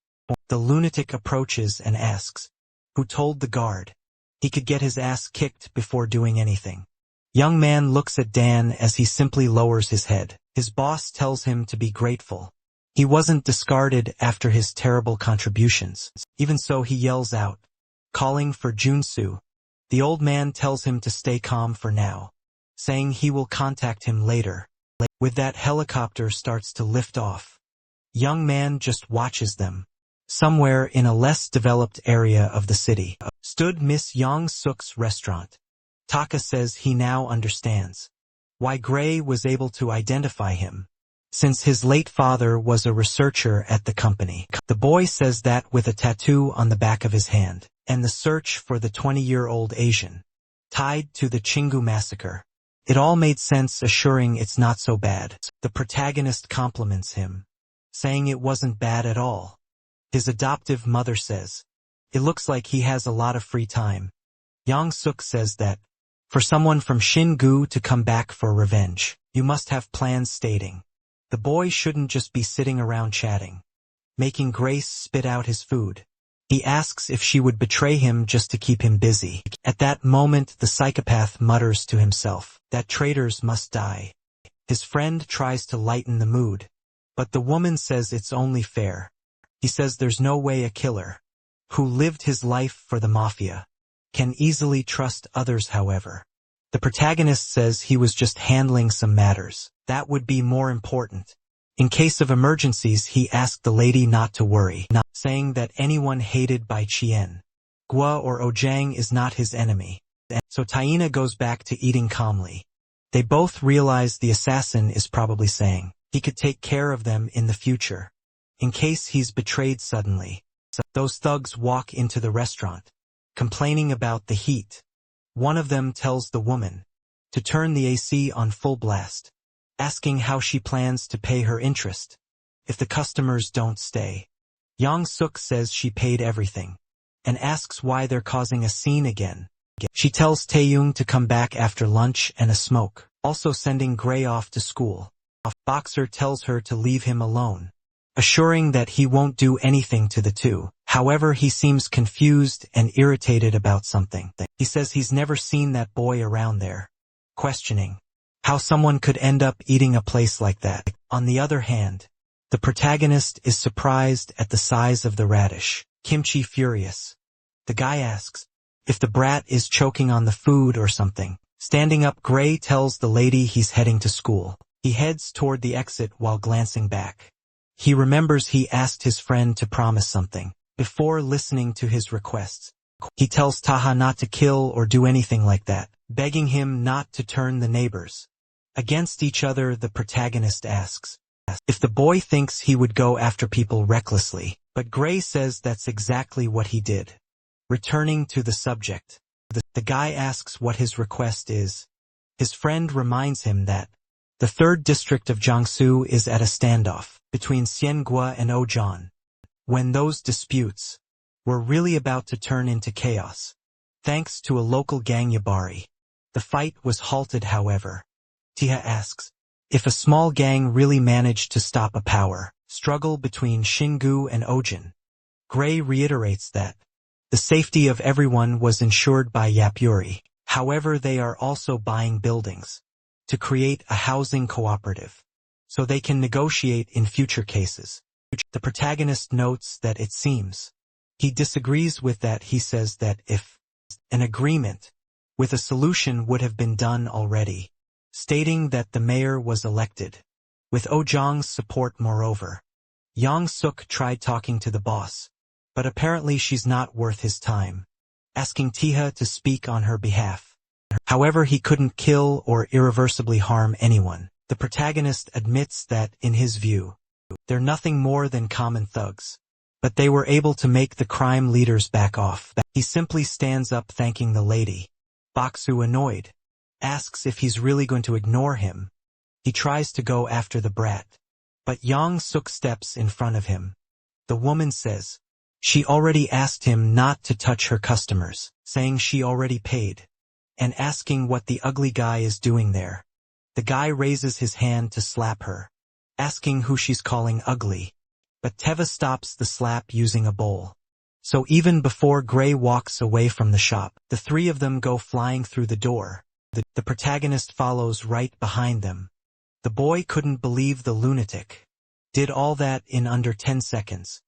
The lunatic approaches and asks who told the guard he could get his ass kicked before doing anything. Young man looks at Dan as he simply lowers his head. His boss tells him to be grateful. He wasn't discarded after his terrible contributions. Even so, he yells out, calling for Junsu. The old man tells him to stay calm for now, saying he will contact him later. With that, helicopter starts to lift off. Young man just watches them. Somewhere in a less developed area of the city stood Miss Yang Suk's restaurant. Taka says he now understands why Gray was able to identify him, since his late father was a researcher at the company. The boy says that with a tattoo on the back of his hand, and the search for the 20-year-old Asian tied to the Chingu massacre, it all made sense, assuring it's not so bad. The protagonist compliments him, saying it wasn't bad at all. His adoptive mother says it looks like he has a lot of free time. Yang Suk says that for someone from Shingu to come back for revenge, you must have plans, stating the boy shouldn't just be sitting around chatting, making Grace spit out his food. He asks if she would betray him just to keep him busy. At that moment, the psychopath mutters to himself that traitors must die. His friend tries to lighten the mood, but the woman says it's only fair. He says there's no way a killer who lived his life for the mafia can easily trust others. However, the protagonist says he was just handling some matters that would be more important. In case of emergencies, he asked the lady not to worry, saying that anyone hated by Chien, Gua or Ojang is not his enemy. So Taina goes back to eating calmly. They both realize the assassin is probably saying he could take care of them in the future, in case he's betrayed suddenly. So those thugs walk into the restaurant, complaining about the heat. One of them tells the woman to turn the AC on full blast, asking how she plans to pay her interest if the customers don't stay. Yang Suk says she paid everything, and asks why they're causing a scene again. She tells Taeyong to come back after lunch and a smoke, also sending Gray off to school. Boxer tells her to leave him alone, assuring that he won't do anything to the two. However, he seems confused and irritated about something. He says he's never seen that boy around there, questioning how someone could end up eating a place like that. On the other hand, the protagonist is surprised at the size of the radish. Kimchi furious. The guy asks if the brat is choking on the food or something. Standing up, Gray tells the lady he's heading to school. He heads toward the exit while glancing back. He remembers he asked his friend to promise something. Before listening to his requests, he tells Taha not to kill or do anything like that, begging him not to turn the neighbors against each other. The protagonist asks if the boy thinks he would go after people recklessly, but Gray says that's exactly what he did. Returning to the subject, the guy asks what his request is. His friend reminds him that the 3rd district of Jiangsu is at a standoff between Xiangua and Ojan, when those disputes were really about to turn into chaos. Thanks to a local gang Yabari, the fight was halted. However, Tia asks if a small gang really managed to stop a power struggle between Xingu and Ojin. Gray reiterates that the safety of everyone was ensured by Yapuri. However, they are also buying buildings to create a housing cooperative, so they can negotiate in future cases. The protagonist notes that it seems he disagrees with that. He says that if an agreement with a solution would have been done already, stating that the mayor was elected with Ojang's support. Moreover, Yang Suk tried talking to the boss, but apparently she's not worth his time, asking Tiha to speak on her behalf. However, he couldn't kill or irreversibly harm anyone. The protagonist admits that, in his view, they're nothing more than common thugs, but they were able to make the crime leaders back off. He simply stands up thanking the lady. Baksu, annoyed, asks if he's really going to ignore him. He tries to go after the brat, but Yang Suk steps in front of him. The woman says she already asked him not to touch her customers, saying she already paid, and asking what the ugly guy is doing there. The guy raises his hand to slap her, asking who she's calling ugly, but Teva stops the slap using a bowl. So even before Gray walks away from the shop, the three of them go flying through the door. The protagonist follows right behind them. The boy couldn't believe the lunatic did all that in under 10 seconds.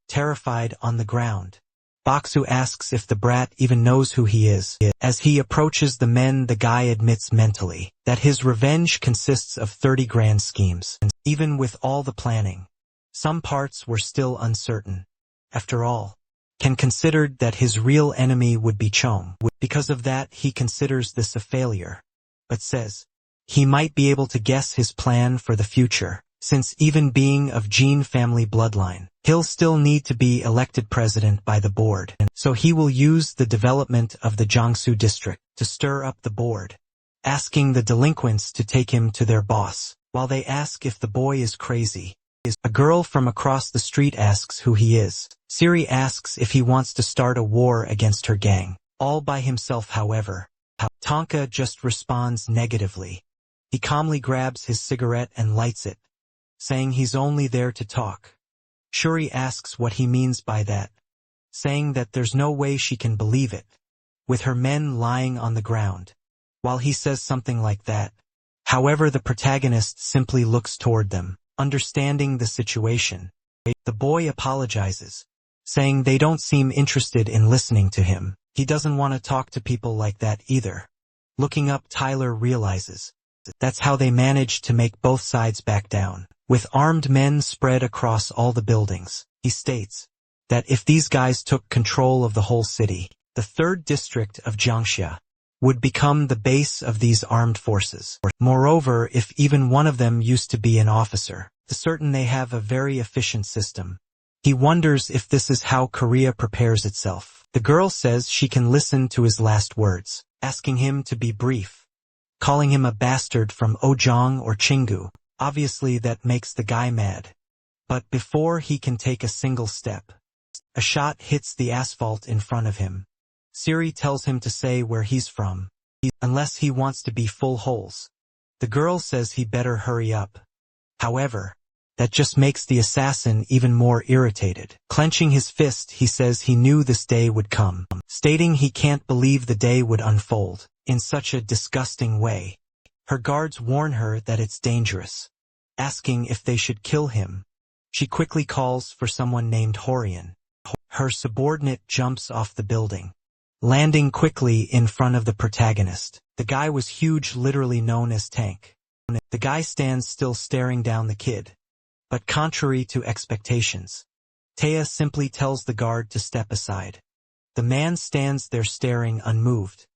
Terrified on the ground, Baksu asks if the brat even knows who he is. As he approaches the men, the guy admits mentally that his revenge consists of 30 grand schemes. And even with all the planning, some parts were still uncertain. After all, Ken considered that his real enemy would be Chong. Because of that, he considers this a failure, but says he might be able to guess his plan for the future, since even being of Jin family bloodline, he'll still need to be elected president by the board, and so he will use the development of the Jiangsu district to stir up the board, asking the delinquents to take him to their boss, while they ask if the boy is crazy. A girl from across the street asks who he is. Siri asks if he wants to start a war against her gang, all by himself. However, Tonka just responds negatively. He calmly grabs his cigarette and lights it, saying he's only there to talk. Shuri asks what he means by that, saying that there's no way she can believe it, with her men lying on the ground, while he says something like that. However, the protagonist simply looks toward them, understanding the situation. The boy apologizes, saying they don't seem interested in listening to him. He doesn't want to talk to people like that either. Looking up, Tyler realizes that's how they managed to make both sides back down, with armed men spread across all the buildings. He states that if these guys took control of the whole city, the 3rd district of Jiangxia would become the base of these armed forces. Moreover, if even one of them used to be an officer, it's certain they have a very efficient system. He wonders if this is how Korea prepares itself. The girl says she can listen to his last words, asking him to be brief, calling him a bastard from Ojong or Chingu. Obviously that makes the guy mad. But before he can take a single step, a shot hits the asphalt in front of him. Siri tells him to say where he's from, unless he wants to be full holes. The girl says he better hurry up. However, that just makes the assassin even more irritated. Clenching his fist, he says he knew this day would come, stating he can't believe the day would unfold in such a disgusting way. Her guards warn her that it's dangerous, asking if they should kill him. She quickly calls for someone named Horian. Her subordinate jumps off the building, landing quickly in front of the protagonist. The guy was huge, literally known as Tank. The guy stands still staring down the kid. But contrary to expectations, Taya simply tells the guard to step aside. The man stands there staring unmoved.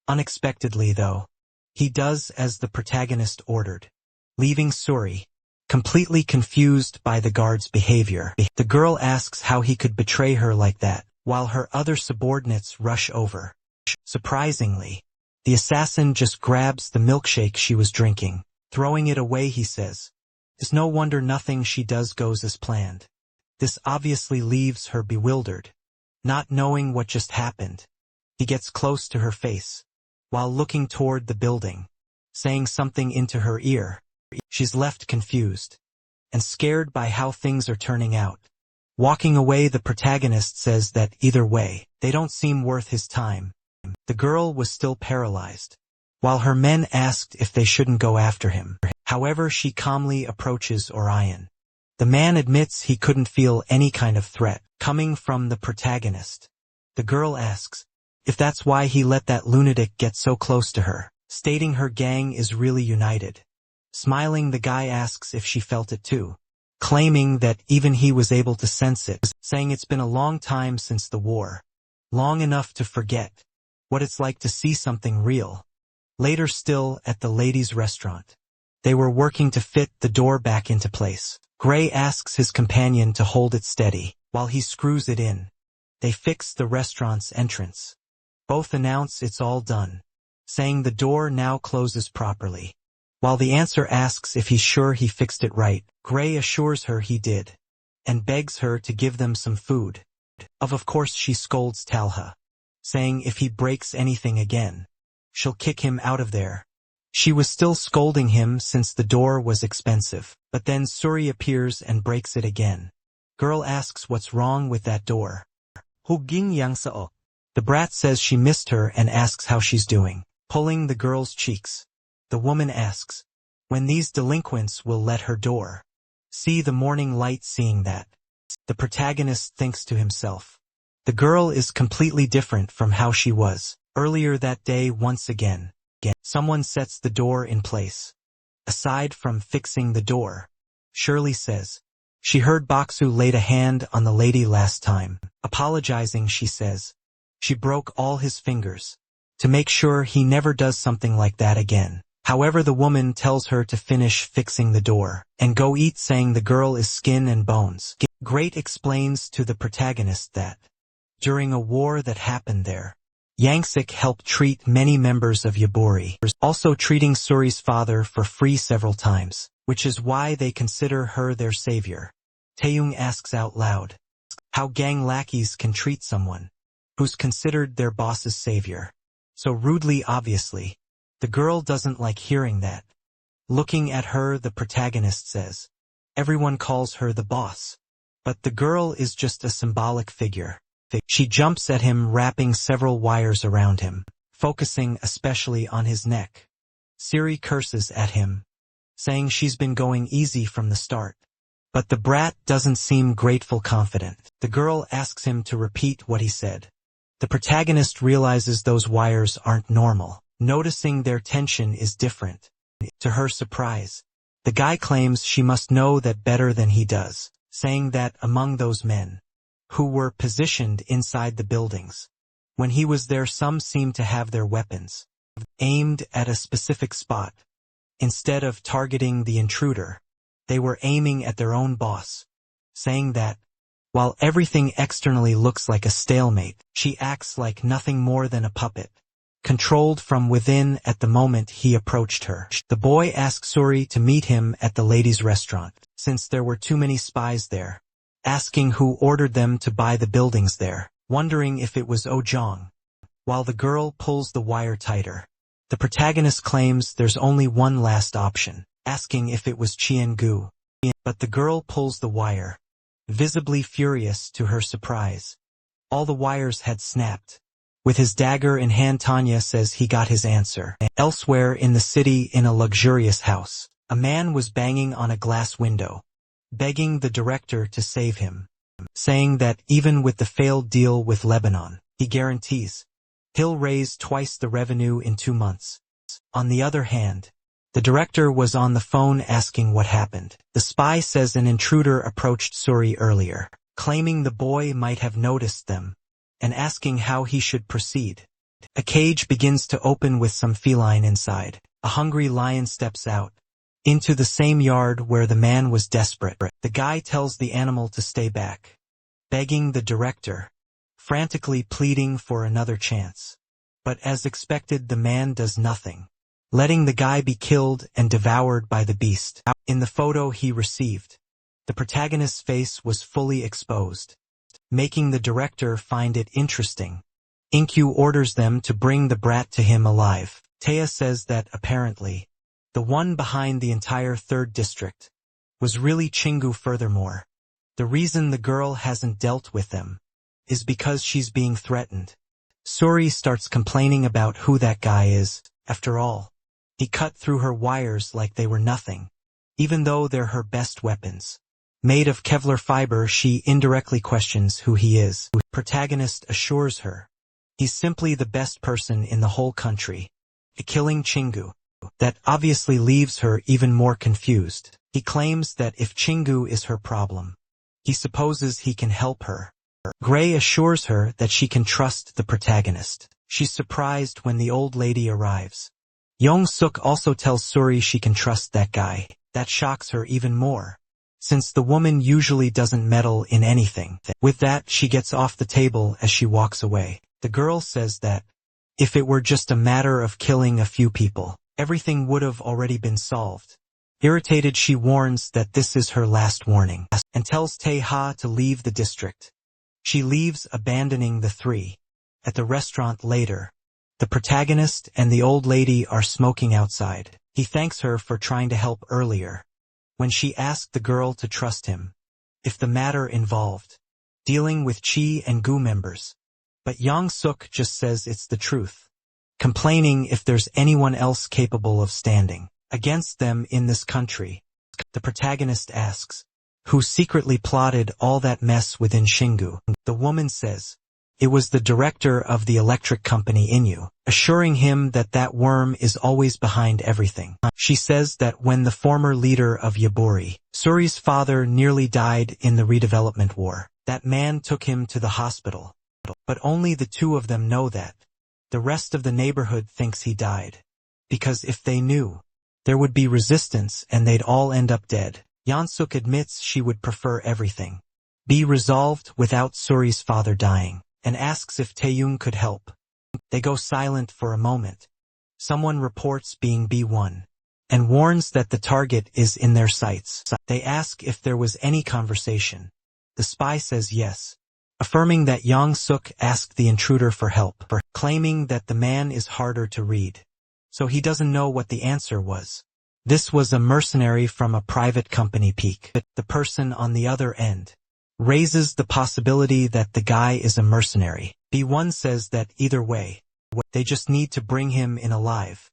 Unexpectedly though, he does as the protagonist ordered, leaving Suri completely confused by the guard's behavior. The girl asks how he could betray her like that, while her other subordinates rush over. Surprisingly, the assassin just grabs the milkshake she was drinking. Throwing it away, he says, "It's no wonder nothing she does goes as planned." This obviously leaves her bewildered, not knowing what just happened. He gets close to her face, while looking toward the building, saying something into her ear. She's left confused and scared by how things are turning out. Walking away, the protagonist says that either way, they don't seem worth his time. The girl was still paralyzed, while her men asked if they shouldn't go after him. However, she calmly approaches Orion. The man admits he couldn't feel any kind of threat coming from the protagonist. The girl asks if that's why he let that lunatic get so close to her, stating her gang is really united. Smiling, the guy asks if she felt it too, claiming that even he was able to sense it, saying it's been a long time since the war, long enough to forget what it's like to see something real. Later, still at the ladies' restaurant, they were working to fit the door back into place. Gray asks his companion to hold it steady while he screws it in. They fix the restaurant's entrance. Both announce it's all done, saying the door now closes properly. While the answer asks if he's sure he fixed it right, Gray assures her he did, and begs her to give them some food. Of course she scolds Talha, saying if he breaks anything again, she'll kick him out of there. She was still scolding him since the door was expensive, but then Suri appears and breaks it again. Girl asks what's wrong with that door. Huging yang saok. The brat says she missed her and asks how she's doing, pulling the girl's cheeks. The woman asks when these delinquents will let her door see the morning light. Seeing that, the protagonist thinks to himself, the girl is completely different from how she was earlier that day. Once again, someone sets the door in place. Aside from fixing the door, Shirley says she heard Baksu laid a hand on the lady last time. Apologizing, she says she broke all his fingers to make sure he never does something like that again. However, the woman tells her to finish fixing the door and go eat, saying the girl is skin and bones. Great explains to the protagonist that during a war that happened there, Yangsik helped treat many members of Yaburi, also treating Suri's father for free several times, which is why they consider her their savior. Taeyong asks out loud how gang lackeys can treat someone who's considered their boss's savior so rudely. Obviously, the girl doesn't like hearing that. Looking at her, the protagonist says everyone calls her the boss, but the girl is just a symbolic figure. She jumps at him, wrapping several wires around him, focusing especially on his neck. Siri curses at him, saying she's been going easy from the start. But the brat doesn't seem grateful, confident. The girl asks him to repeat what he said. The protagonist realizes those wires aren't normal, noticing their tension is different. To her surprise, the guy claims she must know that better than he does, saying that among those men who were positioned inside the buildings, when he was there, some seemed to have their weapons aimed at a specific spot. Instead of targeting the intruder, they were aiming at their own boss, saying that while everything externally looks like a stalemate, she acts like nothing more than a puppet. controlled from within at the moment he approached her. The boy asked Suri to meet him at the ladies' restaurant, since there were too many spies there, asking who ordered them to buy the buildings there, wondering if it was Oh Jong. While the girl pulls the wire tighter, the protagonist claims there's only one last option, asking if it was Chien Gu. But the girl pulls the wire, visibly furious to her surprise. All the wires had snapped. With his dagger in hand, Tanya says he got his answer. Elsewhere in the city, in a luxurious house, a man was banging on a glass window, begging the director to save him, saying that even with the failed deal with Lebanon, he guarantees he'll raise twice the revenue in 2 months. On the other hand, the director was on the phone asking what happened. The spy says an intruder approached Suri earlier, claiming the boy might have noticed them, and asking how he should proceed. A cage begins to open with some feline inside. A hungry lion steps out, into the same yard where the man was desperate. The guy tells the animal to stay back, begging the director, frantically pleading for another chance. But as expected, the man does nothing, letting the guy be killed and devoured by the beast. In the photo he received, the protagonist's face was fully exposed, making the director find it interesting. Inkyu orders them to bring the brat to him alive. Taya says that apparently, the one behind the entire 3rd district was really Chingu. Furthermore, the reason the girl hasn't dealt with them is because she's being threatened. Suri starts complaining about who that guy is. After all, he cut through her wires like they were nothing, even though they're her best weapons. Made of Kevlar fiber, she indirectly questions who he is. Protagonist assures her he's simply the best person in the whole country, killing Chingu. That obviously leaves her even more confused. He claims that if Chingu is her problem, he supposes he can help her. Gray assures her that she can trust the protagonist. She's surprised when the old lady arrives. Yong-suk also tells Suri she can trust that guy. That shocks her even more, since the woman usually doesn't meddle in anything. With that, she gets off the table as she walks away. The girl says that if it were just a matter of killing a few people, everything would have already been solved. Irritated, she warns that this is her last warning, and tells Tae-ha to leave the district. She leaves, abandoning the three. At the restaurant later, the protagonist and the old lady are smoking outside. He thanks her for trying to help earlier, when she asked the girl to trust him if the matter involved dealing with Chi and Gu members. But Yong-suk just says it's the truth, complaining if there's anyone else capable of standing against them in this country. The protagonist asks, who secretly plotted all that mess within Shingu? The woman says, it was the director of the electric company Inu, assuring him that that worm is always behind everything. She says that when the former leader of Yaburi, Suri's father, nearly died in the redevelopment war, that man took him to the hospital. But only the two of them know that. The rest of the neighborhood thinks he died, because if they knew, there would be resistance and they'd all end up dead. Yong-suk admits she would prefer everything be resolved without Suri's father dying, and asks if Taeyong could help. They go silent for a moment. Someone reports being B1, and warns that the target is in their sights. They ask if there was any conversation. The spy says yes, affirming that Yong-suk asked the intruder for help, claiming that the man is harder to read, so he doesn't know what the answer was. This was a mercenary from a private company peak. The person on the other end raises the possibility that the guy is a mercenary. B1 says that either way, they just need to bring him in alive.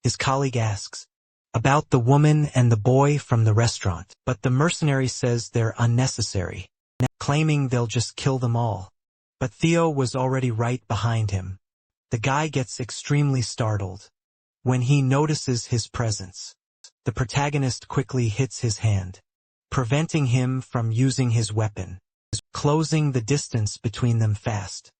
His colleague asks about the woman and the boy from the restaurant, but the mercenary says they're unnecessary, claiming they'll just kill them all. But Theo was already right behind him. The guy gets extremely startled when he notices his presence. The protagonist quickly hits his hand, preventing him from using his weapon, closing the distance between them fast.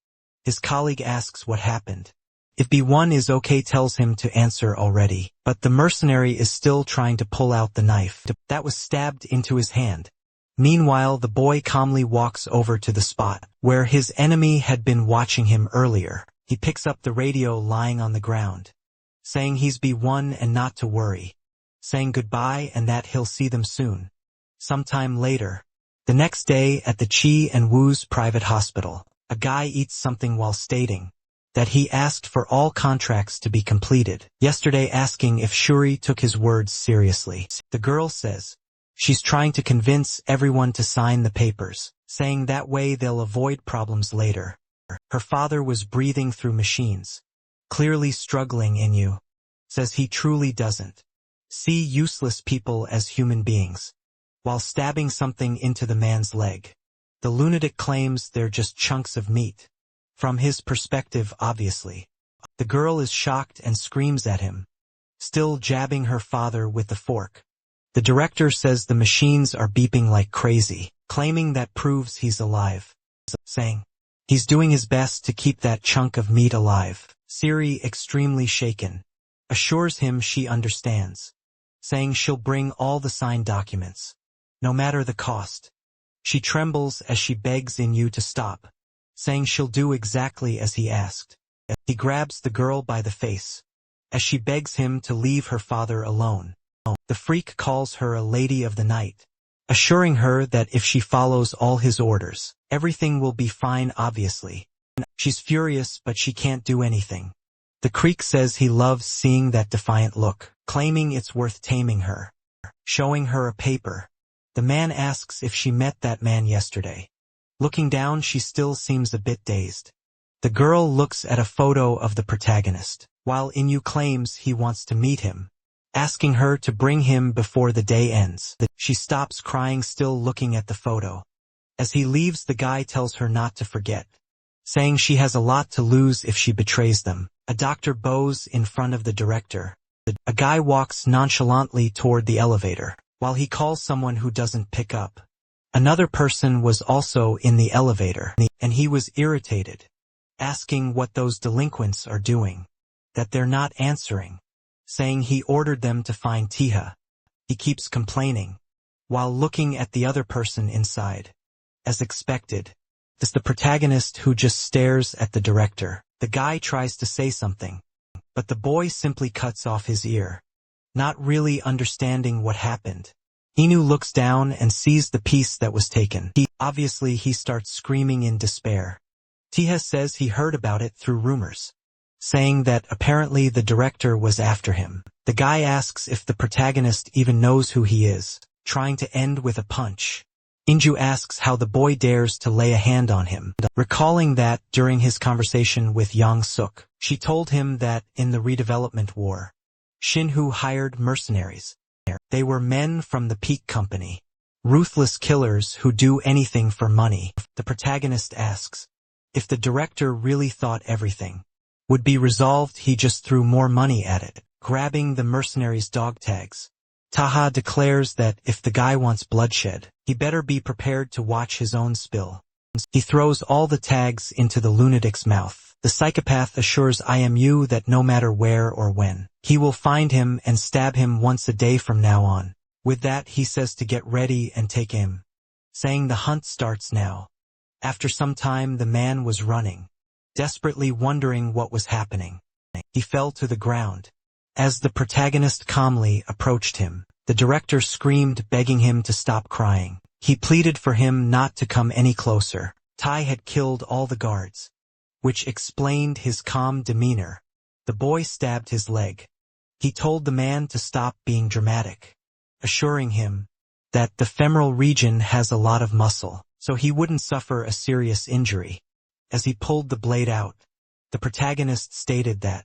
His colleague asks what happened. If B1 is okay, tells him to answer already, but the mercenary is still trying to pull out the knife that was stabbed into his hand. Meanwhile, the boy calmly walks over to the spot where his enemy had been watching him earlier. He picks up the radio lying on the ground, saying he's B1 and not to worry, saying goodbye and that he'll see them soon. Sometime later, the next day at the Chi and Wu's private hospital, a guy eats something while stating that he asked for all contracts to be completed, yesterday asking if Shuri took his words seriously. The girl says she's trying to convince everyone to sign the papers, saying that way they'll avoid problems later. Her father was breathing through machines, clearly struggling in you, says he truly doesn't see useless people as human beings, while stabbing something into the man's leg. The lunatic claims they're just chunks of meat. From his perspective, obviously. The girl is shocked and screams at him, still jabbing her father with the fork. The director says the machines are beeping like crazy, claiming that proves he's alive, saying he's doing his best to keep that chunk of meat alive. Siri, extremely shaken, assures him she understands, saying she'll bring all the signed documents, no matter the cost. She trembles as she begs Inu to stop, saying she'll do exactly as he asked. He grabs the girl by the face, as she begs him to leave her father alone. The freak calls her a lady of the night, assuring her that if she follows all his orders, everything will be fine obviously. She's furious but she can't do anything. The creek says he loves seeing that defiant look, claiming it's worth taming her. Showing her a paper, the man asks if she met that man yesterday. Looking down, she still seems a bit dazed. The girl looks at a photo of the protagonist, while Inu claims he wants to meet him, asking her to bring him before the day ends. She stops crying, still looking at the photo. As he leaves, the guy tells her not to forget, saying she has a lot to lose if she betrays them. A doctor bows in front of the director. A guy walks nonchalantly toward the elevator, while he calls someone who doesn't pick up. Another person was also in the elevator, and he was irritated, asking what those delinquents are doing, that they're not answering, saying he ordered them to find Tiha. He keeps complaining, while looking at the other person inside. As expected, it's the protagonist who just stares at the director. The guy tries to say something, but the boy simply cuts off his ear, not really understanding what happened. Inu looks down and sees the piece that was taken. Obviously he starts screaming in despair. Tiha says he heard about it through rumors, saying that apparently the director was after him. The guy asks if the protagonist even knows who he is, trying to end with a punch. Inju asks how the boy dares to lay a hand on him, recalling that during his conversation with Yang Suk, she told him that in the redevelopment war, Shinhu hired mercenaries. They were men from the Peak Company, ruthless killers who do anything for money. The protagonist asks if the director really thought everything would be resolved. He just threw more money at it, grabbing the mercenaries' dog tags. Taha declares that if the guy wants bloodshed, he better be prepared to watch his own spill. He throws all the tags into the lunatic's mouth. The psychopath assures IMU that no matter where or when, he will find him and stab him once a day from now on. With that, he says to get ready and take him, saying the hunt starts now. After some time, the man was running, desperately wondering what was happening. He fell to the ground. As the protagonist calmly approached him, the director screamed, begging him to stop crying. He pleaded for him not to come any closer. Tai had killed all the guards, which explained his calm demeanor. The boy stabbed his leg. He told the man to stop being dramatic, assuring him that the femoral region has a lot of muscle, so he wouldn't suffer a serious injury. As he pulled the blade out, the protagonist stated that,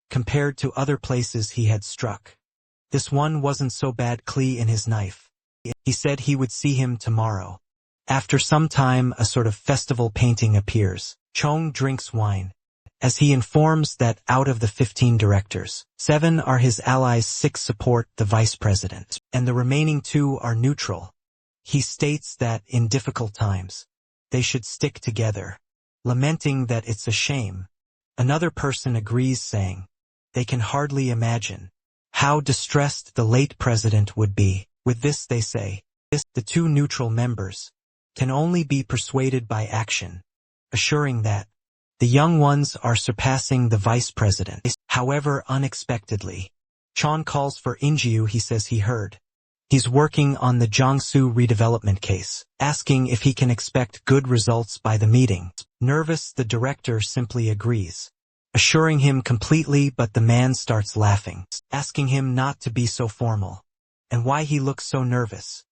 compared to other places he had struck, this one wasn't so bad. Klee in his knife. He said he would see him tomorrow. After some time, a sort of festival painting appears. Chong drinks wine, as he informs that out of the 15 directors, 7 are his allies, 6 support the vice president, and the remaining 2 are neutral. He states that in difficult times, they should stick together, lamenting that it's a shame. Another person agrees, saying, they can hardly imagine how distressed the late president would be. With this, they say, the 2 neutral members can only be persuaded by action, assuring that The young ones are surpassing the vice president. However, unexpectedly, Chon calls for Injiu. He says he heard he's working on the Jiangsu redevelopment case, asking if he can expect good results by the meeting. Nervous, the director simply agrees, assuring him completely, but the man starts laughing, asking him not to be so formal, and why he looks so nervous.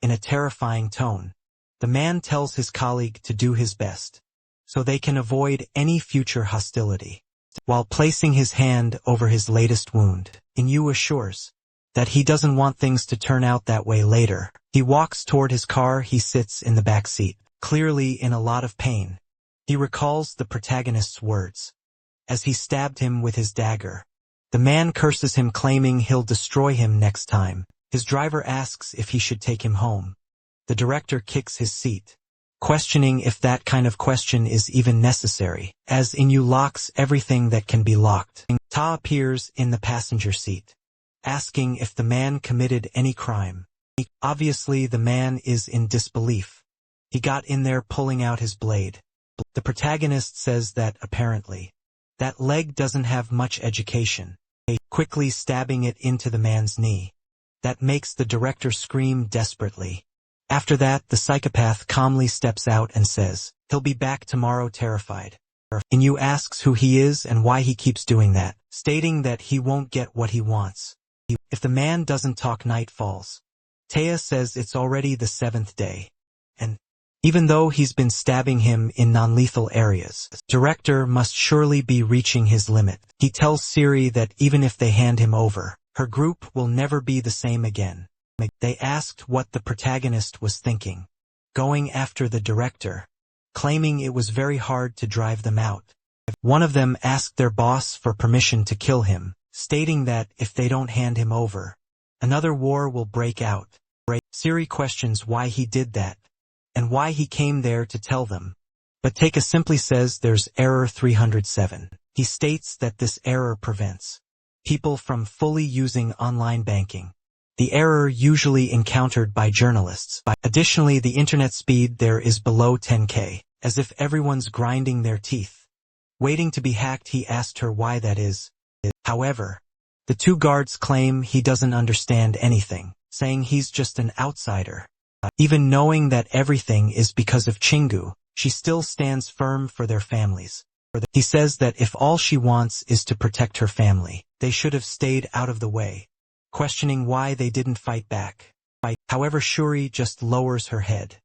In a terrifying tone, the man tells his colleague to do his best, so they can avoid any future hostility. While placing his hand over his latest wound, Inyu assures that he doesn't want things to turn out that way later. He walks toward his car. He sits in the back seat, clearly in a lot of pain. He recalls the protagonist's words as he stabbed him with his dagger. The man curses him, claiming he'll destroy him next time. His driver asks if he should take him home. The director kicks his seat, questioning if that kind of question is even necessary, as Inyu locks everything that can be locked. Ta appears in the passenger seat, asking if the man committed any crime. Obviously, the man is in disbelief. He got in there pulling out his blade. The protagonist says that apparently that leg doesn't have much education, quickly stabbing it into the man's knee. That makes the director scream desperately. After that, the psychopath calmly steps out and says he'll be back tomorrow, terrified. Inyu asks who he is and why he keeps doing that, stating that he won't get what he wants if the man doesn't talk. Night falls. Taya says it's already the 7th day, and even though he's been stabbing him in non-lethal areas, director must surely be reaching his limit. He tells Siri that even if they hand him over, her group will never be the same again. They asked what the protagonist was thinking, going after the director, claiming it was very hard to drive them out. One of them asked their boss for permission to kill him, stating that if they don't hand him over, another war will break out. Siri questions why he did that, and why he came there to tell them. But Taka simply says there's error 307. He states that this error prevents people from fully using online banking. The error usually encountered by journalists. Additionally, the internet speed there is below 10K, as if everyone's grinding their teeth, waiting to be hacked. He asked her why that is. However, the two guards claim he doesn't understand anything, saying he's just an outsider. Even knowing that everything is because of Chingu, she still stands firm for their families. He says that if all she wants is to protect her family, they should have stayed out of the way, questioning why they didn't fight back. However, Shuri just lowers her head,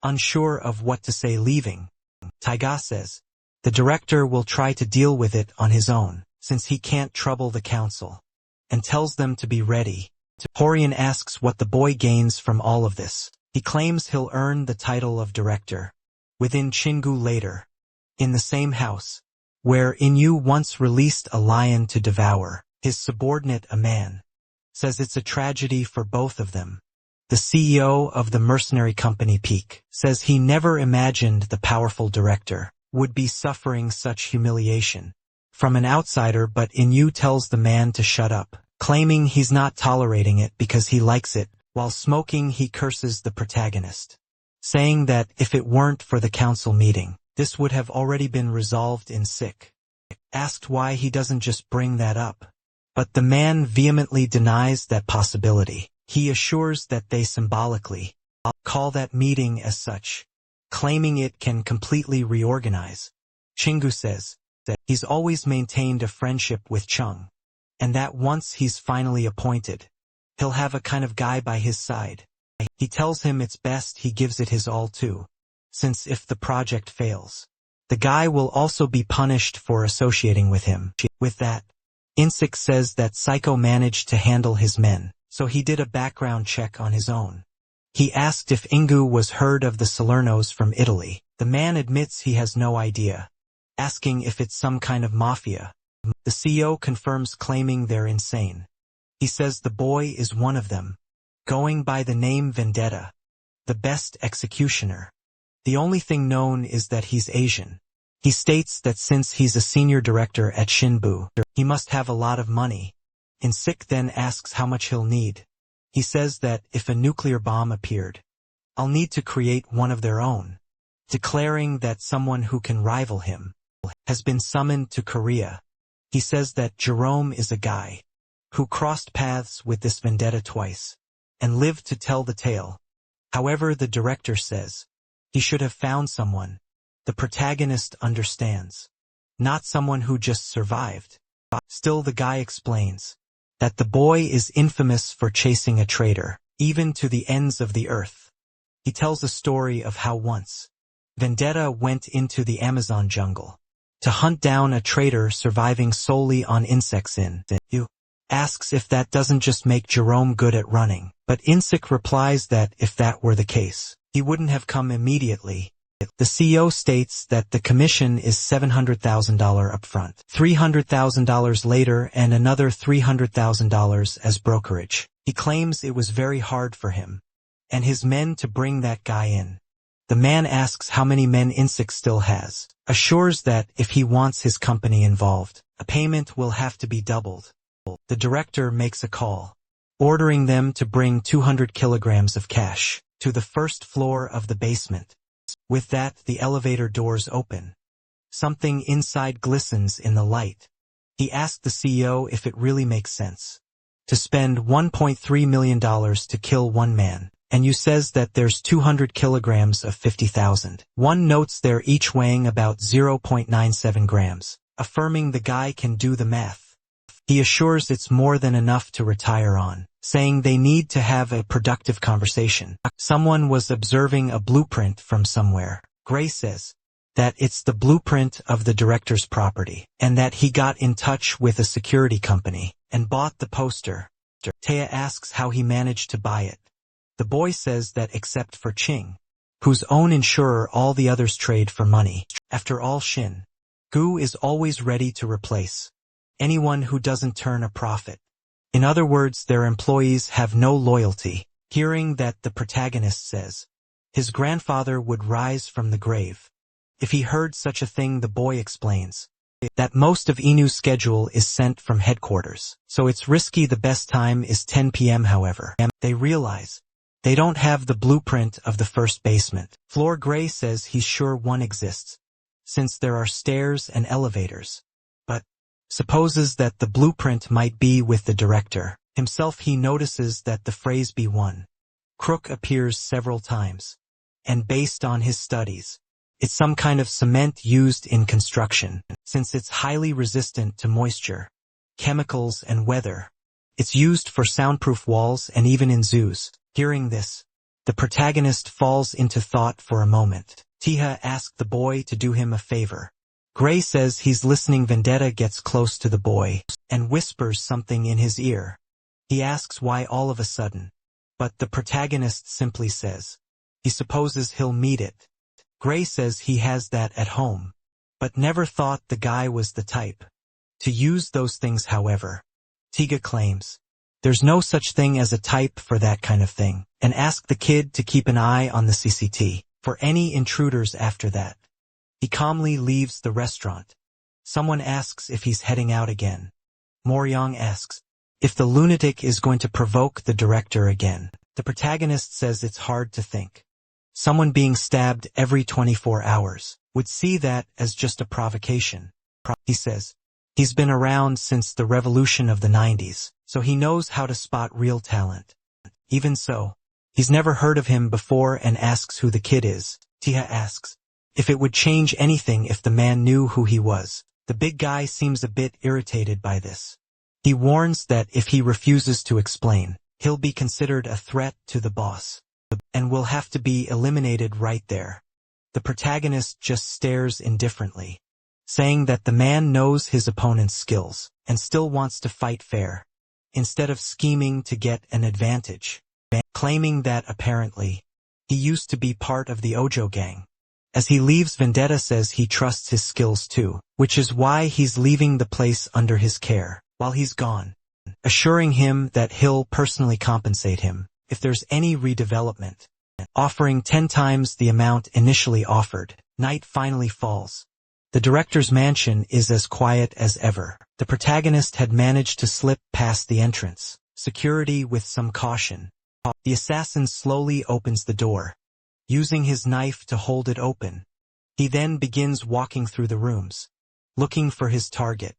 unsure of what to say, leaving. Taiga says the director will try to deal with it on his own, since he can't trouble the council, and tells them to be ready. Horian asks what the boy gains from all of this. He claims he'll earn the title of director within Chingu later, in the same house where Inyu once released a lion to devour his subordinate. A man says it's a tragedy for both of them. The CEO of the mercenary company Peak says he never imagined the powerful director would be suffering such humiliation from an outsider, but Inyu tells the man to shut up, claiming he's not tolerating it because he likes it. While smoking, he curses the protagonist, saying that if it weren't for the council meeting, this would have already been resolved in sick. Asked why he doesn't just bring that up, but the man vehemently denies that possibility. He assures that they symbolically call that meeting as such, claiming it can completely reorganize. Chingu says that he's always maintained a friendship with Chung, and that once he's finally appointed, he'll have a kind of guy by his side. He tells him it's best he gives it his all too, since if the project fails, the guy will also be punished for associating with him. With that, Insik says that Psycho managed to handle his men, so he did a background check on his own. He asked if Ingu was heard of the Salernos from Italy. The man admits he has no idea, asking if it's some kind of mafia. The CEO confirms, claiming they're insane. He says the boy is one of them, going by the name Vendetta, the best executioner. The only thing known is that he's Asian. He states that since he's a senior director at Shinbu, he must have a lot of money. Insik then asks how much he'll need. He says that if a nuclear bomb appeared, I'll need to create one of their own, declaring that someone who can rival him has been summoned to Korea. He says that Jerome is a guy who crossed paths with this vendetta twice and lived to tell the tale. However, the director says he should have found someone the protagonist understands, not someone who just survived. Still, the guy explains that the boy is infamous for chasing a traitor, even to the ends of the earth. He tells a story of how once Vendetta went into the Amazon jungle to hunt down a traitor surviving solely on insects. You asks if that doesn't just make Jerome good at running, but Insik replies that if that were the case, he wouldn't have come immediately. The CEO states that the commission is $700,000 upfront, $300,000 later, and another $300,000 as brokerage. He claims it was very hard for him and his men to bring that guy in. The man asks how many men Insik still has, assures that if he wants his company involved, a payment will have to be doubled. The director makes a call, ordering them to bring 200 kilograms of cash to the first floor of the basement. With that, the elevator doors open. Something inside glistens in the light. He asked the CEO if it really makes sense to spend $1.3 million to kill one man, and you says that there's 200 kilograms of 50,000. One notes they're each weighing about 0.97 grams, affirming the guy can do the math. He assures it's more than enough to retire on, saying they need to have a productive conversation. Someone was observing a blueprint from somewhere. Gray says that it's the blueprint of the director's property, and that he got in touch with a security company and bought the poster. Taya asks how he managed to buy it. The boy says that except for Ching, whose own insurer all the others trade for money. After all, Shin Gu is always ready to replace anyone who doesn't turn a profit. In other words, their employees have no loyalty. Hearing that, the protagonist says his grandfather would rise from the grave if he heard such a thing. The boy explains that most of Inu's schedule is sent from headquarters, so it's risky. The best time is 10 p.m. However, they realize they don't have the blueprint of the first basement floor. Gray says he's sure one exists, since there are stairs and elevators, but supposes that the blueprint might be with the director himself. He notices that the phrase "B1 crook" appears several times, and based on his studies, it's some kind of cement used in construction, since it's highly resistant to moisture, chemicals, and weather. It's used for soundproof walls and even in zoos. Hearing this, the protagonist falls into thought for a moment. Tiha asks the boy to do him a favor. Gray says he's listening. Vendetta gets close to the boy and whispers something in his ear. He asks why all of a sudden, but the protagonist simply says he supposes he'll meet it. Gray says he has that at home, but never thought the guy was the type to use those things. However, Tiga claims there's no such thing as a type for that kind of thing, and asks the kid to keep an eye on the CCTV for any intruders. After that, he calmly leaves the restaurant. Someone asks if he's heading out again. Moryong asks if the lunatic is going to provoke the director again. The protagonist says it's hard to think someone being stabbed every 24 hours would see that as just a provocation. He says he's been around since the revolution of the 90s, so he knows how to spot real talent. Even so, he's never heard of him before and asks who the kid is. Tiha asks if it would change anything if the man knew who he was. The big guy seems a bit irritated by this. He warns that if he refuses to explain, he'll be considered a threat to the boss and will have to be eliminated right there. The protagonist just stares indifferently, saying that the man knows his opponent's skills and still wants to fight fair, instead of scheming to get an advantage, claiming that apparently he used to be part of the Ojo gang. As he leaves, Vendetta says he trusts his skills too, which is why he's leaving the place under his care while he's gone, assuring him that he'll personally compensate him if there's any redevelopment, offering 10 times the amount initially offered. Night finally falls. The director's mansion is as quiet as ever. The protagonist had managed to slip past the entrance security with some caution. The assassin slowly opens the door, using his knife to hold it open. He then begins walking through the rooms, looking for his target.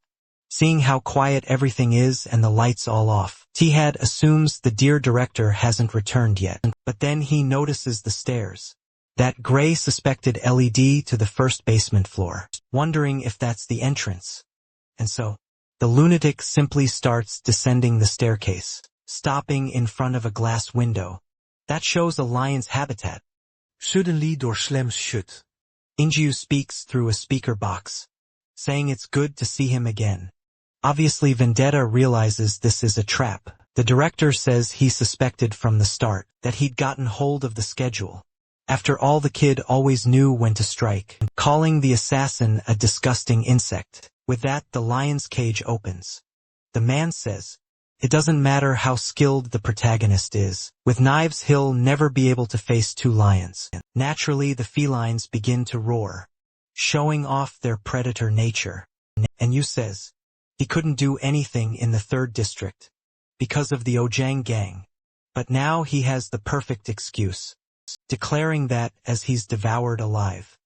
Seeing how quiet everything is and the lights all off, T-Had assumes the dear director hasn't returned yet, but then he notices the stairs. That Gray suspected LED to the first basement floor, wondering if that's the entrance. And so, the lunatic simply starts descending the staircase, stopping in front of a glass window. That shows a lion's habitat. Suddenly door slams shut. Inju speaks through a speaker box, saying it's good to see him again. Obviously Vendetta realizes this is a trap. The director says he suspected from the start that he'd gotten hold of the schedule. After all, the kid always knew when to strike, calling the assassin a disgusting insect. With that, the lion's cage opens. The man says, "It doesn't matter how skilled the protagonist is. With knives he'll never be able to face two lions." Naturally, the felines begin to roar, showing off their predator nature. And Yu says, he couldn't do anything in the 3rd district because of the Ojang gang. But now he has the perfect excuse, declaring that as he's devoured alive,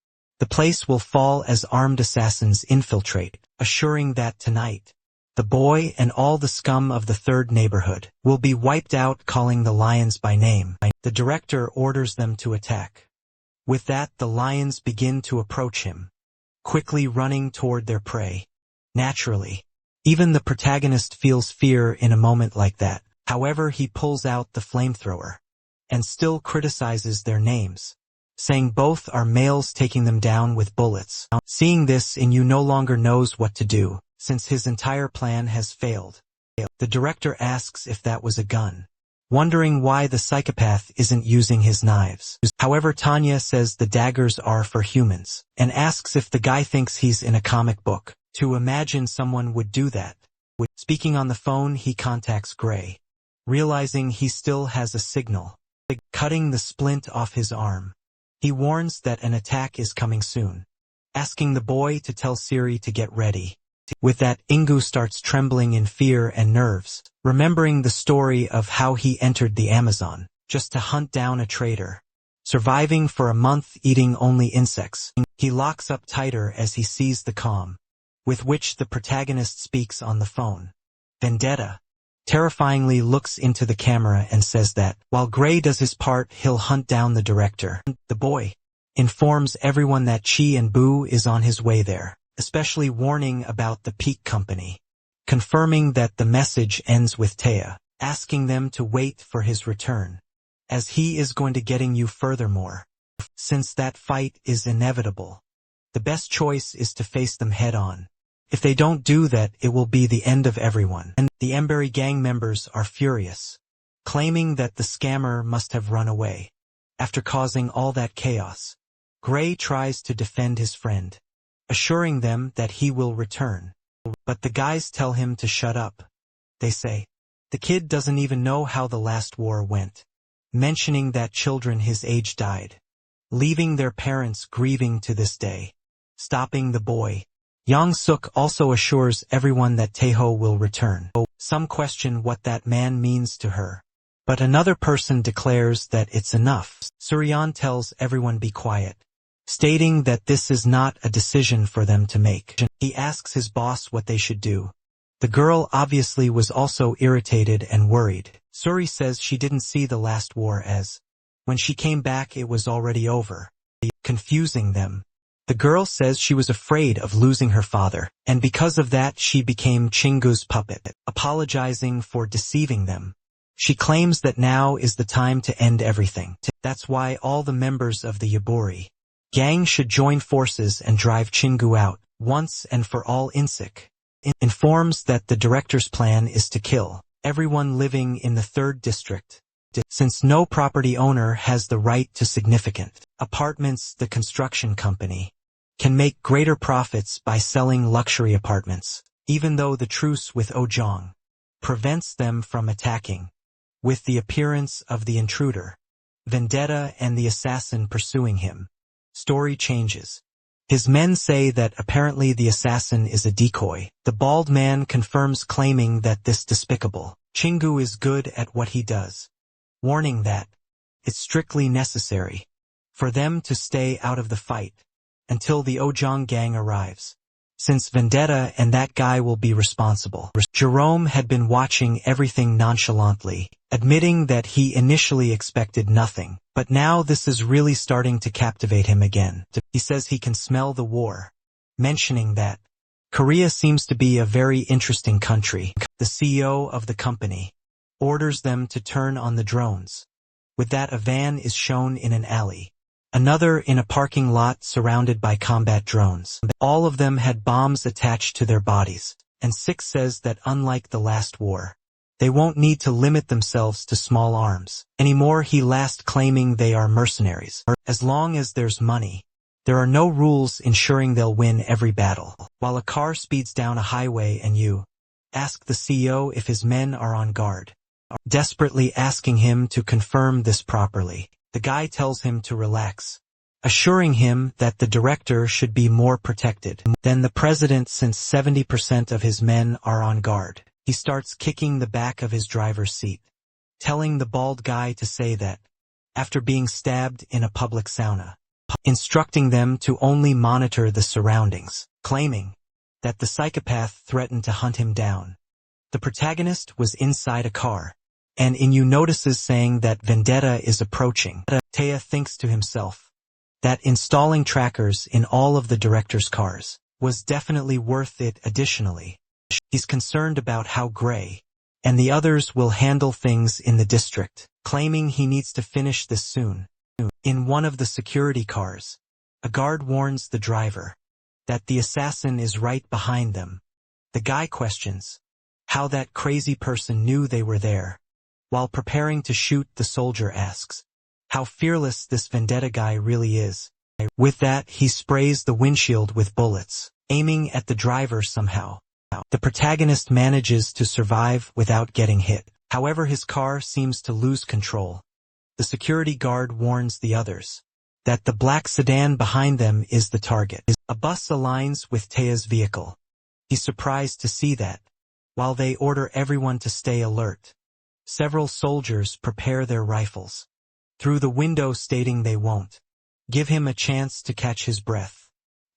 the place will fall as armed assassins infiltrate, assuring that tonight, the boy and all the scum of the 3rd neighborhood will be wiped out, calling the lions by name. The director orders them to attack. With that, the lions begin to approach him, quickly running toward their prey. Naturally, even the protagonist feels fear in a moment like that. However, he pulls out the flamethrower and still criticizes their names, saying both are males, taking them down with bullets. Seeing this, Inyu no longer knows what to do, since his entire plan has failed. The director asks if that was a gun, wondering why the psychopath isn't using his knives. However, Tanya says the daggers are for humans, and asks if the guy thinks he's in a comic book. To imagine someone would do that. Speaking on the phone, he contacts Gray, realizing he still has a signal, cutting the splint off his arm. He warns that an attack is coming soon, asking the boy to tell Siri to get ready. With that, Ingu starts trembling in fear and nerves, remembering the story of how he entered the Amazon, just to hunt down a traitor. Surviving for a month eating only insects, he locks up tighter as he sees the calm with which the protagonist speaks on the phone. Vendetta terrifyingly looks into the camera and says that, while Gray does his part, he'll hunt down the director. The boy informs everyone that Chi and Boo is on his way there, especially warning about the Peak Company, confirming that the message ends with Taya, asking them to wait for his return, as he is going to getting you furthermore. Since that fight is inevitable, the best choice is to face them head on. If they don't do that, it will be the end of everyone. And the Embery gang members are furious, claiming that the scammer must have run away. After causing all that chaos, Gray tries to defend his friend, assuring them that he will return. But the guys tell him to shut up. They say, the kid doesn't even know how the last war went, mentioning that children his age died, leaving their parents grieving to this day. Stopping the boy, Yang Suk also assures everyone that Taeho will return. Some question what that man means to her, but another person declares that it's enough. Suryan tells everyone be quiet, stating that this is not a decision for them to make. He asks his boss what they should do. The girl obviously was also irritated and worried. Suri says she didn't see the last war, as when she came back it was already over, confusing them. The girl says she was afraid of losing her father, and because of that she became Chingu's puppet, apologizing for deceiving them. She claims that now is the time to end everything. That's why all the members of the Yaburi gang should join forces and drive Chingu out, once and for all. Insik informs that the director's plan is to kill everyone living in the 3rd district, since no property owner has the right to significant apartments. The construction company can make greater profits by selling luxury apartments, even though the truce with Ojong prevents them from attacking. With the appearance of the intruder, Vendetta and the assassin pursuing him, story changes. His men say that apparently the assassin is a decoy. The bald man confirms, claiming that this despicable Chingu is good at what he does, warning that it's strictly necessary for them to stay out of the fight. until the Ojong gang arrives. Since Vendetta and that guy will be responsible. Jerome had been watching everything nonchalantly, admitting that he initially expected nothing, but now this is really starting to captivate him again. He says he can smell the war, mentioning that Korea seems to be a very interesting country. The CEO of the company orders them to turn on the drones. With that, a van is shown in an alley. Another in a parking lot surrounded by combat drones. All of them had bombs attached to their bodies, and Six says that unlike the last war, they won't need to limit themselves to small arms anymore. He last claiming they are mercenaries. As long as there's money, there are no rules ensuring they'll win every battle. While a car speeds down a highway and you ask the CEO if his men are on guard, desperately asking him to confirm this properly. The guy tells him to relax, assuring him that the director should be more protected than the president since 70% of his men are on guard. He starts kicking the back of his driver's seat, telling the bald guy to say that, after being stabbed in a public sauna, instructing them to only monitor the surroundings, claiming that the psychopath threatened to hunt him down. The protagonist was inside a car, and Inu notices saying that Vendetta is approaching. Taya thinks to himself that installing trackers in all of the director's cars was definitely worth it. Additionally, he's concerned about how Gray and the others will handle things in the district, claiming he needs to finish this soon. In one of the security cars, a guard warns the driver that the assassin is right behind them. The guy questions how that crazy person knew they were there. While preparing to shoot, the soldier asks how fearless this Vendetta guy really is. With that, he sprays the windshield with bullets, aiming at the driver somehow. The protagonist manages to survive without getting hit. However, his car seems to lose control. The security guard warns the others that the black sedan behind them is the target. A bus aligns with Taya's vehicle. He's surprised to see that, while they order everyone to stay alert, several soldiers prepare their rifles through the window, stating they won't give him a chance to catch his breath.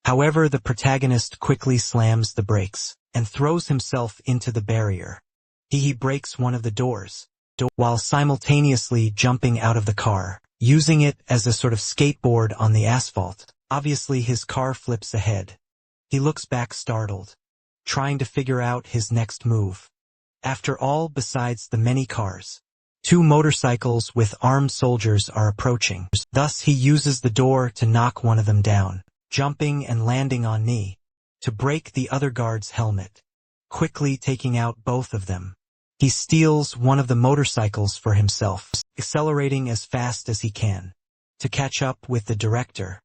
However, the protagonist quickly slams the brakes and throws himself into the barrier. He breaks one of the doors, while simultaneously jumping out of the car, using it as a sort of skateboard on the asphalt. Obviously, his car flips ahead. He looks back startled, trying to figure out his next move. After all, besides the many cars, 2 motorcycles with armed soldiers are approaching. Thus, he uses the door to knock one of them down, jumping and landing on knee to break the other guard's helmet, quickly taking out both of them. He steals one of the motorcycles for himself, accelerating as fast as he can to catch up with the director.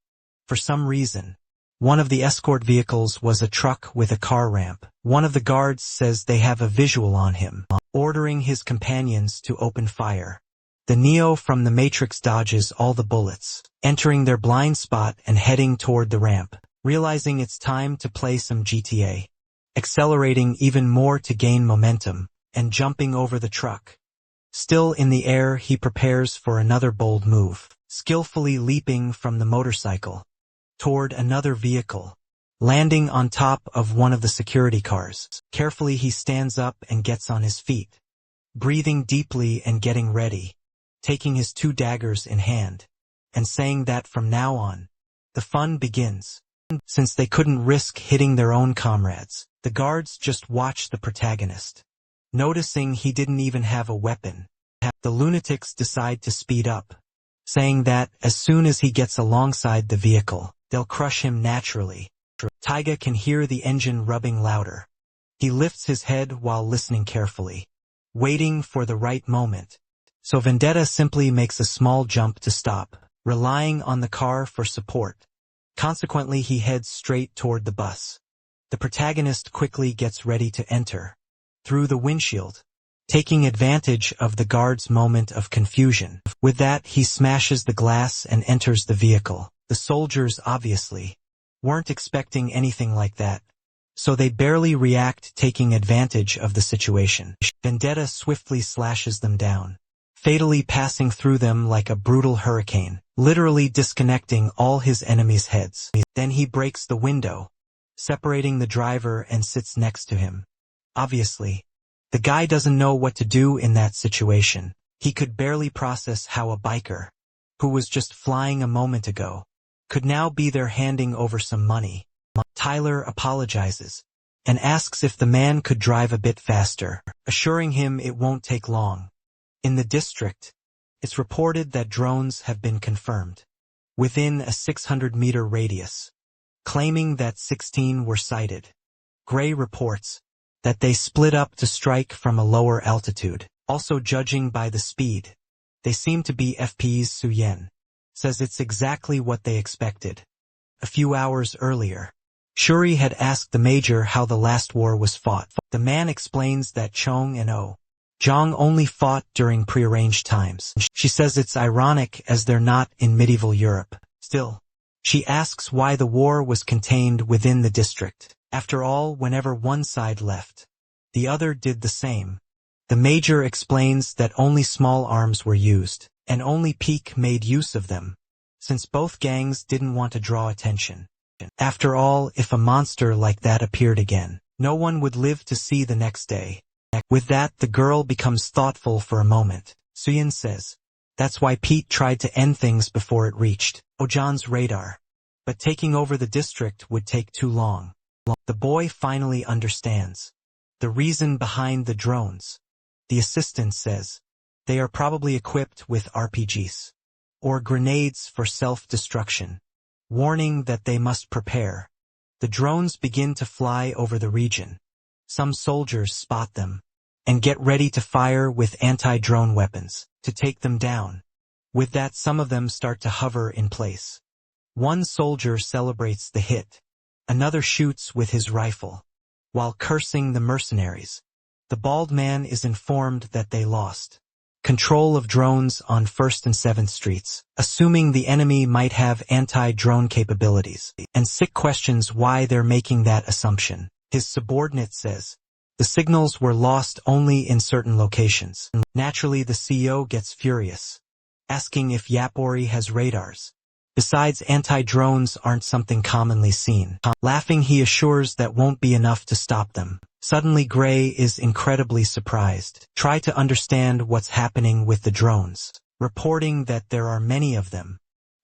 For some reason, one of the escort vehicles was a truck with a car ramp. One of the guards says they have a visual on him, ordering his companions to open fire. The Neo from the Matrix dodges all the bullets, entering their blind spot and heading toward the ramp, realizing it's time to play some GTA, accelerating even more to gain momentum, and jumping over the truck. Still in the air, he prepares for another bold move, skillfully leaping from the motorcycle toward another vehicle, landing on top of one of the security cars. Carefully, he stands up and gets on his feet, breathing deeply and getting ready, taking his 2 daggers in hand, and saying that from now on, the fun begins. Since they couldn't risk hitting their own comrades, the guards just watch the protagonist. Noticing he didn't even have a weapon, the lunatics decide to speed up, saying that as soon as he gets alongside the vehicle, they'll crush him naturally. Taiga can hear the engine rubbing louder. He lifts his head while listening carefully, waiting for the right moment. So Vendetta simply makes a small jump to stop, relying on the car for support. Consequently, he heads straight toward the bus. The protagonist quickly gets ready to enter through the windshield, taking advantage of the guard's moment of confusion. With that, he smashes the glass and enters the vehicle. The soldiers obviously weren't expecting anything like that, so they barely react, taking advantage of the situation. Vendetta swiftly slashes them down, fatally passing through them like a brutal hurricane, literally disconnecting all his enemies' heads. Then he breaks the window, separating the driver, and sits next to him. Obviously, the guy doesn't know what to do in that situation. He could barely process how a biker, who was just flying a moment ago, could now be there handing over some money. Tyler apologizes and asks if the man could drive a bit faster, assuring him it won't take long. In the district, it's reported that drones have been confirmed within a 600-meter radius, claiming that 16 were sighted. Gray reports that they split up to strike from a lower altitude. Also, judging by the speed, they seem to be FPs. Suyen says it's exactly what they expected. A few hours earlier, Shuri had asked the major how the last war was fought. The man explains that Chong and Oh Jong only fought during prearranged times. She says it's ironic as they're not in medieval Europe. Still, she asks why the war was contained within the district. After all, whenever one side left, the other did the same. The major explains that only small arms were used, and only Peak made use of them, since both gangs didn't want to draw attention. After all, if a monster like that appeared again, no one would live to see the next day. With that, the girl becomes thoughtful for a moment. Suyin says, that's why Pete tried to end things before it reached Ojan's radar. But taking over the district would take too long. The boy finally understands the reason behind the drones. The assistant says they are probably equipped with RPGs or grenades for self-destruction, warning that they must prepare. The drones begin to fly over the region. Some soldiers spot them and get ready to fire with anti-drone weapons to take them down. With that, some of them start to hover in place. One soldier celebrates the hit. Another shoots with his rifle, while cursing the mercenaries. The bald man is informed that they lost control of drones on 1st and 7th Streets, assuming the enemy might have anti-drone capabilities, and Sick questions why they're making that assumption. His subordinate says the signals were lost only in certain locations. Naturally, the CEO gets furious, asking if Yapori has radars. Besides, anti-drones aren't something commonly seen. Laughing, he assures that won't be enough to stop them. Suddenly, Gray is incredibly surprised. Try to understand what's happening with the drones, reporting that there are many of them.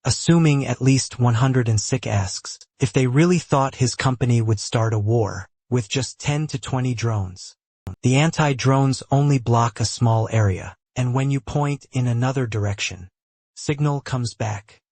Assuming at least 100, and Sick asks if they really thought his company would start a war with just 10 to 20 drones. The anti-drones only block a small area, and when you point in another direction, signal comes back.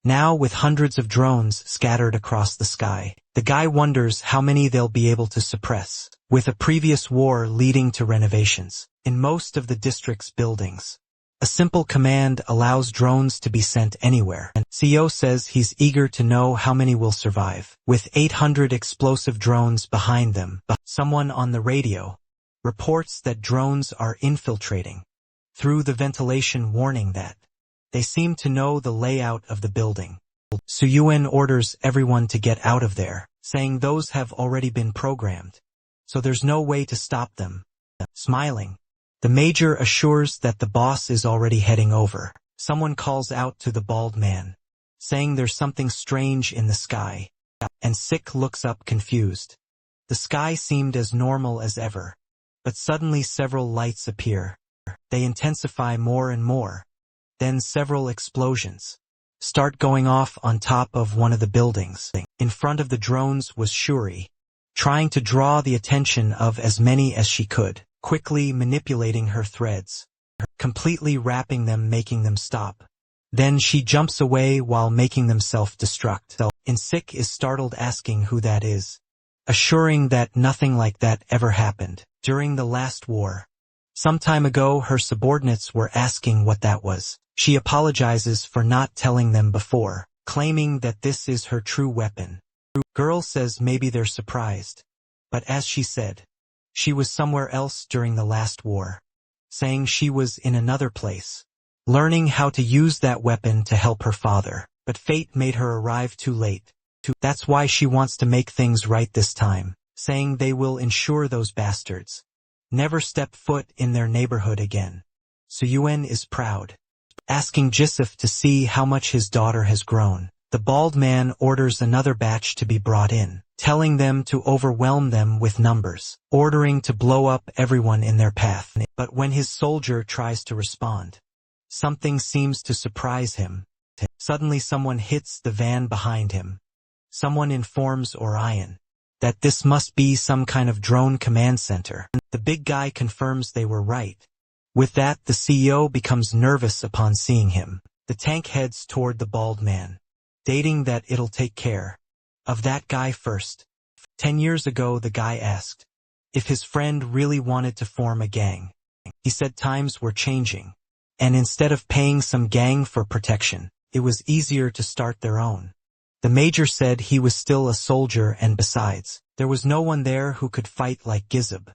Now, with hundreds of drones scattered across the sky, the guy wonders how many they'll be able to suppress, with a previous war leading to renovations in most of the district's buildings. A simple command allows drones to be sent anywhere. And CEO says he's eager to know how many will survive. With 800 explosive drones behind them, someone on the radio reports that drones are infiltrating through the ventilation, warning that they seem to know the layout of the building. Suyuan orders everyone to get out of there, saying those have already been programmed, so there's no way to stop them. Smiling, the major assures that the boss is already heading over. Someone calls out to the bald man, saying there's something strange in the sky, and Sick looks up confused. The sky seemed as normal as ever, but suddenly several lights appear. They intensify more and more. Then several explosions start going off on top of one of the buildings. In front of the drones was Shuri, trying to draw the attention of as many as she could, quickly manipulating her threads, completely wrapping them, making them stop. Then she jumps away while making them self-destruct. And Sick is startled, asking who that is, assuring that nothing like that ever happened during the last war. Some time ago, her subordinates were asking what that was. She apologizes for not telling them before, claiming that this is her true weapon. Girl says maybe they're surprised, but as she said, she was somewhere else during the last war, saying she was in another place, learning how to use that weapon to help her father, but fate made her arrive too late. That's why she wants to make things right this time, saying they will ensure those bastards never step foot in their neighborhood again. Suyuan is proud, asking Jisif to see how much his daughter has grown. The bald man orders another batch to be brought in, telling them to overwhelm them with numbers, ordering to blow up everyone in their path. But when his soldier tries to respond, something seems to surprise him. Suddenly someone hits the van behind him. Someone informs Orion that this must be some kind of drone command center. The big guy confirms they were right. With that, the CEO becomes nervous upon seeing him. The tank heads toward the bald man, stating that it'll take care of that guy first. 10 years ago, the guy asked if his friend really wanted to form a gang. He said times were changing, and instead of paying some gang for protection, it was easier to start their own. The major said he was still a soldier, and besides, there was no one there who could fight like Gizib.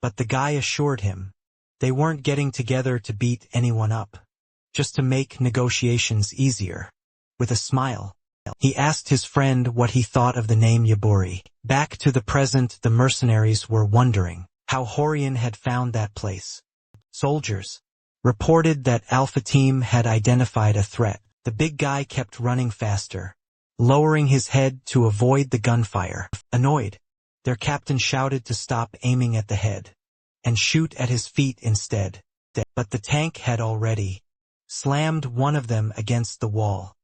But the guy assured him they weren't getting together to beat anyone up, just to make negotiations easier. With a smile, he asked his friend what he thought of the name Yaburi. Back to the present, the mercenaries were wondering how Horion had found that place. Soldiers reported that Alpha Team had identified a threat. The big guy kept running faster, lowering his head to avoid the gunfire. Annoyed, their captain shouted to stop aiming at the head and shoot at his feet instead. But the tank had already slammed one of them against the wall.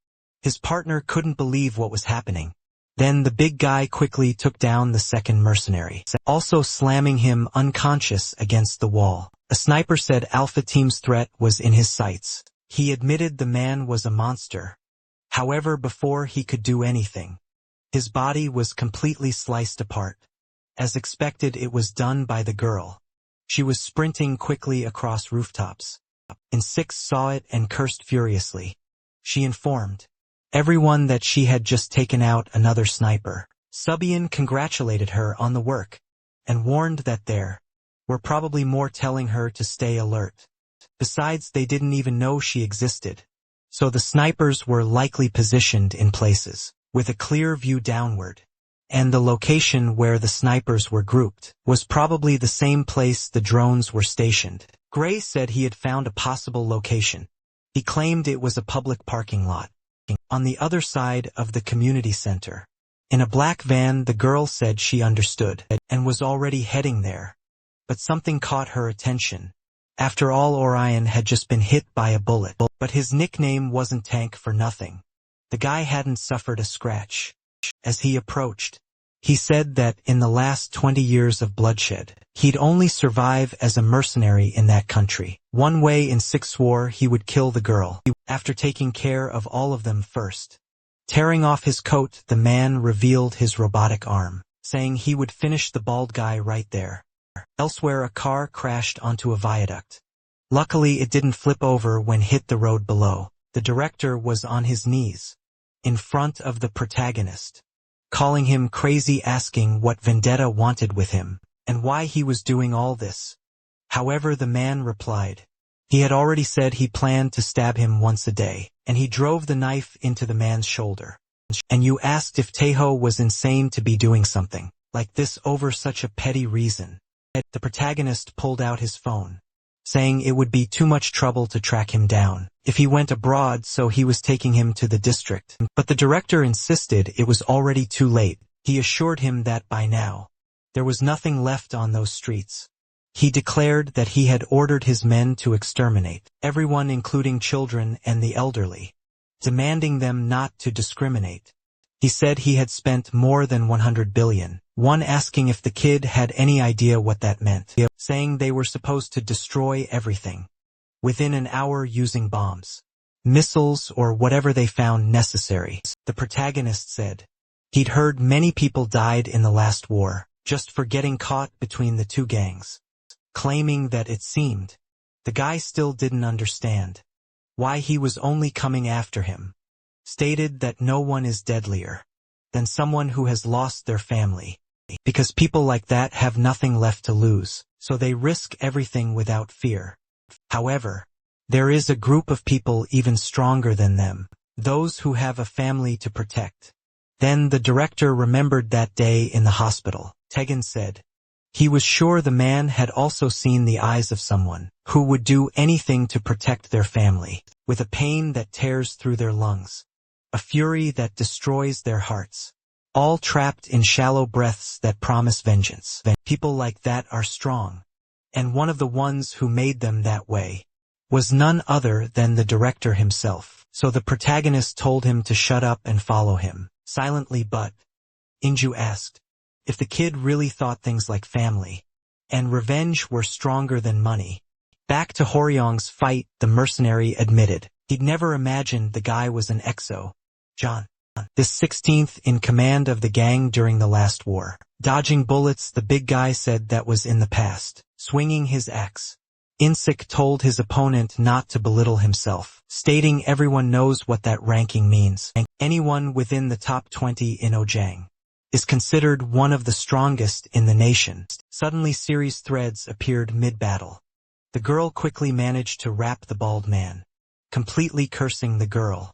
His partner couldn't believe what was happening. Then the big guy quickly took down the second mercenary, also slamming him unconscious against the wall. A sniper said Alpha Team's threat was in his sights. He admitted the man was a monster. However, before he could do anything, his body was completely sliced apart. As expected, it was done by the girl. She was sprinting quickly across rooftops. In6 saw it and cursed furiously. She informed everyone that she had just taken out another sniper. Subian congratulated her on the work and warned that there were probably more, telling her to stay alert. Besides, they didn't even know she existed, so the snipers were likely positioned in places with a clear view downward, and the location where the snipers were grouped was probably the same place the drones were stationed. Gray said he had found a possible location. He claimed it was a public parking lot on the other side of the community center. In a black van, the girl said she understood and was already heading there. But something caught her attention. After all, Orion had just been hit by a bullet, but his nickname wasn't Tank for nothing. The guy hadn't suffered a scratch. As he approached, he said that in the last 20 years of bloodshed, he'd only survive as a mercenary in that country. One way in6 swore he would kill the girl, after taking care of all of them first. Tearing off his coat, the man revealed his robotic arm, saying he would finish the bald guy right there. Elsewhere, a car crashed onto a viaduct. Luckily, it didn't flip over when hit the road below. The director was on his knees in front of the protagonist, calling him crazy, asking what Vendetta wanted with him and why he was doing all this. However, the man replied he had already said he planned to stab him once a day, and he drove the knife into the man's shoulder. And you asked if Tejo was insane to be doing something like this over such a petty reason. The protagonist pulled out his phone, saying it would be too much trouble to track him down if he went abroad, so he was taking him to the district. But the director insisted it was already too late. He assured him that by now, there was nothing left on those streets. He declared that he had ordered his men to exterminate everyone, including children and the elderly, demanding them not to discriminate. He said he had spent more than 100 billion. One asking if the kid had any idea what that meant, saying they were supposed to destroy everything within an hour using bombs, missiles, or whatever they found necessary. The protagonist said he'd heard many people died in the last war just for getting caught between the two gangs, claiming that it seemed the guy still didn't understand why he was only coming after him. Stated that no one is deadlier than someone who has lost their family, because people like that have nothing left to lose, so they risk everything without fear. However, there is a group of people even stronger than them, those who have a family to protect. Then the director remembered that day in the hospital. Tegan said he was sure the man had also seen the eyes of someone who would do anything to protect their family, with a pain that tears through their lungs, a fury that destroys their hearts, all trapped in shallow breaths that promise vengeance. People like that are strong, and one of the ones who made them that way was none other than the director himself. So the protagonist told him to shut up and follow him, silently, but Inju asked if the kid really thought things like family and revenge were stronger than money. Back to Horyong's fight, the mercenary admitted he'd never imagined the guy was an EXO. John, this 16th in command of the gang during the last war. Dodging bullets, the big guy said that was in the past, swinging his axe. Insik told his opponent not to belittle himself, stating everyone knows what that ranking means. Anyone within the top 20 in Ojang is considered one of the strongest in the nation. Suddenly series threads appeared mid-battle. The girl quickly managed to wrap the bald man, completely cursing the girl.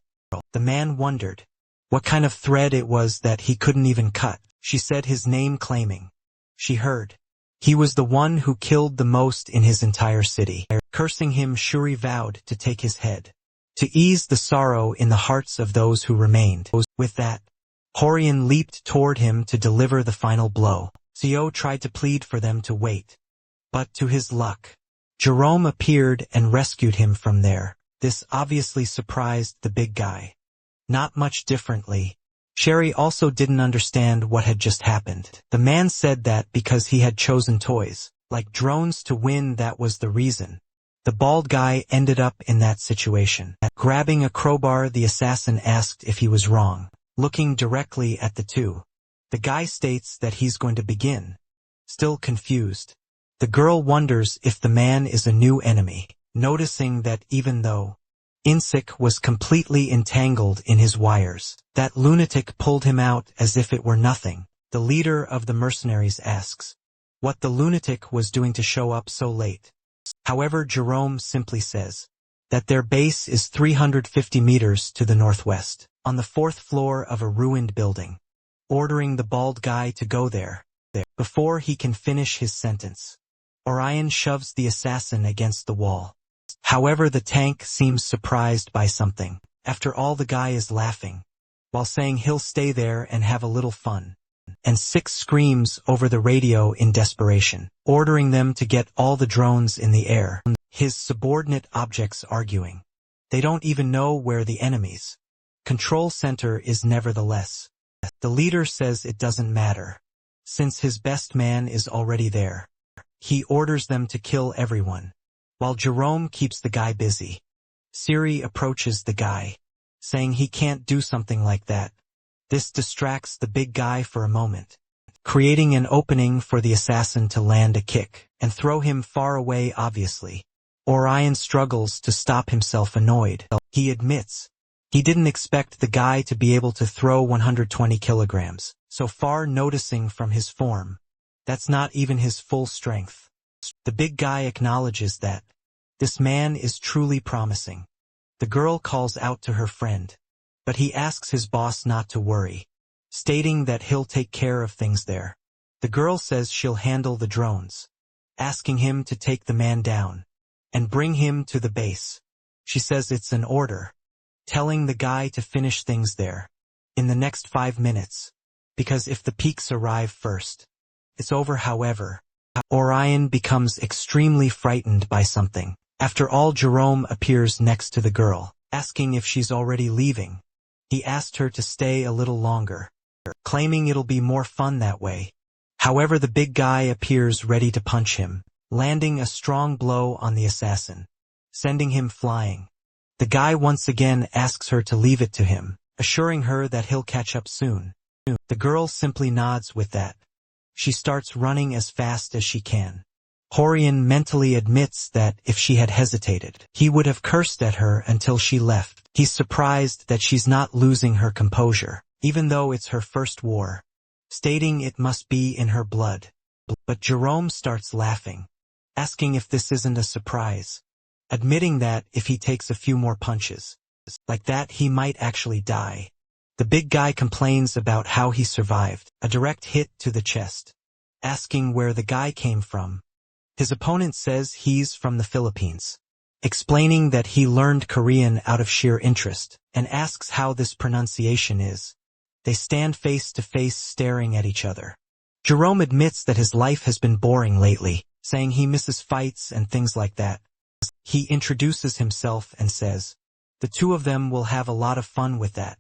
The man wondered what kind of thread it was that he couldn't even cut. She said his name, claiming she heard he was the one who killed the most in his entire city. Cursing him, Shuri vowed to take his head, to ease the sorrow in the hearts of those who remained. With that, Horian leaped toward him to deliver the final blow. Seo tried to plead for them to wait, but to his luck, Jerome appeared and rescued him from there. This obviously surprised the big guy. Not much differently, Sherry also didn't understand what had just happened. The man said that because he had chosen toys, like drones, to win, that was the reason. The bald guy ended up in that situation. Grabbing a crowbar, the assassin asked if he was wrong. Looking directly at the two, the guy states that he's going to begin. Still confused, the girl wonders if the man is a new enemy, noticing that even though Insik was completely entangled in his wires, that lunatic pulled him out as if it were nothing. The leader of the mercenaries asks what the lunatic was doing to show up so late. However, Jerome simply says that their base is 350 meters to the northwest, on the 4th floor of a ruined building, ordering the bald guy to go there. Before he can finish his sentence, Orion shoves the assassin against the wall. However, the tank seems surprised by something. After all, the guy is laughing, while saying he'll stay there and have a little fun. And Six screams over the radio in desperation, ordering them to get all the drones in the air. His subordinate objects arguing they don't even know where the enemy's control center is. Nevertheless, the leader says it doesn't matter, since his best man is already there. He orders them to kill everyone, while Jerome keeps the guy busy. Siri approaches the guy, saying he can't do something like that. This distracts the big guy for a moment, creating an opening for the assassin to land a kick and throw him far away. Obviously, Orion struggles to stop himself, annoyed. He admits he didn't expect the guy to be able to throw 120 kilograms so far, noticing from his form that's not even his full strength. The big guy acknowledges that this man is truly promising. The girl calls out to her friend, but he asks his boss not to worry, stating that he'll take care of things there. The girl says she'll handle the drones, asking him to take the man down and bring him to the base. She says it's an order, telling the guy to finish things there in the next 5 minutes, because if the peaks arrive first, it's over. However, Orion becomes extremely frightened by something. After all, Jerome appears next to the girl, asking if she's already leaving. He asked her to stay a little longer, claiming it'll be more fun that way. However, the big guy appears ready to punch him, landing a strong blow on the assassin, sending him flying. The guy once again asks her to leave it to him, assuring her that he'll catch up soon. The girl simply nods with that. She starts running as fast as she can. Horian mentally admits that if she had hesitated, he would have cursed at her until she left. He's surprised that she's not losing her composure, even though it's her first war, stating it must be in her blood. But Jerome starts laughing, asking if this isn't a surprise, admitting that if he takes a few more punches like that, he might actually die. The big guy complains about how he survived a direct hit to the chest, asking where the guy came from. His opponent says he's from the Philippines, explaining that he learned Korean out of sheer interest, and asks how this pronunciation is. They stand face to face staring at each other. Jerome admits that his life has been boring lately, saying he misses fights and things like that. He introduces himself and says, the two of them will have a lot of fun with that.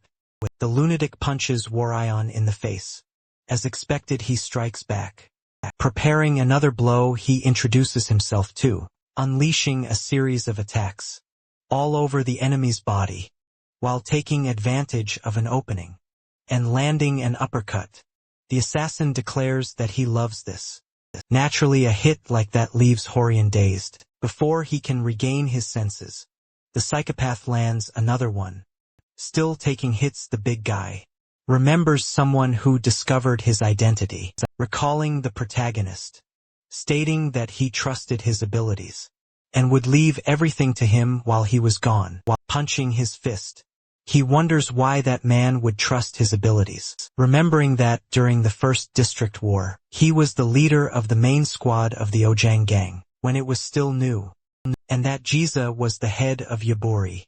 The lunatic punches Worion in the face. As expected, he strikes back. Preparing another blow, he introduces himself too, unleashing a series of attacks all over the enemy's body, while taking advantage of an opening and landing an uppercut. The assassin declares that he loves this. Naturally, a hit like that leaves Horion dazed. Before he can regain his senses, the psychopath lands another one. Still taking hits, the big guy remembers someone who discovered his identity, recalling the protagonist, stating that he trusted his abilities and would leave everything to him while he was gone. While punching his fist, he wonders why that man would trust his abilities, remembering that during the First District War, he was the leader of the main squad of the Ojang gang when it was still new, and that Jiza was the head of Yaburi,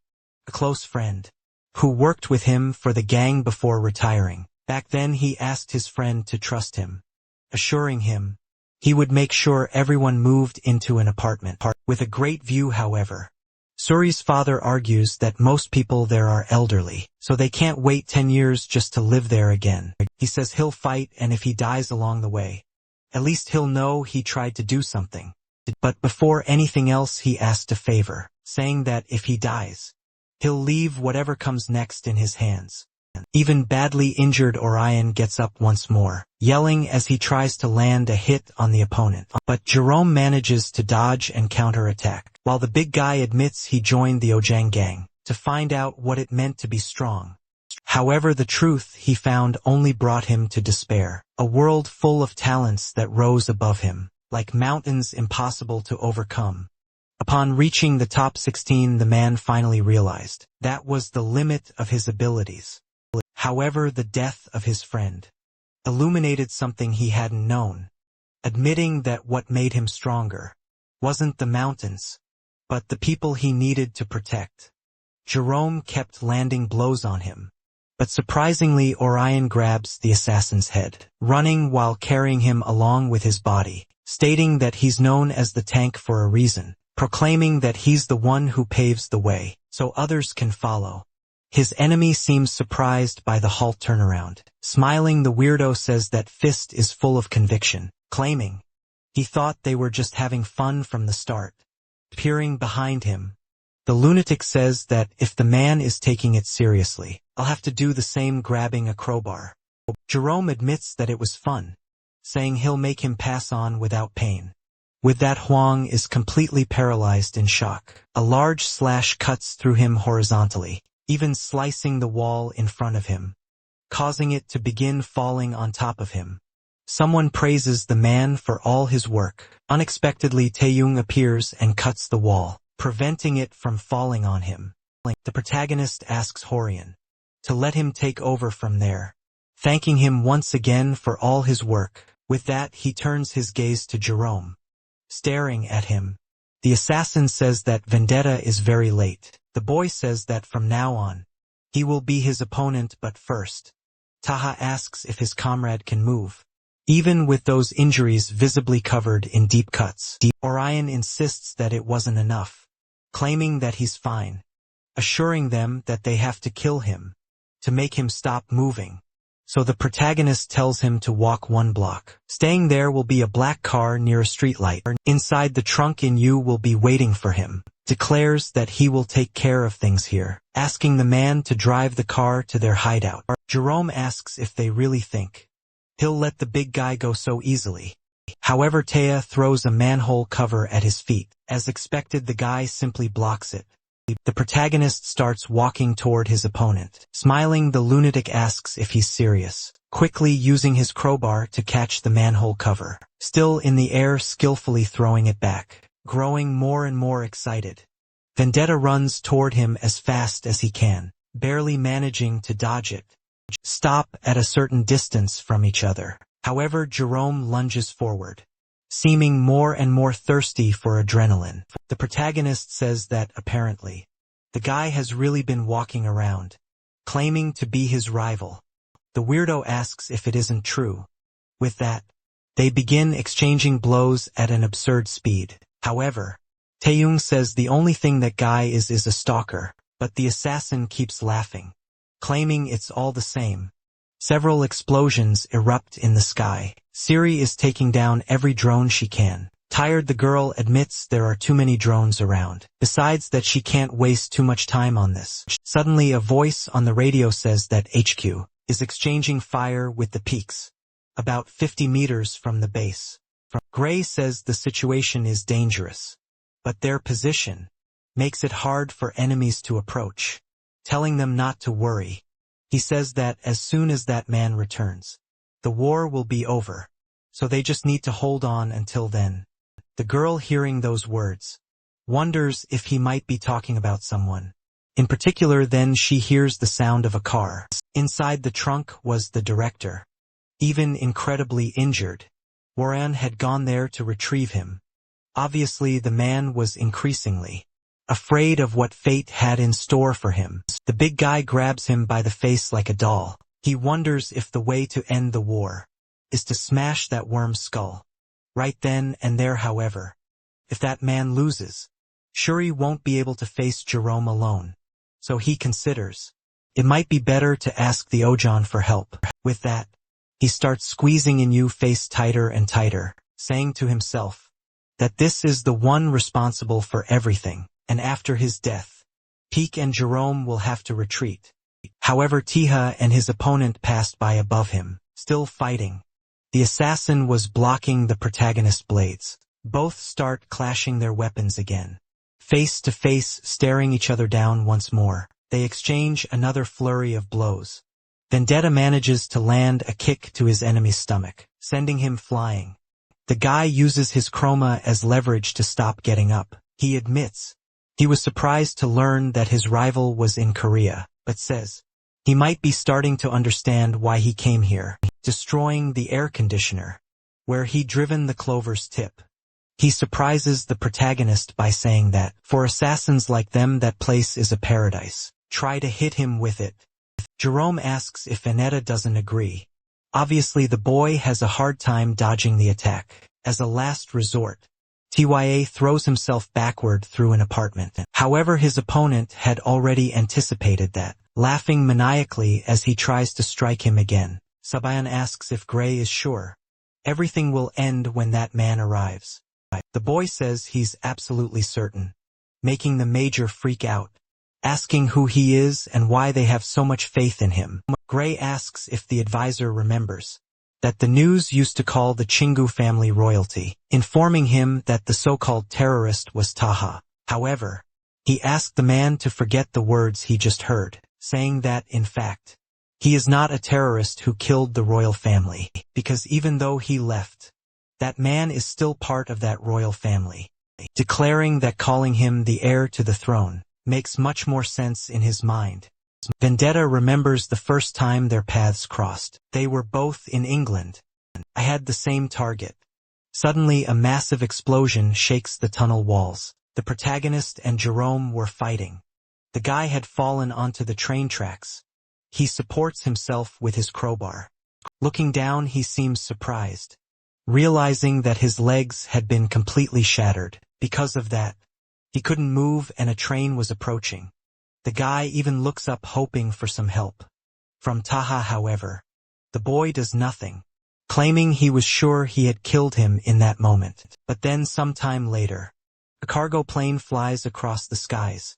a close friend, who worked with him for the gang before retiring. Back then he asked his friend to trust him, assuring him he would make sure everyone moved into an apartment with a great view. However, Suri's father argues that most people there are elderly, so they can't wait 10 years just to live there again. He says he'll fight, and if he dies along the way, at least he'll know he tried to do something. But before anything else, he asked a favor, saying that if he dies, he'll leave whatever comes next in his hands. Even badly injured Orion gets up once more, yelling as he tries to land a hit on the opponent. But Jerome manages to dodge and counterattack, while the big guy admits he joined the Ojang gang to find out what it meant to be strong. However, the truth he found only brought him to despair, a world full of talents that rose above him, like mountains impossible to overcome. Upon reaching the top 16, the man finally realized that was the limit of his abilities. However, the death of his friend illuminated something he hadn't known, admitting that what made him stronger wasn't the mountains, but the people he needed to protect. Jerome kept landing blows on him, but surprisingly Orion grabs the assassin's head, running while carrying him along with his body, stating that he's known as the tank for a reason, proclaiming that he's the one who paves the way, so others can follow. His enemy seems surprised by the halt turnaround. Smiling, the weirdo says that Fist is full of conviction, claiming he thought they were just having fun from the start. Peering behind him, the lunatic says that if the man is taking it seriously, I'll have to do the same, grabbing a crowbar. Jerome admits that it was fun, saying he'll make him pass on without pain. With that, Huang is completely paralyzed in shock. A large slash cuts through him horizontally, even slicing the wall in front of him, causing it to begin falling on top of him. Someone praises the man for all his work. Unexpectedly, Taeyong appears and cuts the wall, preventing it from falling on him. The protagonist asks Horion to let him take over from there, thanking him once again for all his work. With that, he turns his gaze to Jerome, staring at him. The assassin says that vendetta is very late. The boy says that from now on, he will be his opponent, but first, Taha asks if his comrade can move, even with those injuries visibly covered in deep cuts. Orion insists that it wasn't enough, claiming that he's fine, assuring them that they have to kill him to make him stop moving. So the protagonist tells him to walk 1 block. Staying there will be a black car near a streetlight. Inside, the trunk in you will be waiting for him. Declares that he will take care of things here, asking the man to drive the car to their hideout. Jerome asks if they really think he'll let the big guy go so easily. However, Taya throws a manhole cover at his feet. As expected, the guy simply blocks it. The protagonist starts walking toward his opponent. Smiling, the lunatic asks if he's serious, quickly using his crowbar to catch the manhole cover, still in the air, skillfully throwing it back. Growing more and more excited, Vendetta runs toward him as fast as he can, barely managing to dodge it. Stop at a certain distance from each other. However, Jerome lunges forward, seeming more and more thirsty for adrenaline. The protagonist says that, apparently, the guy has really been walking around, claiming to be his rival. The weirdo asks if it isn't true. With that, they begin exchanging blows at an absurd speed. However, Taeyong says the only thing that guy is a stalker, but the assassin keeps laughing, claiming it's all the same. Several explosions erupt in the sky. Siri is taking down every drone she can. Tired, the girl admits there are too many drones around. Besides that, she can't waste too much time on this. Suddenly, a voice on the radio says that HQ is exchanging fire with the peaks, about 50 meters from the base. Gray says the situation is dangerous, but their position makes it hard for enemies to approach, telling them not to worry. He says that as soon as that man returns, the war will be over, so they just need to hold on until then. The girl, hearing those words, wonders if he might be talking about someone. In particular, then she hears the sound of a car. Inside the trunk was the director. Even incredibly injured, Warren had gone there to retrieve him. Obviously, the man was increasingly afraid of what fate had in store for him. The big guy grabs him by the face like a doll. He wonders if the way to end the war is to smash that worm's skull. Right then and there, however, if that man loses, Shuri won't be able to face Jerome alone. So he considers it might be better to ask the Ojan for help. With that, he starts squeezing Inyu face tighter and tighter, saying to himself that this is the one responsible for everything, and after his death, Peak and Jerome will have to retreat. However, Tiha and his opponent passed by above him, still fighting. The assassin was blocking the protagonist's blades. Both start clashing their weapons again. Face to face, staring each other down once more, they exchange another flurry of blows. Vendetta manages to land a kick to his enemy's stomach, sending him flying. The guy uses his chroma as leverage to stop getting up. He admits he was surprised to learn that his rival was in Korea, but says he might be starting to understand why he came here, destroying the air conditioner, where he'd driven the Clover's tip. He surprises the protagonist by saying that, for assassins like them, that place is a paradise. Try to hit him with it. Jerome asks if Venetta doesn't agree. Obviously, the boy has a hard time dodging the attack. As a last resort, Tya throws himself backward through an apartment. However, his opponent had already anticipated that, laughing maniacally as he tries to strike him again. Sabayan asks if Gray is sure everything will end when that man arrives. The boy says he's absolutely certain, making the major freak out, asking who he is and why they have so much faith in him. Gray asks if the advisor remembers that the news used to call the Chingu family royalty, informing him that the so-called terrorist was Taha. However, he asked the man to forget the words he just heard, saying that, in fact, he is not a terrorist who killed the royal family, because even though he left, that man is still part of that royal family, declaring that calling him the heir to the throne makes much more sense in his mind. Vendetta remembers the first time their paths crossed. They were both in England. I had the same target. Suddenly, a massive explosion shakes the tunnel walls. The protagonist and Jerome were fighting. The guy had fallen onto the train tracks. He supports himself with his crowbar. Looking down, he seems surprised, realizing that his legs had been completely shattered. Because of that, he couldn't move and a train was approaching. The guy even looks up hoping for some help from Taha. However, the boy does nothing, claiming he was sure he had killed him in that moment. But then sometime later, a cargo plane flies across the skies.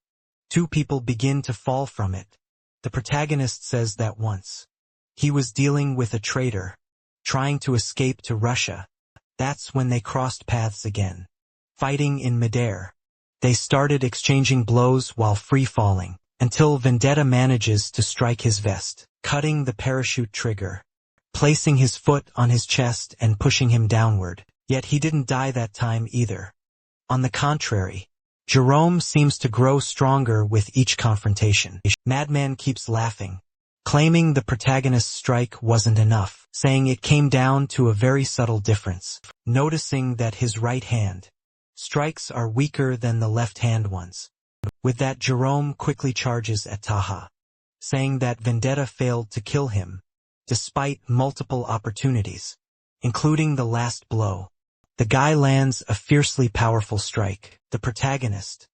Two people begin to fall from it. The protagonist says that once he was dealing with a traitor, trying to escape to Russia. That's when they crossed paths again, fighting in midair. They started exchanging blows while free-falling, until Vendetta manages to strike his vest, cutting the parachute trigger, placing his foot on his chest and pushing him downward. Yet he didn't die that time either. On the contrary, Jerome seems to grow stronger with each confrontation. Madman keeps laughing, claiming the protagonist's strike wasn't enough, saying it came down to a very subtle difference, noticing that his right hand strikes are weaker than the left-hand ones. With that, Jerome quickly charges at Taha, saying that Vendetta failed to kill him, despite multiple opportunities, including the last blow. The guy lands a fiercely powerful strike. The protagonist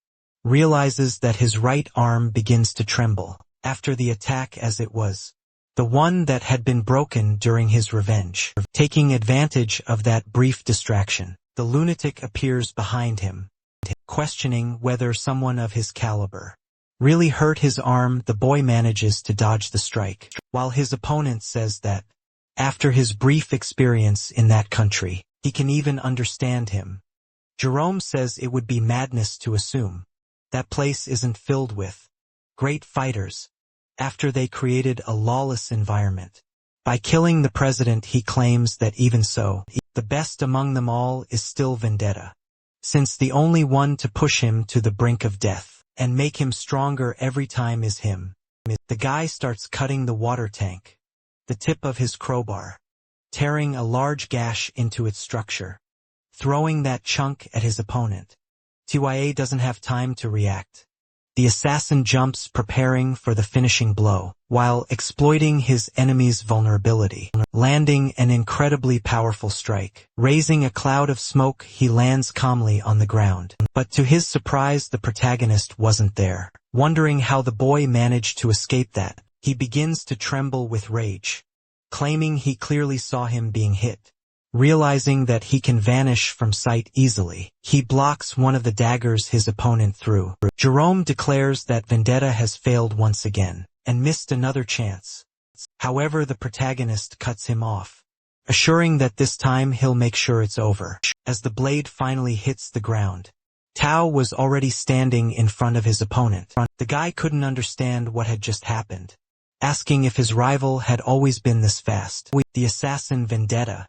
realizes that his right arm begins to tremble after the attack, as it was the one that had been broken during his revenge. Taking advantage of that brief distraction, the lunatic appears behind him, questioning whether someone of his caliber really hurt his arm. The boy manages to dodge the strike, while his opponent says that, after his brief experience in that country, he can even understand him. Jerome says it would be madness to assume that place isn't filled with great fighters after they created a lawless environment. By killing the president, he claims that even so, the best among them all is still Vendetta, since the only one to push him to the brink of death and make him stronger every time is him. The guy starts cutting the water tank, the tip of his crowbar, tearing a large gash into its structure, throwing that chunk at his opponent. Tya doesn't have time to react. The assassin jumps, preparing for the finishing blow, while exploiting his enemy's vulnerability, landing an incredibly powerful strike. Raising a cloud of smoke, he lands calmly on the ground. But to his surprise, the protagonist wasn't there. Wondering how the boy managed to escape that, he begins to tremble with rage, claiming he clearly saw him being hit. Realizing that he can vanish from sight easily, he blocks one of the daggers his opponent threw. Jerome declares that Vendetta has failed once again, and missed another chance. However, the protagonist cuts him off, assuring that this time he'll make sure it's over. As the blade finally hits the ground, Tao was already standing in front of his opponent. The guy couldn't understand what had just happened, asking if his rival had always been this fast. The assassin Vendetta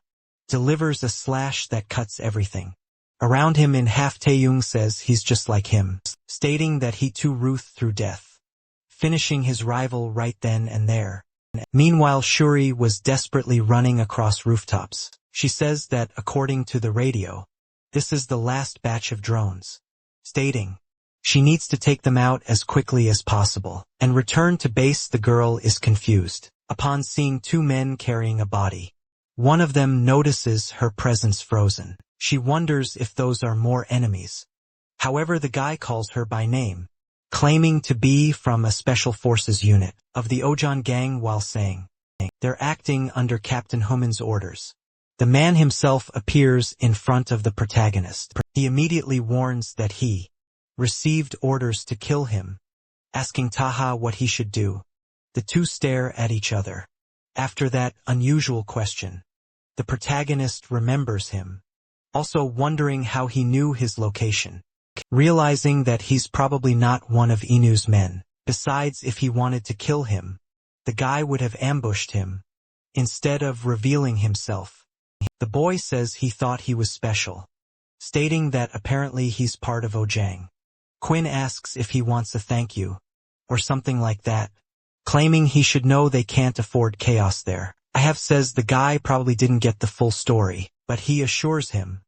delivers a slash that cuts everything around him in half. Taeyong says he's just like him, stating that he too ruth through death, finishing his rival right then and there. Meanwhile, Shuri was desperately running across rooftops. She says that, according to the radio, this is the last batch of drones, stating she needs to take them out as quickly as possible and return to base. The girl is confused upon seeing two men carrying a body. One of them notices her presence frozen. She wonders if those are more enemies. However, the guy calls her by name, claiming to be from a special forces unit of the Ojan gang, while saying they're acting under Captain Human's orders. The man himself appears in front of the protagonist. He immediately warns that he received orders to kill him, asking Taha what he should do. The two stare at each other. After that unusual question, the protagonist remembers him, also wondering how he knew his location. Realizing that he's probably not one of Inu's men. Besides, if he wanted to kill him, the guy would have ambushed him, instead of revealing himself. The boy says he thought he was special, stating that apparently he's part of Ojang. Quinn asks if he wants a thank you, or something like that, claiming he should know they can't afford chaos there. I have says the guy probably didn't get the full story, but he assures him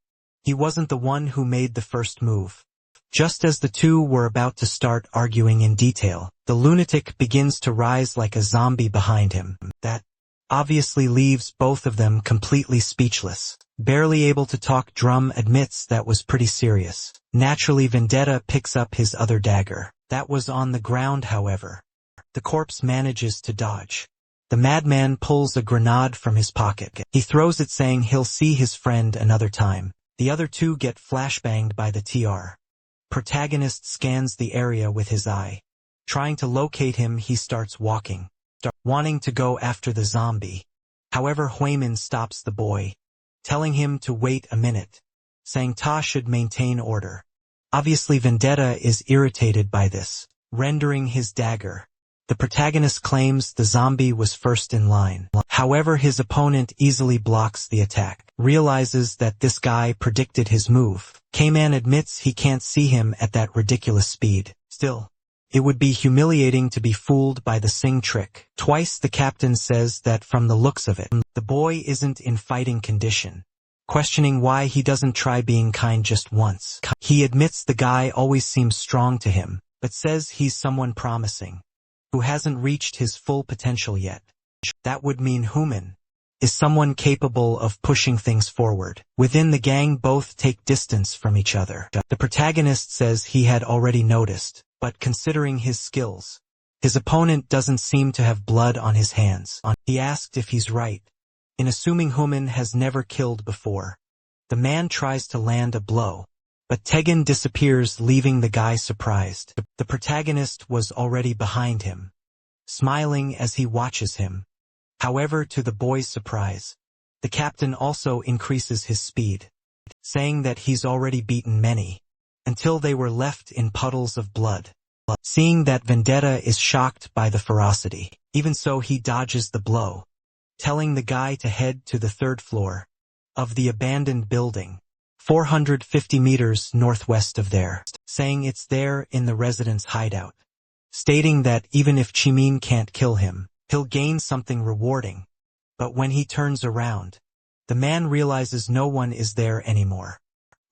he wasn't the one who made the first move. Just as the two were about to start arguing in detail, the lunatic begins to rise like a zombie behind him. That obviously leaves both of them completely speechless. Barely able to talk, Drum admits that was pretty serious. Naturally, Vendetta picks up his other dagger. That was on the ground, however. The corpse manages to dodge. The madman pulls a grenade from his pocket. He throws it, saying he'll see his friend another time. The other two get flashbanged by the TR. Protagonist scans the area with his eye. Trying to locate him, he starts walking, wanting to go after the zombie. However, Huimin stops the boy, telling him to wait a minute, saying Ta should maintain order. Obviously, Vendetta is irritated by this, rendering his dagger. The protagonist claims the zombie was first in line. However, his opponent easily blocks the attack. Realizes that this guy predicted his move. K-Man admits he can't see him at that ridiculous speed. Still, It would be humiliating to be fooled by the Sing trick. Twice the captain says that from the looks of it, the boy isn't in fighting condition, questioning why he doesn't try being kind just once. He admits the guy always seems strong to him, but says he's someone promising, who hasn't reached his full potential yet. That would mean Human is someone capable of pushing things forward. Within the gang, both take distance from each other. The protagonist says he had already noticed, but considering his skills, his opponent doesn't seem to have blood on his hands. He asked if he's right, in assuming Human has never killed before. The man tries to land a blow, but Tegan disappears, leaving the guy surprised. The protagonist was already behind him, smiling as he watches him. However, to the boy's surprise, the captain also increases his speed, saying that he's already beaten many, until they were left in puddles of blood. Seeing that Vendetta is shocked by the ferocity. Even so, he dodges the blow, telling the guy to head to the third floor of the abandoned building, 450 meters northwest of there, saying it's there in the residents' hideout, stating that even if Chimin can't kill him, he'll gain something rewarding. But when he turns around, the man realizes no one is there anymore.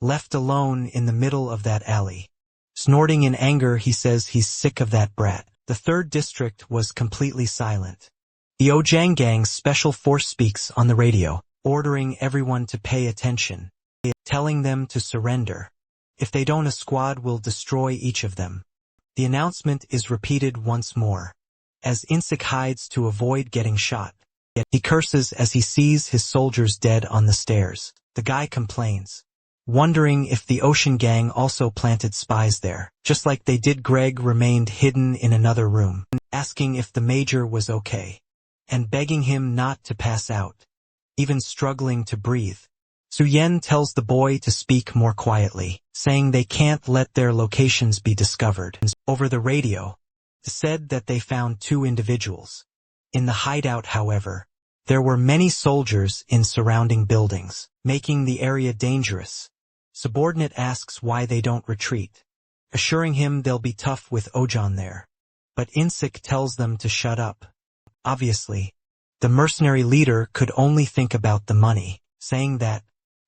Left alone in the middle of that alley. Snorting in anger, he says he's sick of that brat. The third district was completely silent. The Ojang Gang's special force speaks on the radio, ordering everyone to pay attention, telling them to surrender. If they don't, a squad will destroy each of them. The announcement is repeated once more, as Insik hides to avoid getting shot. He curses as he sees his soldiers dead on the stairs. The guy complains, wondering if the Ocean Gang also planted spies there. Just like they did, Greg remained hidden in another room, asking if the major was okay, and begging him not to pass out, even struggling to breathe. Suyen tells the boy to speak more quietly, saying they can't let their locations be discovered. Over the radio, said that they found 2 individuals. In the hideout, however, there were many soldiers in surrounding buildings, making the area dangerous. Subordinate asks why they don't retreat, assuring him they'll be tough with Ojan there. But Insik tells them to shut up. Obviously, the mercenary leader could only think about the money, saying that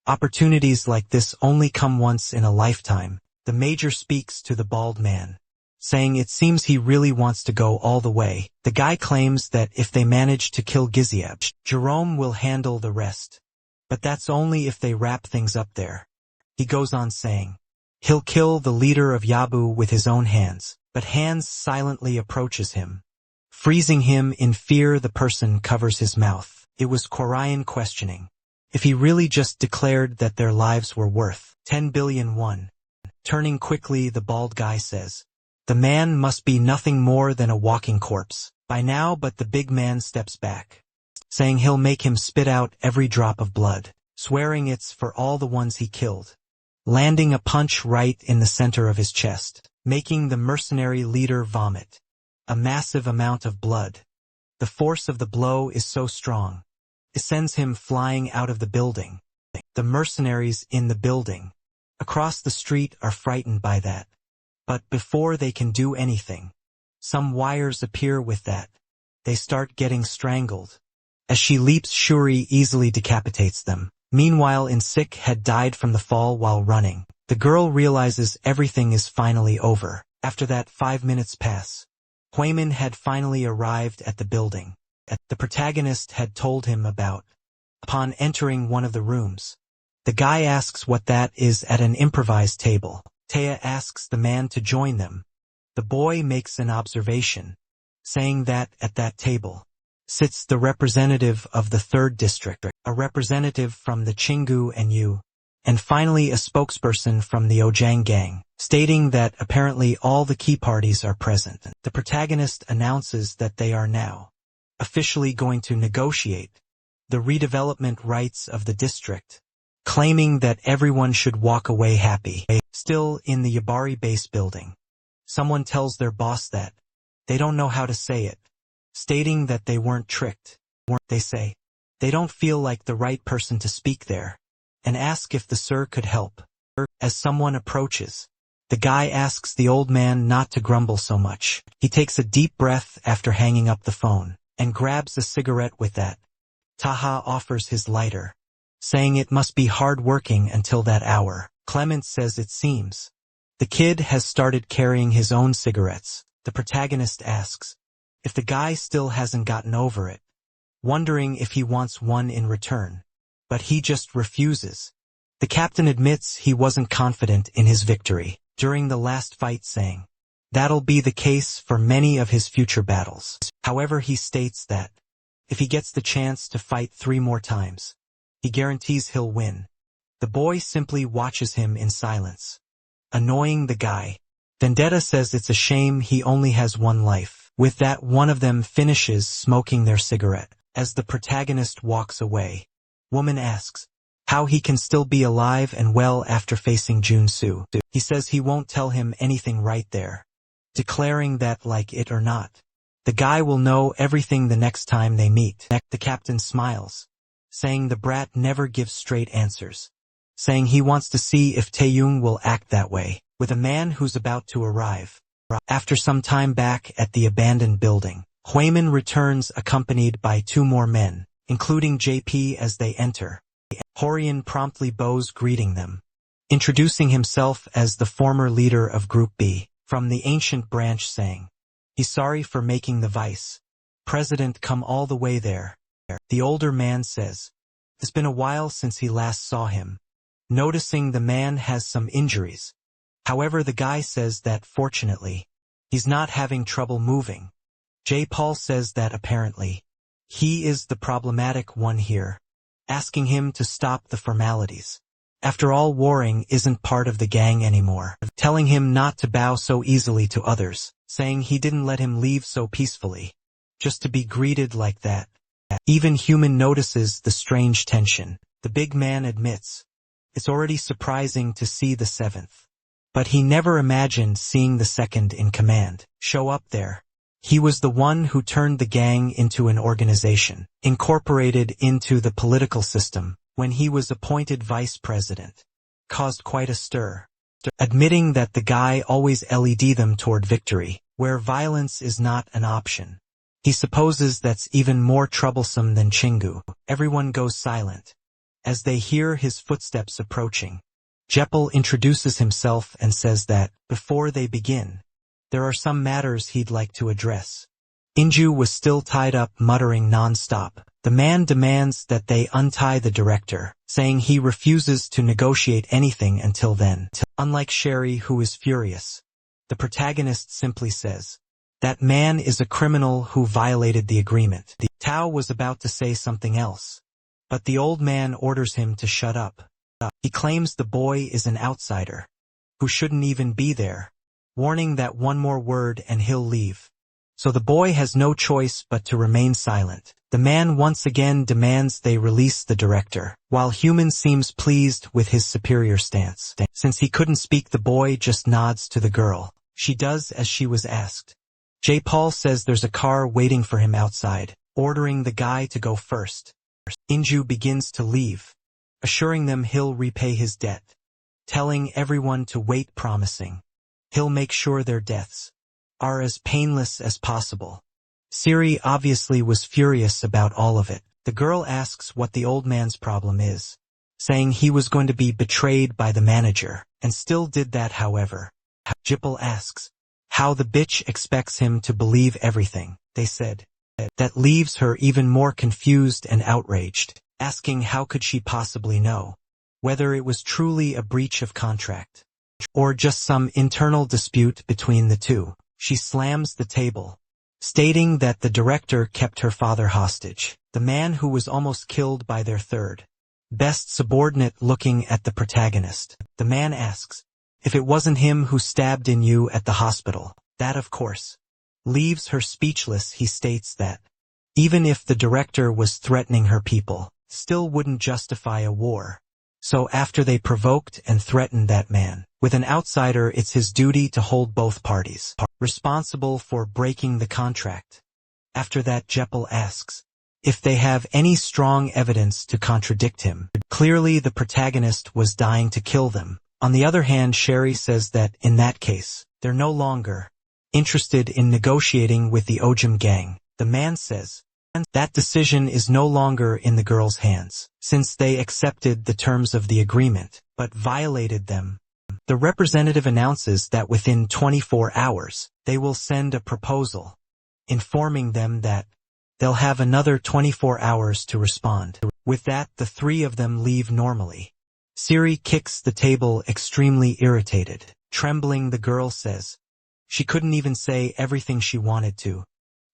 opportunities like this only come once in a lifetime. The major speaks to the bald man, saying it seems he really wants to go all the way. The guy claims that if they manage to kill Giziab, Jerome will handle the rest. But that's only if they wrap things up there. He goes on saying, he'll kill the leader of Yabu with his own hands, but Hands silently approaches him. Freezing him in fear, the person covers his mouth. It was Quarian questioning if he really just declared that their lives were worth 10 billion won. Turning quickly, the bald guy says, the man must be nothing more than a walking corpse by now, but the big man steps back, saying he'll make him spit out every drop of blood, swearing it's for all the ones he killed, landing a punch right in the center of his chest, making the mercenary leader vomit a massive amount of blood. The force of the blow is so strong, it sends him flying out of the building. The mercenaries in the building across the street are frightened by that. But before they can do anything, some wires appear with that. They start getting strangled. As she leaps, Shuri easily decapitates them. Meanwhile, Insik had died from the fall while running. The girl realizes everything is finally over. After that, 5 minutes pass. Huimin had finally arrived at the building the protagonist had told him about. Upon entering one of the rooms, the guy asks what that is at an improvised table. Taya asks the man to join them. The boy makes an observation, saying that at that table sits the representative of the 3rd district, a representative from the Chingu and Yu, and finally a spokesperson from the Ojang Gang, stating that apparently all the key parties are present. The protagonist announces that they are now officially going to negotiate the redevelopment rights of the district, claiming that everyone should walk away happy. Still in the Yabari base building, someone tells their boss that they don't know how to say it, stating that they weren't tricked. They say they don't feel like the right person to speak there, and ask if the sir could help. As someone approaches, The guy asks the old man not to grumble so much. He takes a deep breath after hanging up the phone, and grabs a cigarette with that. Taha offers his lighter, saying it must be hard working until that hour. Clement says it seems. The kid has started carrying his own cigarettes. The protagonist asks if the guy still hasn't gotten over it, wondering if he wants one in return. But he just refuses. The captain admits he wasn't confident in his victory during the last fight, saying that'll be the case for many of his future battles. However, he states that if he gets the chance to fight 3 more times, he guarantees he'll win. The boy simply watches him in silence, annoying the guy. Vendetta says it's a shame he only has one life. With that, one of them finishes smoking their cigarette. As the protagonist walks away, woman asks how he can still be alive and well after facing Junsu. He says he won't tell him anything right there, declaring that like it or not, the guy will know everything the next time they meet. The captain smiles, saying the brat never gives straight answers, saying he wants to see if Taeyong will act that way with a man who's about to arrive. After some time back at the abandoned building, Huimin returns accompanied by 2 more men, including JP. As they enter, Horian promptly bows greeting them, introducing himself as the former leader of Group B from the ancient branch, saying he's sorry for making the vice president come all the way there. The older man says it's been a while since he last saw him, noticing the man has some injuries. However, the guy says that fortunately, he's not having trouble moving. J. Paul says that apparently, he is the problematic one here, asking him to stop the formalities. After all, Waring isn't part of the gang anymore, telling him not to bow so easily to others, saying he didn't let him leave so peacefully, just to be greeted like that. Even Human notices the strange tension. The big man admits it's already surprising to see the 7th. But he never imagined seeing the 2nd in command show up there. He was the one who turned the gang into an organization, incorporated into the political system, when he was appointed vice president. Caused quite a stir, admitting that the guy always led them toward victory, where violence is not an option. He supposes that's even more troublesome than Chingu. Everyone goes silent as they hear his footsteps approaching. Jeppel introduces himself and says that, before they begin, there are some matters he'd like to address. Inju was still tied up, muttering non-stop. The man demands that they untie the director, saying he refuses to negotiate anything until then. Unlike Sherry, who is furious, the protagonist simply says, that man is a criminal who violated the agreement. Tao was about to say something else, but the old man orders him to shut up. He claims the boy is an outsider, who shouldn't even be there, warning that one more word and he'll leave. So the boy has no choice but to remain silent. The man once again demands they release the director, while Human seems pleased with his superior stance. Since he couldn't speak, the boy just nods to the girl. She does as she was asked. J. Paul says there's a car waiting for him outside, ordering the guy to go first. Inju begins to leave, assuring them he'll repay his debt, telling everyone to wait, promising he'll make sure their deaths are as painless as possible. Siri obviously was furious about all of it. The girl asks what the old man's problem is, saying he was going to be betrayed by the manager, and still did that. However, Jippel asks how the bitch expects him to believe everything they said. That leaves her even more confused and outraged, asking how could she possibly know whether it was truly a breach of contract or just some internal dispute between the two. She slams the table, stating that the director kept her father hostage, the man who was almost killed by their third best subordinate. Looking at the protagonist, the man asks if it wasn't him who stabbed in you at the hospital. That, of course, leaves her speechless. He states that even if the director was threatening her people, still wouldn't justify a war. So after they provoked and threatened that man with an outsider, it's his duty to hold both parties responsible for breaking the contract. After that, Jeppel asks if they have any strong evidence to contradict him. Clearly the protagonist was dying to kill them, On the other hand, Sherry says that, in that case, they're no longer interested in negotiating with the Ojim gang. The man says that decision is no longer in the girls' hands, since they accepted the terms of the agreement, but violated them. The representative announces that within 24 hours, they will send a proposal, informing them that they'll have another 24 hours to respond. With that, the three of them leave normally. Siri kicks the table, extremely irritated. Trembling, the girl says she couldn't even say everything she wanted to,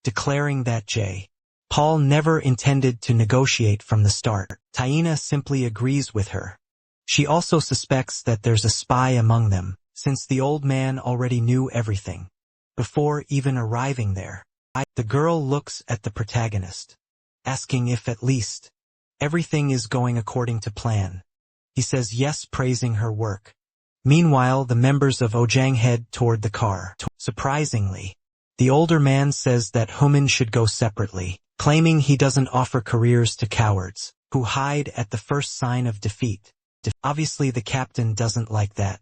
declaring that Paul never intended to negotiate from the start. Taina simply agrees with her. She also suspects that there's a spy among them, since the old man already knew everything before even arriving there. The girl looks at the protagonist, asking if at least everything is going according to plan. He says yes, praising her work. Meanwhile, the members of Ojang head toward the car. Surprisingly, the older man says that Human should go separately, claiming he doesn't offer careers to cowards who hide at the first sign of defeat. Obviously, the captain doesn't like that,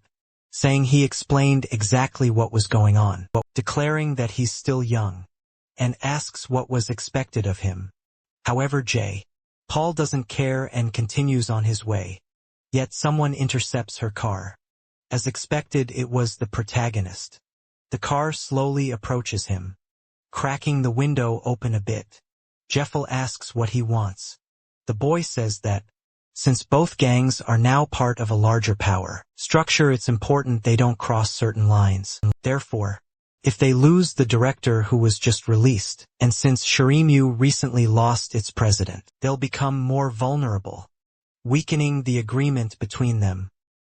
saying he explained exactly what was going on, declaring that he's still young, and asks what was expected of him. However, Paul doesn't care and continues on his way. Yet someone intercepts her car. As expected, it was the protagonist. The car slowly approaches him, cracking the window open a bit. Jeffel asks what he wants. The boy says that, since both gangs are now part of a larger power structure, it's important they don't cross certain lines. Therefore, if they lose the director who was just released, and since Shirimu recently lost its president, they'll become more vulnerable, weakening the agreement between them,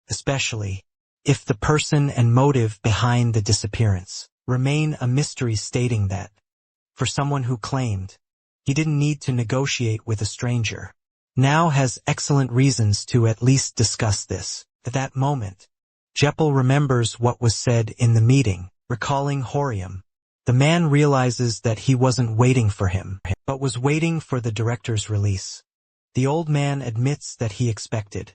especially if the person and motive behind the disappearance remain a mystery, stating that, for someone who claimed he didn't need to negotiate with a stranger, now has excellent reasons to at least discuss this. At that moment, Jeppel remembers what was said in the meeting, recalling Horium. The man realizes that he wasn't waiting for him, but was waiting for the director's release. The old man admits that he expected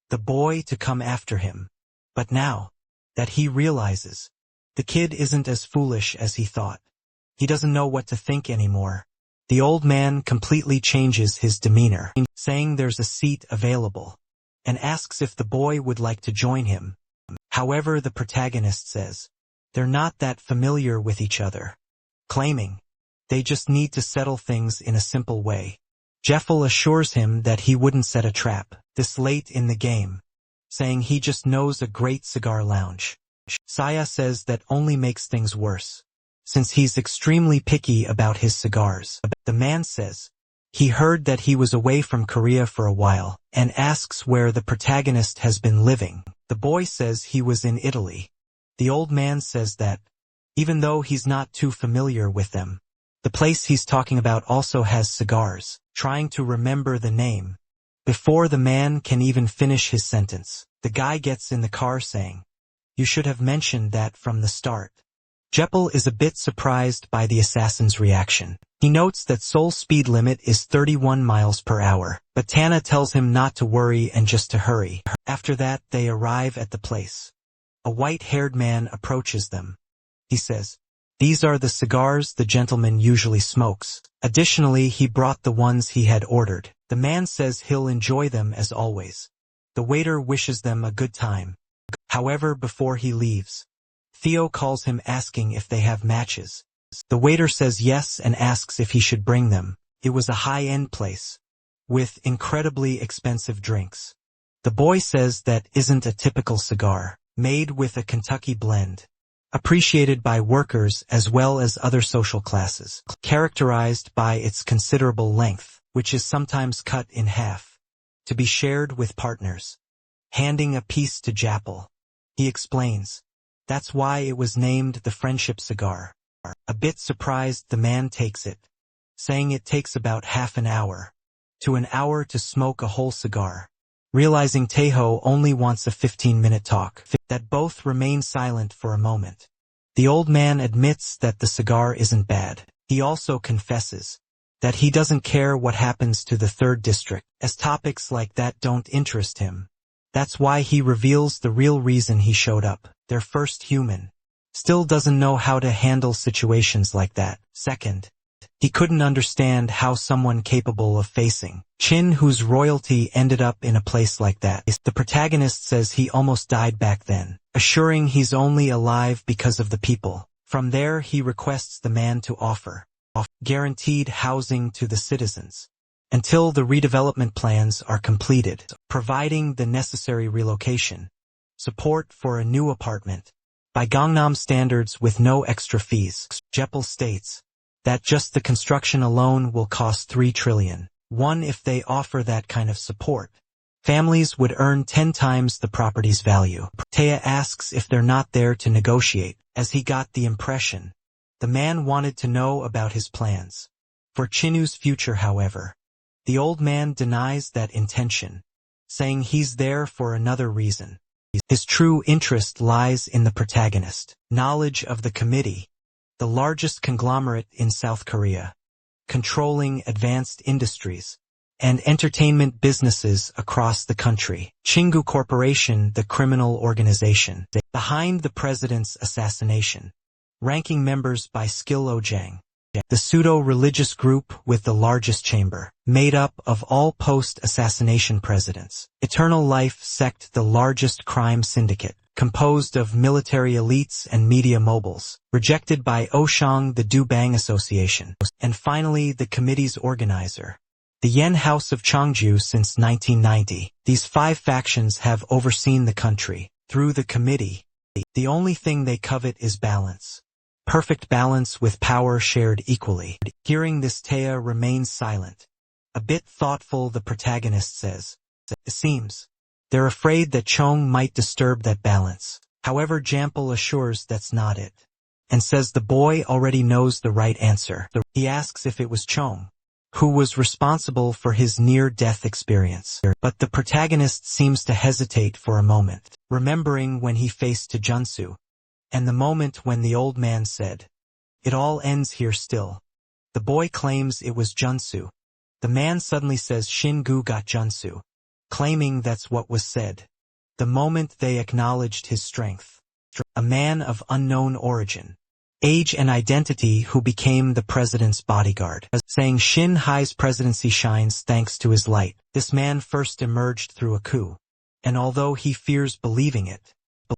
the boy to come after him, but now that he realizes the kid isn't as foolish as he thought, he doesn't know what to think anymore. The old man completely changes his demeanor, saying there's a seat available, and asks if the boy would like to join him. However, the protagonist says they're not that familiar with each other, claiming they just need to settle things in a simple way. Jeffel assures him that he wouldn't set a trap this late in the game, saying he just knows a great cigar lounge. Saya says that only makes things worse, since he's extremely picky about his cigars. The man says he heard that he was away from Korea for a while, and asks where the protagonist has been living. The boy says he was in Italy. The old man says that, even though he's not too familiar with them, the place he's talking about also has cigars, trying to remember the name. Before the man can even finish his sentence, the guy gets in the car saying, "You should have mentioned that from the start." Jeppel is a bit surprised by the assassin's reaction. He notes that Seoul's speed limit is 31 miles per hour, but Tana tells him not to worry and just to hurry. After that, they arrive at the place. A white-haired man approaches them. He says, "These are the cigars the gentleman usually smokes." Additionally, he brought the ones he had ordered. The man says he'll enjoy them as always. The waiter wishes them a good time. However, before he leaves, Theo calls him, asking if they have matches. The waiter says yes and asks if he should bring them. It was a high-end place, with incredibly expensive drinks. The boy says that isn't a typical cigar, made with a Kentucky blend, appreciated by workers as well as other social classes, characterized by its considerable length, which is sometimes cut in half, to be shared with partners. Handing a piece to Jeppel, he explains, that's why it was named the friendship cigar. A bit surprised, the man takes it, saying it takes about half an hour to an hour to smoke a whole cigar. Realizing Taeho only wants a 15-minute talk, that both remain silent for a moment. The old man admits that the cigar isn't bad. He also confesses that he doesn't care what happens to the 3rd district, as topics like that don't interest him. That's why he reveals the real reason he showed up. Their first human. Still doesn't know how to handle situations like that. Second, he couldn't understand how someone capable of facing Chin, whose royalty ended up in a place like that. The protagonist says he almost died back then, assuring he's only alive because of the people. From there he requests the man to offer guaranteed housing to the citizens until the redevelopment plans are completed, providing the necessary relocation, support for a new apartment, by Gangnam standards with no extra fees. Jeppel states that just the construction alone will cost 3 trillion. If they offer that kind of support, families would earn 10 times the property's value. Taya asks if they're not there to negotiate, as he got the impression the man wanted to know about his plans for Chinu's future. However, the old man denies that intention, saying he's there for another reason. His true interest lies in the protagonist, knowledge of the committee, the largest conglomerate in South Korea, controlling advanced industries and entertainment businesses across the country. Chingu Corporation, the criminal organization behind the president's assassination, ranking members by Skill Ojang, the pseudo-religious group with the largest chamber, made up of all post-assassination presidents. Eternal Life Sect, the largest crime syndicate, composed of military elites and media moguls, rejected by Oshang, the Du-Bang Association. And finally, the committee's organizer, the Yen House of Changju since 1990. These 5 factions have overseen the country through the committee. The only thing they covet is balance. Perfect balance with power shared equally. Hearing this, Taya remains silent. A bit thoughtful, the protagonist says, "It seems they're afraid that Chong might disturb that balance." However, Jampel assures that's not it, and says the boy already knows the right answer. He asks if it was Chong who was responsible for his near-death experience. But the protagonist seems to hesitate for a moment, remembering when he faced Junsu, and the moment when the old man said, "It all ends here still." The boy claims it was Junsu. The man suddenly says Shin-gu got Junsu, claiming that's what was said. The moment they acknowledged his strength. A man of unknown origin, age and identity who became the president's bodyguard, saying Shin Hai's presidency shines thanks to his light. This man first emerged through a coup, and although he fears believing it,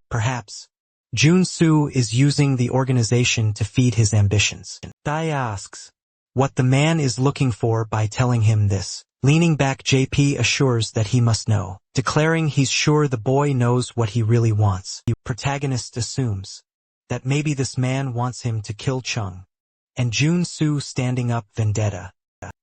perhaps Junsu is using the organization to feed his ambitions. Dai asks what the man is looking for by telling him this. Leaning back, JP assures that he must know, declaring he's sure the boy knows what he really wants. The protagonist assumes that maybe this man wants him to kill Chung, and Junsu, standing up vendetta,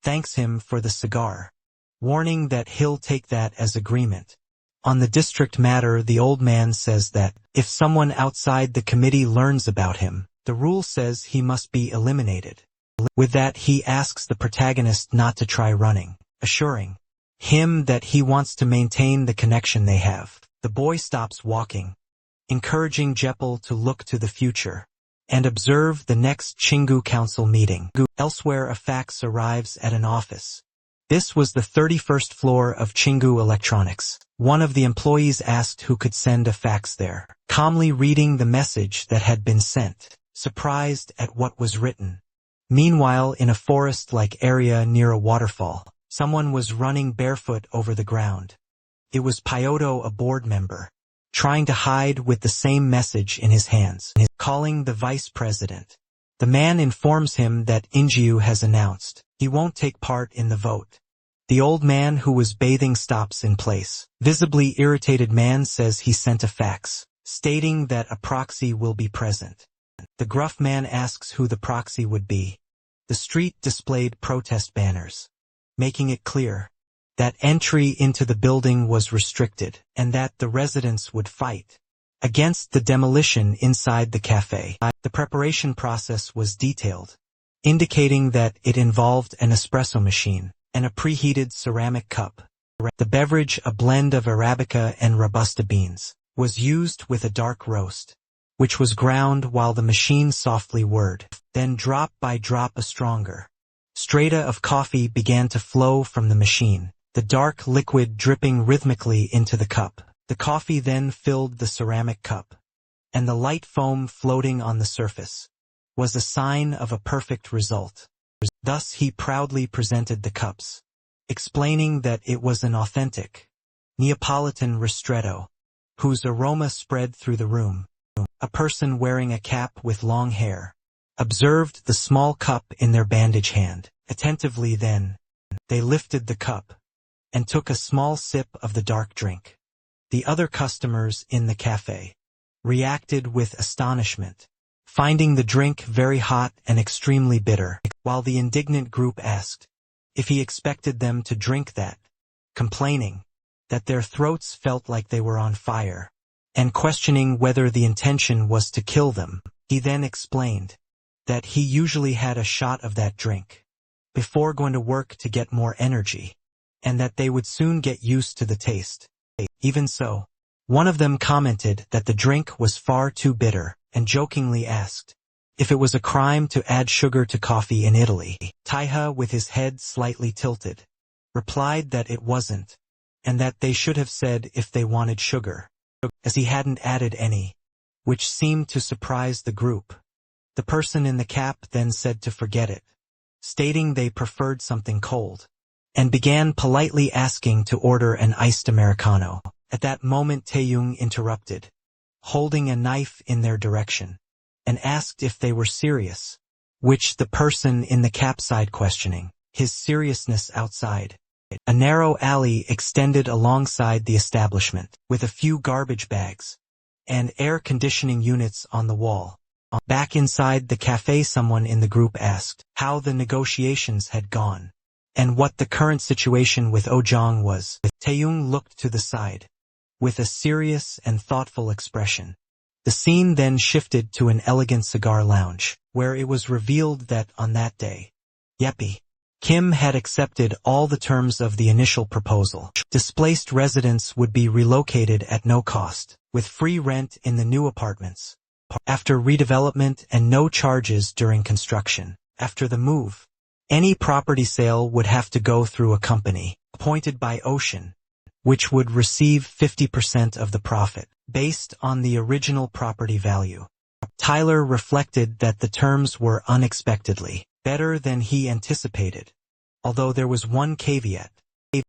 thanks him for the cigar, warning that he'll take that as agreement. On the district matter, the old man says that if someone outside the committee learns about him, the rule says he must be eliminated. With that, he asks the protagonist not to try running, assuring him that he wants to maintain the connection they have. The boy stops walking, encouraging Jeppel to look to the future and observe the next Chingu Council meeting. Elsewhere, a fax arrives at an office. This was the 31st floor of Chingu Electronics. One of the employees asked who could send a fax there, calmly reading the message that had been sent, surprised at what was written. Meanwhile, in a forest-like area near a waterfall, someone was running barefoot over the ground. It was Pyoto, a board member, trying to hide with the same message in his hands, calling the vice president. The man informs him that Injiu has announced he won't take part in the vote. The old man who was bathing stops in place. Visibly irritated man says he sent a fax, stating that a proxy will be present. The gruff man asks who the proxy would be. The street displayed protest banners, making it clear that entry into the building was restricted and that the residents would fight against the demolition inside the cafe. The preparation process was detailed, indicating that it involved an espresso machine and a preheated ceramic cup. The beverage, a blend of Arabica and Robusta beans, was used with a dark roast, which was ground while the machine softly whirred. Then drop by drop a stronger strata of coffee began to flow from the machine, the dark liquid dripping rhythmically into the cup. The coffee then filled the ceramic cup, and the light foam floating on the surface was a sign of a perfect result. Thus he proudly presented the cups, explaining that it was an authentic Neapolitan ristretto, whose aroma spread through the room. A person wearing a cap with long hair observed the small cup in their bandage hand attentively. Then they lifted the cup and took a small sip of the dark drink. The other customers in the cafe reacted with astonishment, finding the drink very hot and extremely bitter, while the indignant group asked if he expected them to drink that, complaining that their throats felt like they were on fire, and questioning whether the intention was to kill them. He then explained that he usually had a shot of that drink before going to work to get more energy, and that they would soon get used to the taste. Even so, one of them commented that the drink was far too bitter, and jokingly asked if it was a crime to add sugar to coffee in Italy. Taiha, with his head slightly tilted, replied that it wasn't, and that they should have said if they wanted sugar, as he hadn't added any, which seemed to surprise the group. The person in the cap then said to forget it, stating they preferred something cold, and began politely asking to order an iced Americano. At that moment Taeyong interrupted, holding a knife in their direction, and asked if they were serious, which the person in the cap side questioning his seriousness outside. A narrow alley extended alongside the establishment, with a few garbage bags and air conditioning units on the wall. Back inside the cafe, someone in the group asked how the negotiations had gone, and what the current situation with Ojong was. Taeyong looked to the side, with a serious and thoughtful expression. The scene then shifted to an elegant cigar lounge, where it was revealed that on that day, Yepi Kim had accepted all the terms of the initial proposal. Displaced residents would be relocated at no cost, with free rent in the new apartments, after redevelopment and no charges during construction. After the move, any property sale would have to go through a company appointed by Ocean, which would receive 50% of the profit, based on the original property value. Tyler reflected that the terms were unexpectedly better than he anticipated, although there was one caveat.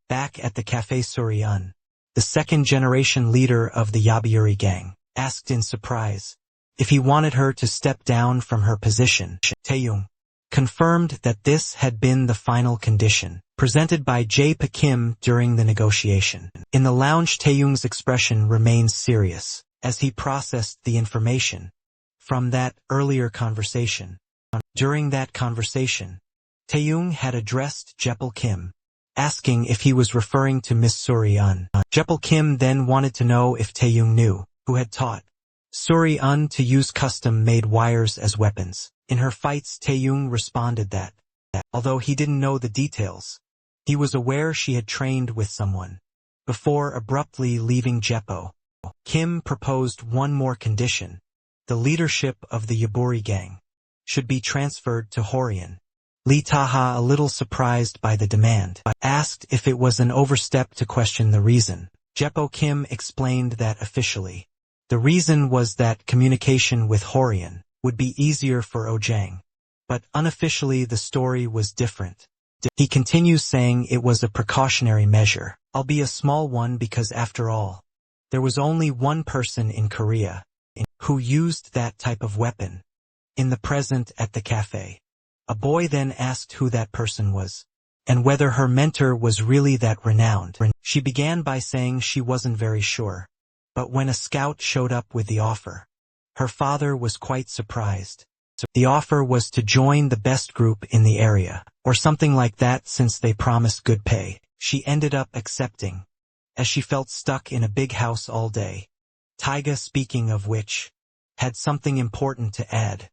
Back at the Café Suryeon, the second-generation leader of the Yaburi gang asked in surprise if he wanted her to step down from her position. Taeyong confirmed that this had been the final condition presented by Jae-pa Kim during the negotiation. In the lounge, Taeyong's expression remained serious as he processed the information from that earlier conversation. During that conversation, Taeyong had addressed Jae-pa Kim, asking if he was referring to Miss Suryeon. Jae-pa Kim then wanted to know if Taeyong knew who had taught Suryeon to use custom-made wires as weapons in her fights. Taeyong responded that, although he didn't know the details, he was aware she had trained with someone, before abruptly leaving Jae-pa. Kim proposed one more condition: the leadership of the Yaburi gang should be transferred to Horian. Lee Taha, a little surprised by the demand, asked if it was an overstep to question the reason. Jae-pa Kim explained that officially, the reason was that communication with Horian would be easier for Ojang, but unofficially the story was different. He continues saying it was a precautionary measure, albeit a small one, because after all, there was only one person in Korea who used that type of weapon in the present at the cafe. A boy then asked who that person was, and whether her mentor was really that renowned. She began by saying she wasn't very sure, but when a scout showed up with the offer, her father was quite surprised. The offer was to join the best group in the area, or something like that, since they promised good pay. She ended up accepting, as she felt stuck in a big house all day. Taiga, speaking of which, had something important to add.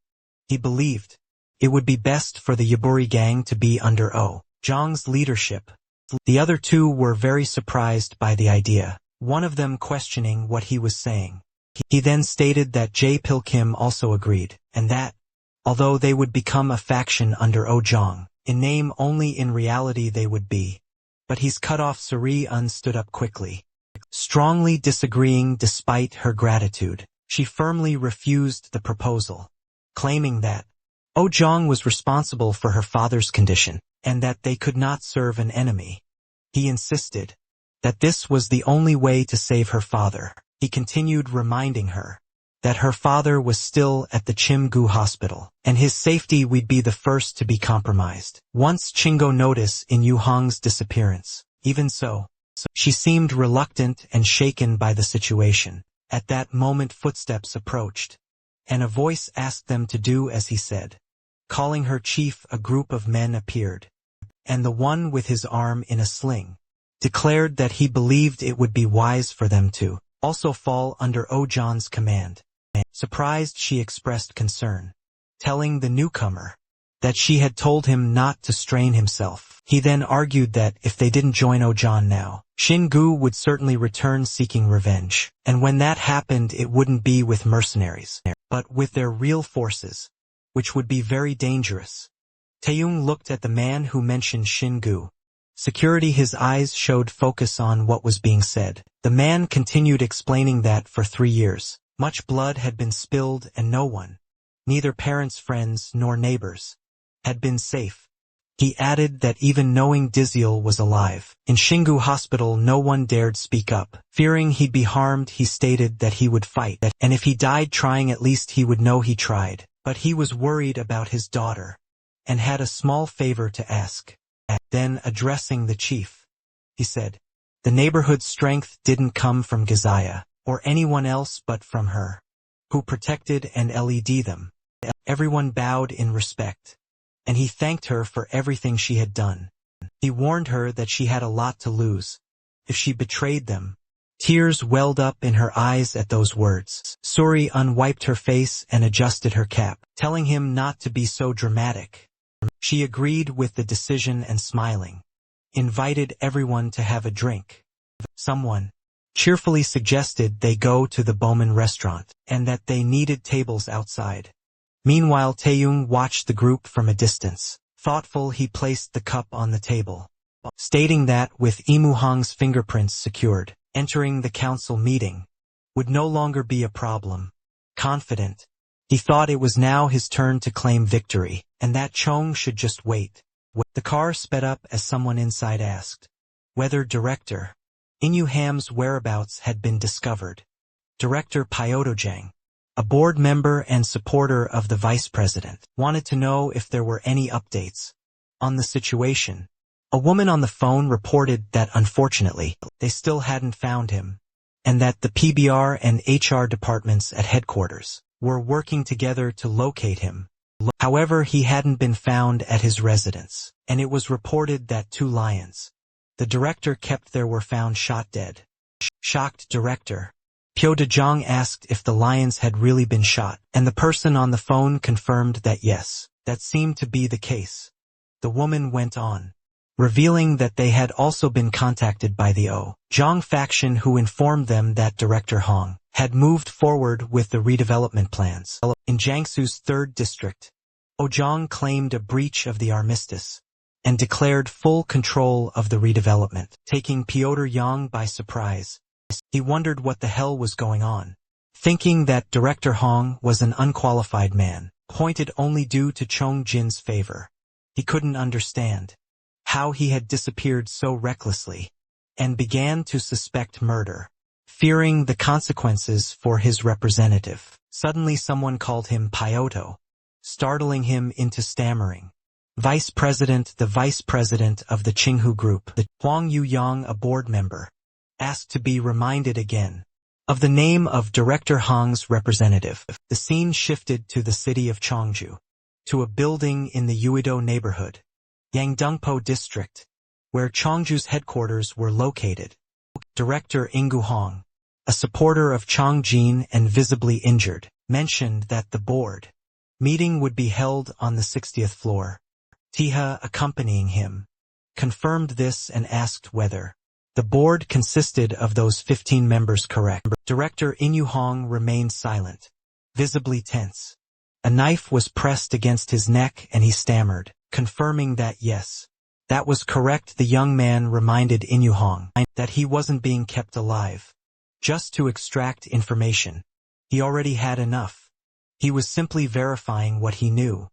He believed it would be best for the Yaburi gang to be under Ojang's leadership. The other two were very surprised by the idea, one of them questioning what he was saying. He then stated that Jae-pa Kim also agreed, and that, although they would become a faction under Ojang, in name only, in reality they would be. But he's cut off. Suryeon stood up quickly, strongly disagreeing despite her gratitude. She firmly refused the proposal, claiming that Oh Jong was responsible for her father's condition, and that they could not serve an enemy. He insisted that this was the only way to save her father. He continued reminding her that her father was still at the Chimgu hospital, and his safety would be the first to be compromised once Chingo noticed in Yu Hong's disappearance. Even so, she seemed reluctant and shaken by the situation. At that moment footsteps approached, and a voice asked them to do as he said. Calling her chief, a group of men appeared, and the one with his arm in a sling declared that he believed it would be wise for them to also fall under Ojan's command. Surprised, she expressed concern, telling the newcomer that she had told him not to strain himself. He then argued that if they didn't join Ojan now, Shingu would certainly return seeking revenge, and when that happened it wouldn't be with mercenaries, but with their real forces, which would be very dangerous. Taeyong looked at the man who mentioned Shingu. Security, his eyes showed focus on what was being said. The man continued explaining that for 3 years, much blood had been spilled and no one, neither parents, friends, nor neighbors, had been safe. He added that even knowing Diziel was alive, in Shingu Hospital no one dared speak up. Fearing he'd be harmed, he stated that he would fight, and if he died trying at least he would know he tried. But he was worried about his daughter, and had a small favor to ask. Then, addressing the chief, he said, the neighborhood's strength didn't come from Gazaya, or anyone else but from her, who protected and led them. Everyone bowed in respect, and he thanked her for everything she had done. He warned her that she had a lot to lose if she betrayed them. Tears welled up in her eyes at those words. Suri unwiped her face and adjusted her cap, telling him not to be so dramatic. She agreed with the decision and smiling, invited everyone to have a drink. Someone cheerfully suggested they go to the Bowman restaurant, and that they needed tables outside. Meanwhile, Taeyong watched the group from a distance. Thoughtful, he placed the cup on the table, stating that with Imu Hong's fingerprints secured, entering the council meeting would no longer be a problem. Confident, he thought it was now his turn to claim victory, and that Chong should just wait. The car sped up as someone inside asked whether Director Inu Ham's whereabouts had been discovered. Director Pyotojang, a board member and supporter of the vice president, wanted to know if there were any updates on the situation. A woman on the phone reported that unfortunately, they still hadn't found him, and that the PBR and HR departments at headquarters were working together to locate him. However, he hadn't been found at his residence, and it was reported that 2 lions the director kept there were found shot dead. Shocked Director Pyotojang asked if the lions had really been shot, and the person on the phone confirmed that yes, that seemed to be the case. The woman went on, revealing that they had also been contacted by the Zhang faction, who informed them that Director Hong had moved forward with the redevelopment plans. In Jiangsu's 3rd district, Zhang claimed a breach of the armistice and declared full control of the redevelopment, taking Piotr Yang by surprise. He wondered what the hell was going on, thinking that Director Hong was an unqualified man, appointed only due to Chong Jin's favor. He couldn't understand how he had disappeared so recklessly, and began to suspect murder, fearing the consequences for his representative. Suddenly someone called him Pyoto, startling him into stammering. Vice President, the Vice President of the Qinghu Group, the Huang Yuyang, a board member, asked to be reminded again of the name of Director Hong's representative. The scene shifted to the city of Chongju, to a building in the Uido neighborhood, Yangdongpo district, where Chongju's headquarters were located. Director Ingu Hong, a supporter of Chong Jin and visibly injured, mentioned that the board meeting would be held on the 60th floor. Tiha, accompanying him, confirmed this and asked whether the board consisted of those 15 members correct. Director Inu Hong remained silent, visibly tense. A knife was pressed against his neck and he stammered, confirming that yes, That was correct. The young man reminded Inuhong that he wasn't being kept alive just to extract information. He already had enough. He was simply verifying what he knew.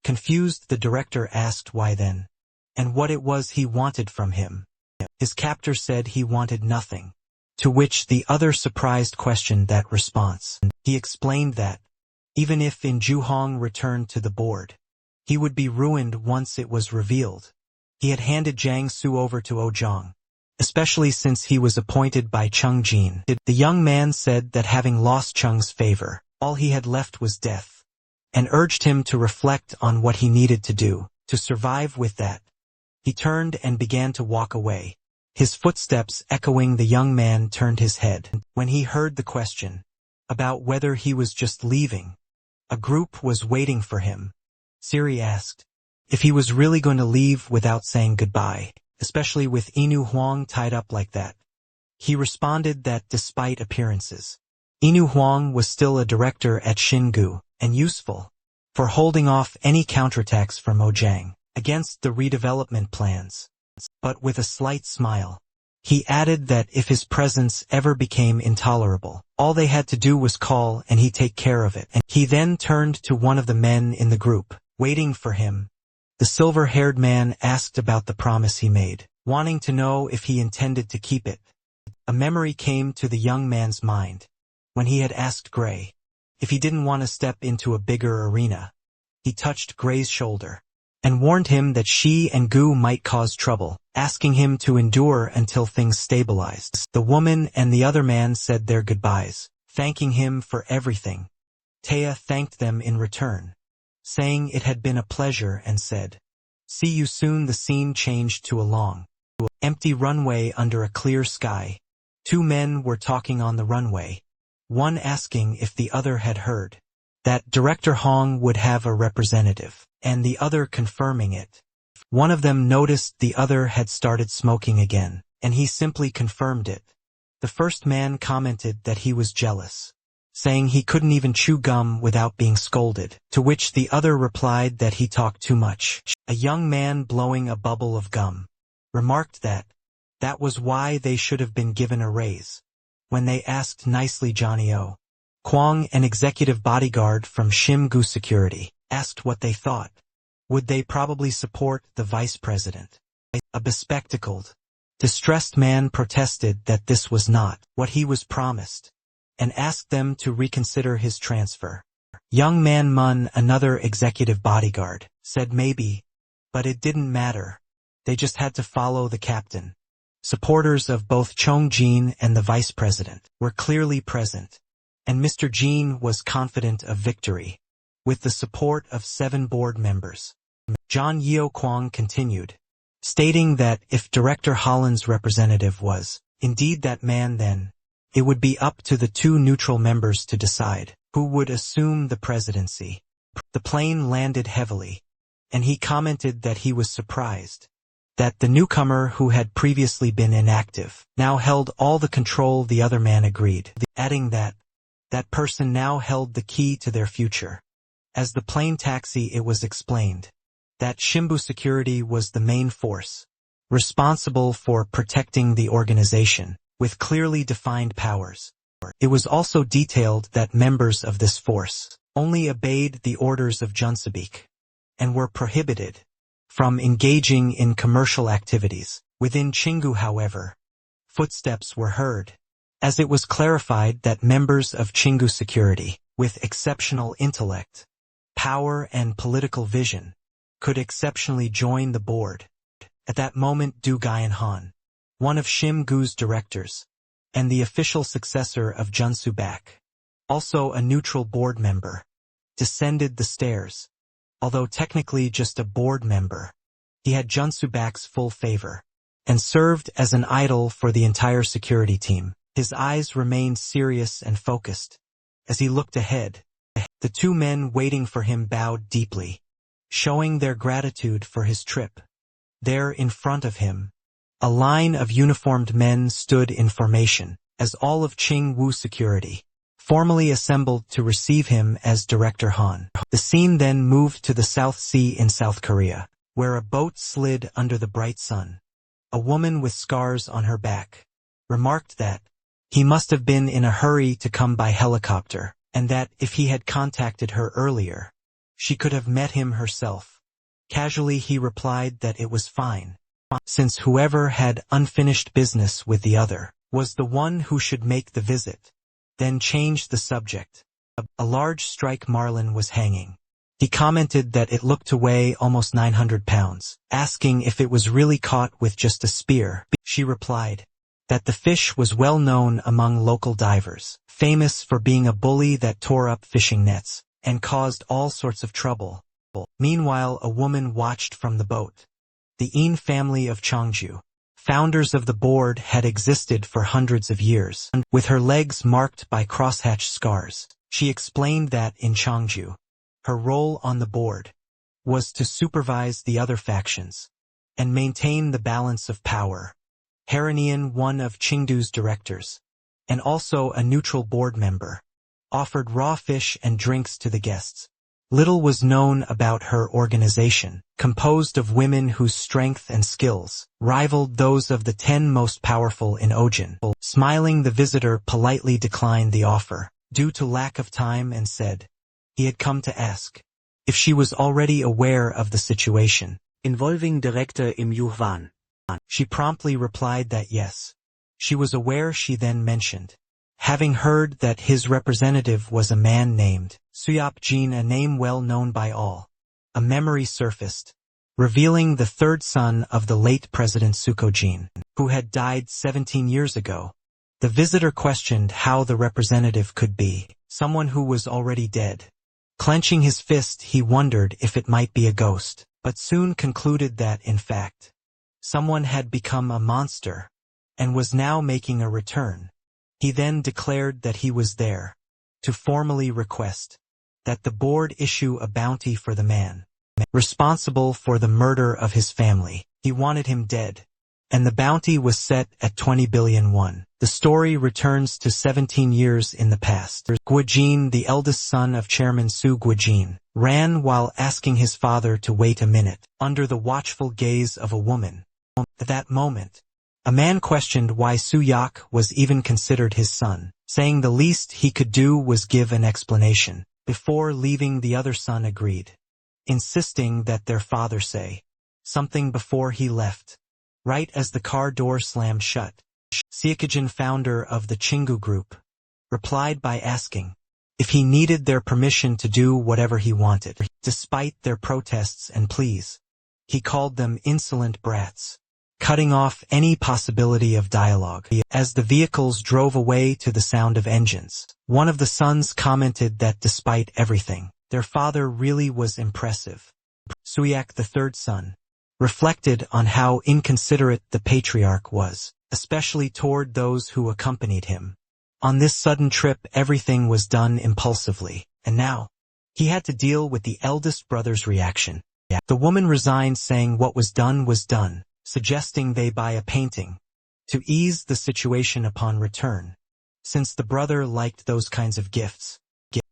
Confused, the director asked why then, and what it was he wanted from him. His captor said he wanted nothing, to which the other surprised questioned that response. He explained that, even if Injuhong returned to the board, he would be ruined once it was revealed. He had handed Jiang Su over to Ojong, especially since he was appointed by Cheng Jin. The young man said that having lost Cheng's favor, all he had left was death, and urged him to reflect on what he needed to do to survive with that. He turned and began to walk away. His footsteps echoing, the young man turned his head. When he heard the question about whether he was just leaving, a group was waiting for him. Siri asked if he was really going to leave without saying goodbye, especially with Inu Huang tied up like that. He responded that despite appearances, Inu Huang was still a director at Xingu and useful for holding off any counterattacks from Mojang against the redevelopment plans. But with a slight smile, he added that if his presence ever became intolerable, all they had to do was call and he'd take care of it. And he then turned to one of the men in the group, waiting for him. The silver-haired man asked about the promise he made, wanting to know if he intended to keep it. A memory came to the young man's mind when he had asked Gray if he didn't want to step into a bigger arena. He touched Gray's shoulder and warned him that she and Gu might cause trouble, asking him to endure until things stabilized. The woman and the other man said their goodbyes, thanking him for everything. Taya thanked them in return, saying it had been a pleasure, and said, "See you soon." The scene changed to a long, empty runway under a clear sky. Two men were talking on the runway, one asking if the other had heard that Director Hong would have a representative, and the other confirming it. One of them noticed the other had started smoking again, and he simply confirmed it. The first man commented that he was jealous, saying he couldn't even chew gum without being scolded, to which the other replied that he talked too much. A young man blowing a bubble of gum remarked that was why they should have been given a raise. When they asked nicely, Johnny O. Kwong, an executive bodyguard from Shimgu Security, asked what they thought. Would they probably support the vice president? A bespectacled, distressed man protested that this was not what he was promised, and asked them to reconsider his transfer. Young Man Mun, another executive bodyguard, said maybe, but it didn't matter. They just had to follow the captain. Supporters of both Chong Jin and the vice president were clearly present, and Mr. Jin was confident of victory, with the support of 7 board members. John Yeo Kwong continued, stating that if Director Holland's representative was indeed that man, then it would be up to the 2 neutral members to decide who would assume the presidency. The plane landed heavily, and he commented that he was surprised that the newcomer who had previously been inactive now held all the control. The other man agreed, adding that person now held the key to their future. As the plane taxied, it was explained that Shimbu Security was the main force, responsible for protecting the organization, with clearly defined powers. It was also detailed that members of this force only obeyed the orders of Junsabik, and were prohibited from engaging in commercial activities. Within Chingu, however, footsteps were heard, as it was clarified that members of Chingu Security, with exceptional intellect, power and political vision, could exceptionally join the board. At that moment, Du Guyanhan, one of Shim Gu's directors, and the official successor of Junsu Bak, also a neutral board member, descended the stairs. Although technically just a board member, he had Junsu Bak's full favor, and served as an idol for the entire security team. His eyes remained serious and focused. As he looked ahead, the 2 men waiting for him bowed deeply, showing their gratitude for his trip. There in front of him, a line of uniformed men stood in formation, as all of Ching Wu Security formally assembled to receive him as Director Han. The scene then moved to the South Sea in South Korea. where a boat slid under the bright sun. A woman with scars on her back remarked that he must have been in a hurry to come by helicopter, and that if he had contacted her earlier, she could have met him herself. Casually he replied that it was fine, since whoever had unfinished business with the other was the one who should make the visit. Then changed the subject. A large strike marlin was hanging. He commented that it looked to weigh almost 900 pounds, asking if it was really caught with just a spear. She replied that the fish was well known among local divers, famous for being a bully that tore up fishing nets and caused all sorts of trouble. Meanwhile, a woman watched from the boat. The Een family of Cheongju, founders of the board, had existed for hundreds of years. With her legs marked by crosshatch scars, she explained that in Cheongju, her role on the board was to supervise the other factions and maintain the balance of power. Haranian, one of Chengdu's directors, and also a neutral board member, offered raw fish and drinks to the guests. Little was known about her organization, composed of women whose strength and skills rivaled those of the 10 most powerful in Ojin. Smiling, the visitor politely declined the offer due to lack of time and said he had come to ask if she was already aware of the situation involving Director Im Yuhwan. She promptly replied that yes, she was aware. She then mentioned having heard that his representative was a man named Suyop Jin, a name well known by all. A memory surfaced, revealing the third son of the late President Suko Jin, who had died 17 years ago. The visitor questioned how the representative could be someone who was already dead. Clenching his fist, he wondered if it might be a ghost, but soon concluded that, in fact, someone had become a monster and was now making a return. He then declared that he was there to formally request that the board issue a bounty for the man responsible for the murder of his family. He wanted him dead, and the bounty was set at 20 billion won. The story returns to 17 years in the past. Guojin, the eldest son of Chairman Su Guojin, ran while asking his father to wait a minute, under the watchful gaze of a woman. At that moment, a man questioned why Su-yak was even considered his son, saying the least he could do was give an explanation. Before leaving, the other son agreed, insisting that their father say something before he left. Right as the car door slammed shut, Seokjin, founder of the Chingu Group, replied by asking if he needed their permission to do whatever he wanted. Despite their protests and pleas, he called them insolent brats, cutting off any possibility of dialogue. As the vehicles drove away to the sound of engines, one of the sons commented that despite everything, their father really was impressive. Suyak, the third son, reflected on how inconsiderate the patriarch was, especially toward those who accompanied him. On this sudden trip, everything was done impulsively, and now he had to deal with the eldest brother's reaction. The woman resigned, saying what was done, suggesting they buy a painting to ease the situation upon return, since the brother liked those kinds of gifts.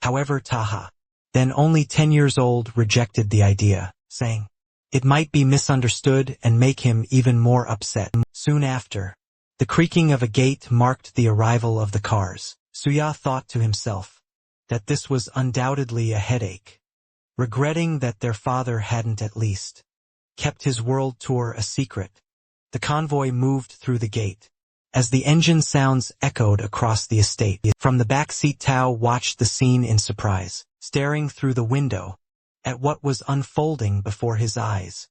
However, Taha, then only 10 years old, rejected the idea, saying it might be misunderstood and make him even more upset. Soon after, the creaking of a gate marked the arrival of the cars. Suya thought to himself that this was undoubtedly a headache, regretting that their father hadn't at least kept his world tour a secret. The convoy moved through the gate as the engine sounds echoed across the estate. From the back seat, Tao watched the scene in surprise, staring through the window at what was unfolding before his eyes.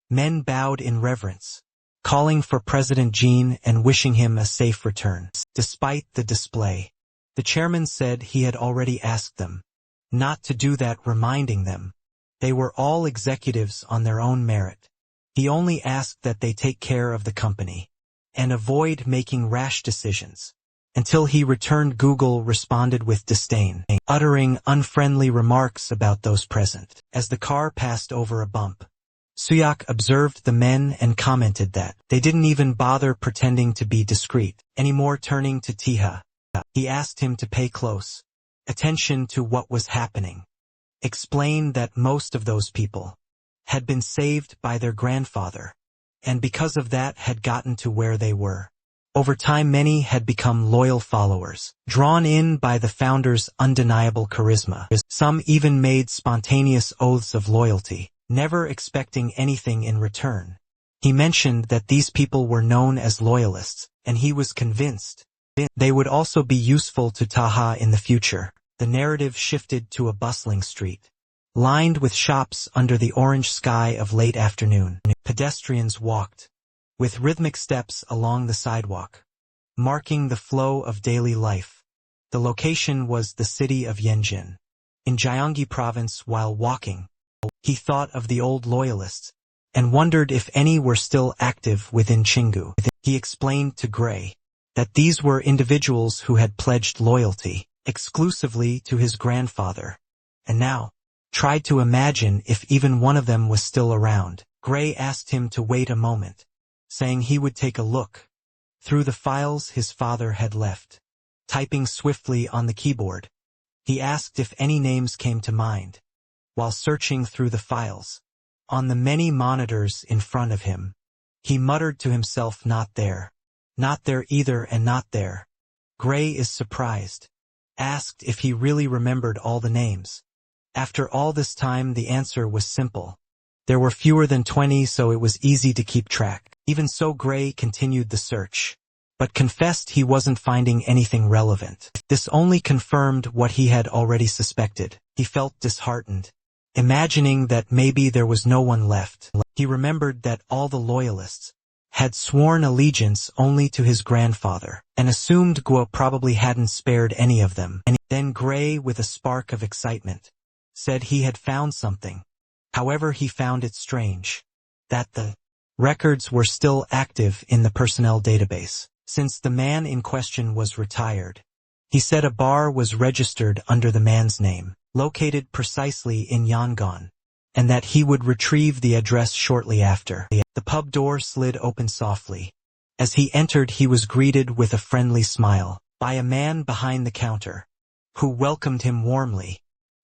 Men bowed in reverence, calling for President Jin and wishing him a safe return. Despite the display, the chairman said he had already asked them not to do that, reminding them they were all executives on their own merit. He only asked that they take care of the company and avoid making rash decisions. Until he returned, Google responded with disdain, uttering unfriendly remarks about those present. As the car passed over a bump, Suyak observed the men and commented that they didn't even bother pretending to be discreet anymore. Turning to Tiha, he asked him to pay close attention to what was happening. Explain that most of those people had been saved by their grandfather, and because of that had gotten to where they were. Over time many had become loyal followers, drawn in by the founder's undeniable charisma. Some even made spontaneous oaths of loyalty, never expecting anything in return. He mentioned that these people were known as loyalists, and he was convinced they would also be useful to Taha in the future. The narrative shifted to a bustling street, lined with shops under the orange sky of late afternoon. Pedestrians walked, with rhythmic steps along the sidewalk, marking the flow of daily life. The location was the city of Yanjin, in Gyeonggi province. While walking, he thought of the old loyalists, and wondered if any were still active within Chingu. He explained to Gray that these were individuals who had pledged loyalty exclusively to his grandfather, and now tried to imagine if even one of them was still around. Gray asked him to wait a moment, saying he would take a look through the files his father had left. Typing swiftly on the keyboard, he asked if any names came to mind. While searching through the files, on the many monitors in front of him, he muttered to himself, "Not there. Not there either, and not there." Gray is surprised, asked if he really remembered all the names. After all this time the answer was simple. There were fewer than 20, so it was easy to keep track. Even so, Gray continued the search, but confessed he wasn't finding anything relevant. This only confirmed what he had already suspected. He felt disheartened, imagining that maybe there was no one left. He remembered that all the loyalists had sworn allegiance only to his grandfather, and assumed Guo probably hadn't spared any of them. And then Gray, with a spark of excitement, said he had found something. However, he found it strange that the records were still active in the personnel database, since the man in question was retired. He said a bar was registered under the man's name, located precisely in Yangon, and that he would retrieve the address shortly after. The pub door slid open softly. As he entered, he was greeted with a friendly smile by a man behind the counter, who welcomed him warmly.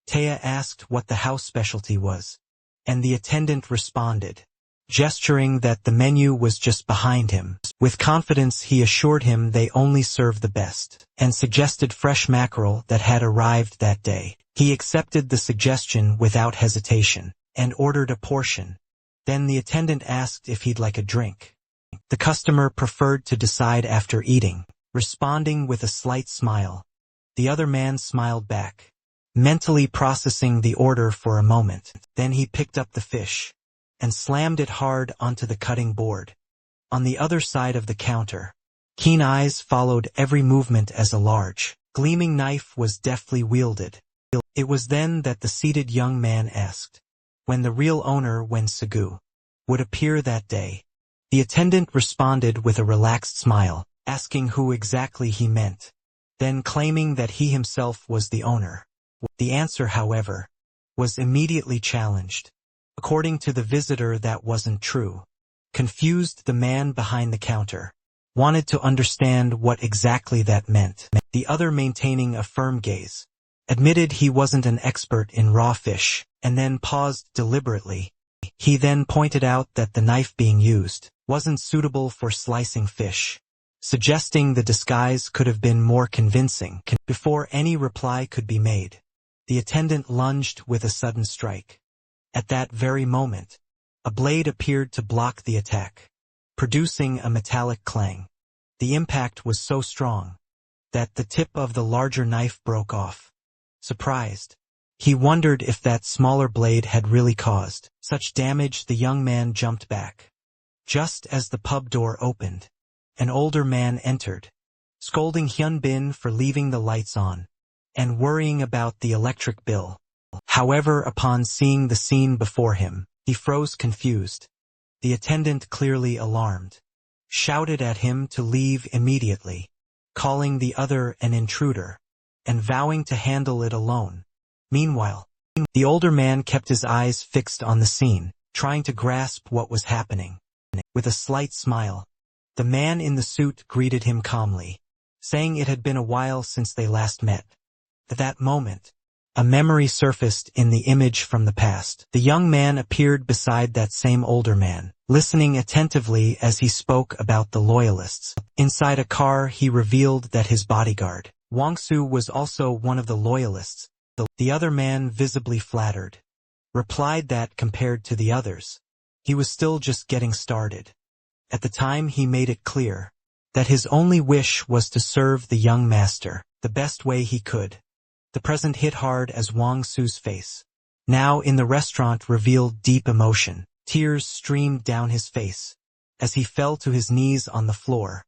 Taya asked what the house specialty was, and the attendant responded, gesturing that the menu was just behind him. With confidence he assured him they only serve the best, and suggested fresh mackerel that had arrived that day. He accepted the suggestion without hesitation, and ordered a portion. Then the attendant asked if he'd like a drink. The customer preferred to decide after eating, responding with a slight smile. The other man smiled back, mentally processing the order for a moment. Then he picked up the fish and slammed it hard onto the cutting board. On the other side of the counter, keen eyes followed every movement as a large, gleaming knife was deftly wielded. It was then that the seated young man asked when the real owner, Wen Segu, would appear that day. The attendant responded with a relaxed smile, asking who exactly he meant, then claiming that he himself was the owner. The answer, however, was immediately challenged. According to the visitor, that wasn't true. Confused, the man behind the counter wanted to understand what exactly that meant. The other, maintaining a firm gaze, admitted he wasn't an expert in raw fish, and then paused deliberately. He then pointed out that the knife being used wasn't suitable for slicing fish, suggesting the disguise could have been more convincing. Before any reply could be made, the attendant lunged with a sudden strike. At that very moment, a blade appeared to block the attack, producing a metallic clang. The impact was so strong that the tip of the larger knife broke off. Surprised, he wondered if that smaller blade had really caused such damage. The young man jumped back. Just as the pub door opened, an older man entered, scolding Hyun Bin for leaving the lights on and worrying about the electric bill. However, upon seeing the scene before him, he froze confused. The attendant, clearly alarmed, shouted at him to leave immediately, calling the other an intruder, and vowing to handle it alone. Meanwhile, the older man kept his eyes fixed on the scene, trying to grasp what was happening. With a slight smile, the man in the suit greeted him calmly, saying it had been a while since they last met. At that moment, A memory surfaced in the image from the past. The young man appeared beside that same older man, listening attentively as he spoke about the loyalists. Inside a car, he revealed that his bodyguard, Wang Su, was also one of the loyalists. The other man, visibly flattered, replied that compared to the others, he was still just getting started. At the time, he made it clear that his only wish was to serve the young master the best way he could. The present hit hard as Wang Su's face, now in the restaurant, revealed deep emotion. Tears streamed down his face as he fell to his knees on the floor.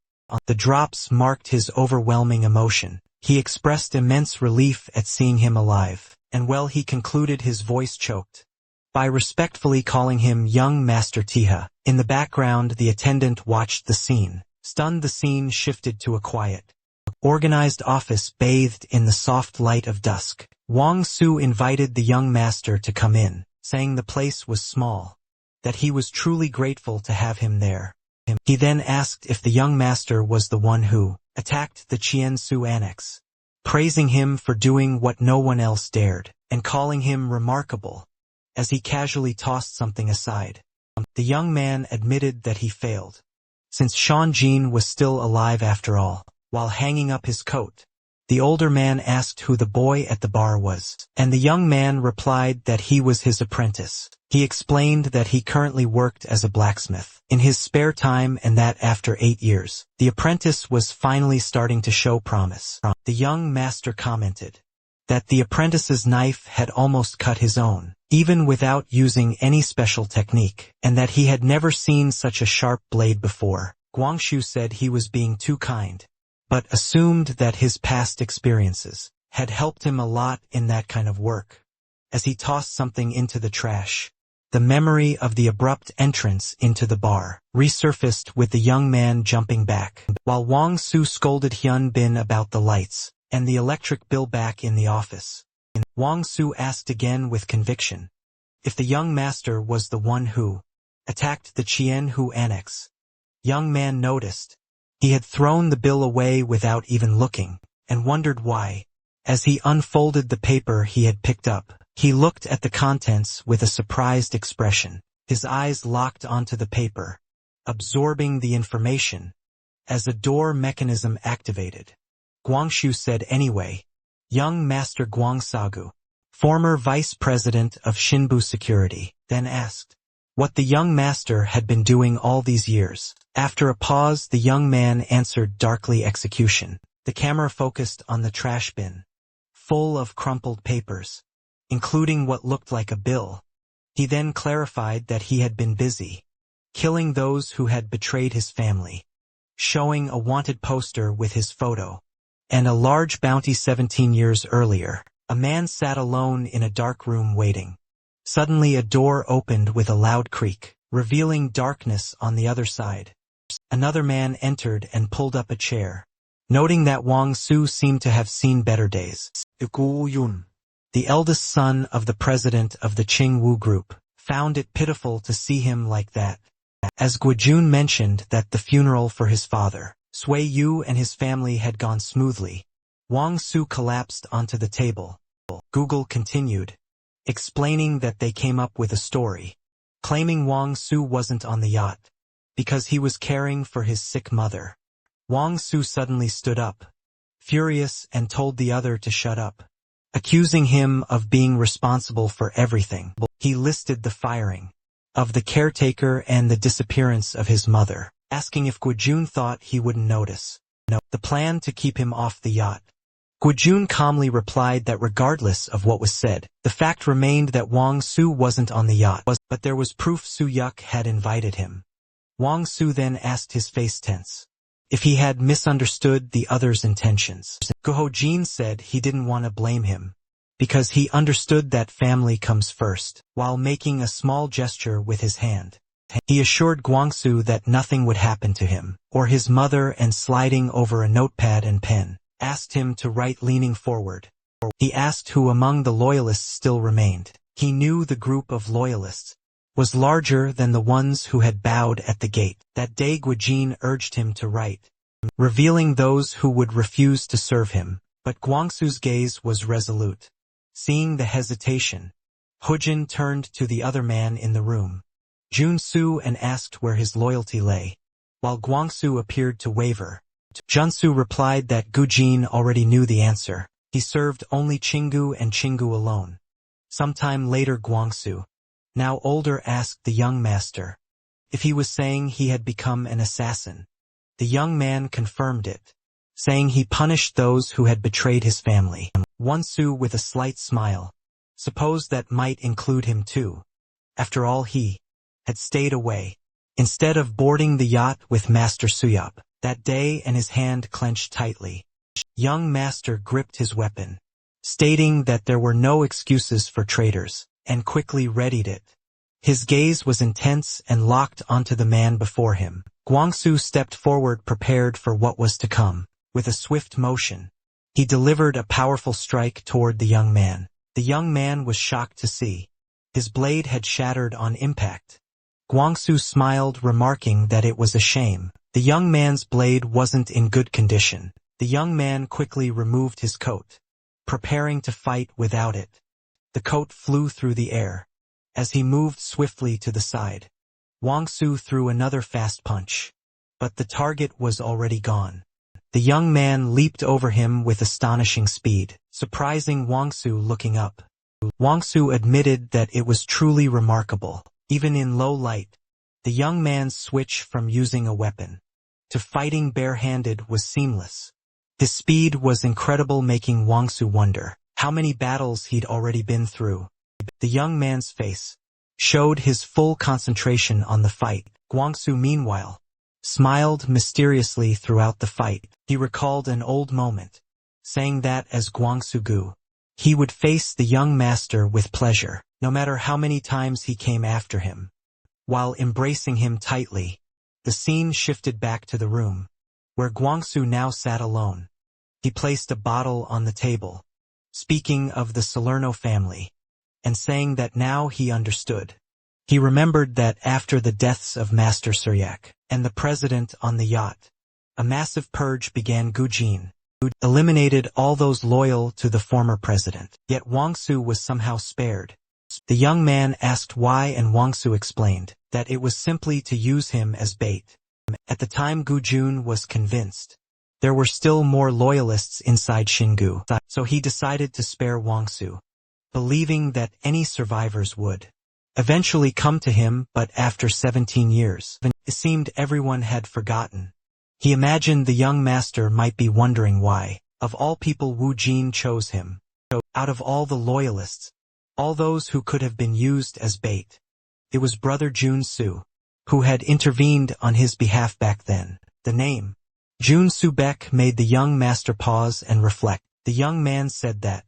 The drops marked his overwhelming emotion. He expressed immense relief at seeing him alive, and he concluded, his voice choked, by respectfully calling him young Master Tiha. In the background, the attendant watched the scene. Stunned, the scene shifted to a quiet, organized office bathed in the soft light of dusk. Wang Su invited the young master to come in, saying the place was small, that he was truly grateful to have him there. He then asked if the young master was the one who attacked the Qiansu annex, praising him for doing what no one else dared, and calling him remarkable, as he casually tossed something aside. The young man admitted that he failed, since Shanjin was still alive after all. While hanging up his coat, the older man asked who the boy at the bar was, and the young man replied that he was his apprentice. He explained that he currently worked as a blacksmith in his spare time, and that after 8 years, the apprentice was finally starting to show promise. The young master commented that the apprentice's knife had almost cut his own, even without using any special technique, and that he had never seen such a sharp blade before. Guangxu said he was being too kind, but assumed that his past experiences had helped him a lot in that kind of work. As he tossed something into the trash, the memory of the abrupt entrance into the bar resurfaced, with the young man jumping back, while Wang Su scolded Hyun Bin about the lights and the electric bill back in the office. Wang Su asked again with conviction if the young master was the one who attacked the Qianhu annex. Young man noticed he had thrown the bill away without even looking, and wondered why. As he unfolded the paper he had picked up, he looked at the contents with a surprised expression. His eyes locked onto the paper, absorbing the information, as a door mechanism activated. Guangxu said, "Anyway, young Master Guangsagu, former vice president of Shinbu Security," then asked what the young master had been doing all these years. After a pause, the young man answered darkly, "Execution." The camera focused on the trash bin, full of crumpled papers, including what looked like a bill. He then clarified that he had been busy killing those who had betrayed his family, showing a wanted poster with his photo and a large bounty. 17 years earlier, a man sat alone in a dark room waiting. Suddenly a door opened with a loud creak, revealing darkness on the other side. Another man entered and pulled up a chair. Noting that Wang Su seemed to have seen better days, Gu Yun, the eldest son of the president of the Qingwu group, found it pitiful to see him like that. As Guijun mentioned that the funeral for his father, Sui Yu, and his family had gone smoothly, Wang Su collapsed onto the table. Google continued, explaining that they came up with a story, claiming Wang Su wasn't on the yacht because he was caring for his sick mother. Wang Su suddenly stood up, furious, and told the other to shut up, accusing him of being responsible for everything. He listed the firing of the caretaker and the disappearance of his mother, asking if Guijun thought he wouldn't notice the plan to keep him off the yacht. Guijun calmly replied that regardless of what was said, the fact remained that Wang Su wasn't on the yacht, but there was proof Su Yuk had invited him. Wang Su then asked, his face tense, if he had misunderstood the other's intentions. Guo Jin said he didn't want to blame him, because he understood that family comes first, while making a small gesture with his hand. He assured Guangsu that nothing would happen to him or his mother, and sliding over a notepad and pen, asked him to write, leaning forward. He asked who among the loyalists still remained. He knew the group of loyalists was larger than the ones who had bowed at the gate. That day Guijin urged him to write, revealing those who would refuse to serve him, but Guangsu's gaze was resolute. Seeing the hesitation, Hujin turned to the other man in the room, Junsu, and asked where his loyalty lay. While Guangsu appeared to waver, Junsu replied that Gujin already knew the answer. He served only Chingu and Chingu alone. Sometime later Guangsu, now older, asked the young master if he was saying he had become an assassin. The young man confirmed it, saying he punished those who had betrayed his family. Wansu, with a slight smile, supposed that might include him too. After all, he had stayed away, instead of boarding the yacht with Master Suyop that day, and his hand clenched tightly. Young master gripped his weapon, stating that there were no excuses for traitors, and quickly readied it. His gaze was intense and locked onto the man before him. Guangsu stepped forward, prepared for what was to come. With a swift motion, he delivered a powerful strike toward the young man. The young man was shocked to see his blade had shattered on impact. Guangsu smiled, remarking that it was a shame. The young man's blade wasn't in good condition. The young man quickly removed his coat, preparing to fight without it. The coat flew through the air. As he moved swiftly to the side, Guangsu threw another fast punch, but the target was already gone. The young man leaped over him with astonishing speed, surprising Guangsu. Looking up, Guangsu admitted that it was truly remarkable. Even in low light, the young man's switch from using a weapon to fighting barehanded was seamless. His speed was incredible, making Guangsu wonder how many battles he'd already been through. The young man's face showed his full concentration on the fight. Guangsu, meanwhile, smiled mysteriously throughout the fight. He recalled an old moment, saying that as Guangsu grew, he would face the young master with pleasure, no matter how many times he came after him. While embracing him tightly, the scene shifted back to the room, where Guangsu now sat alone. He placed a bottle on the table, speaking of the Salerno family, and saying that now he understood. He remembered that after the deaths of Master Suryak and the president on the yacht, a massive purge began. Gujin eliminated all those loyal to the former president. Yet Guangsu was somehow spared. The young man asked why, and Guangsu explained that it was simply to use him as bait. At the time, Gujun was convinced there were still more loyalists inside Xingu, so he decided to spare Guangsu, believing that any survivors would eventually come to him. But after 17 years, it seemed everyone had forgotten. He imagined the young master might be wondering why, of all people, Wu Jin chose him. Out of all the loyalists, all those who could have been used as bait, it was brother Junsu who had intervened on his behalf back then. The name Junsu Beck made the young master pause and reflect. The young man said that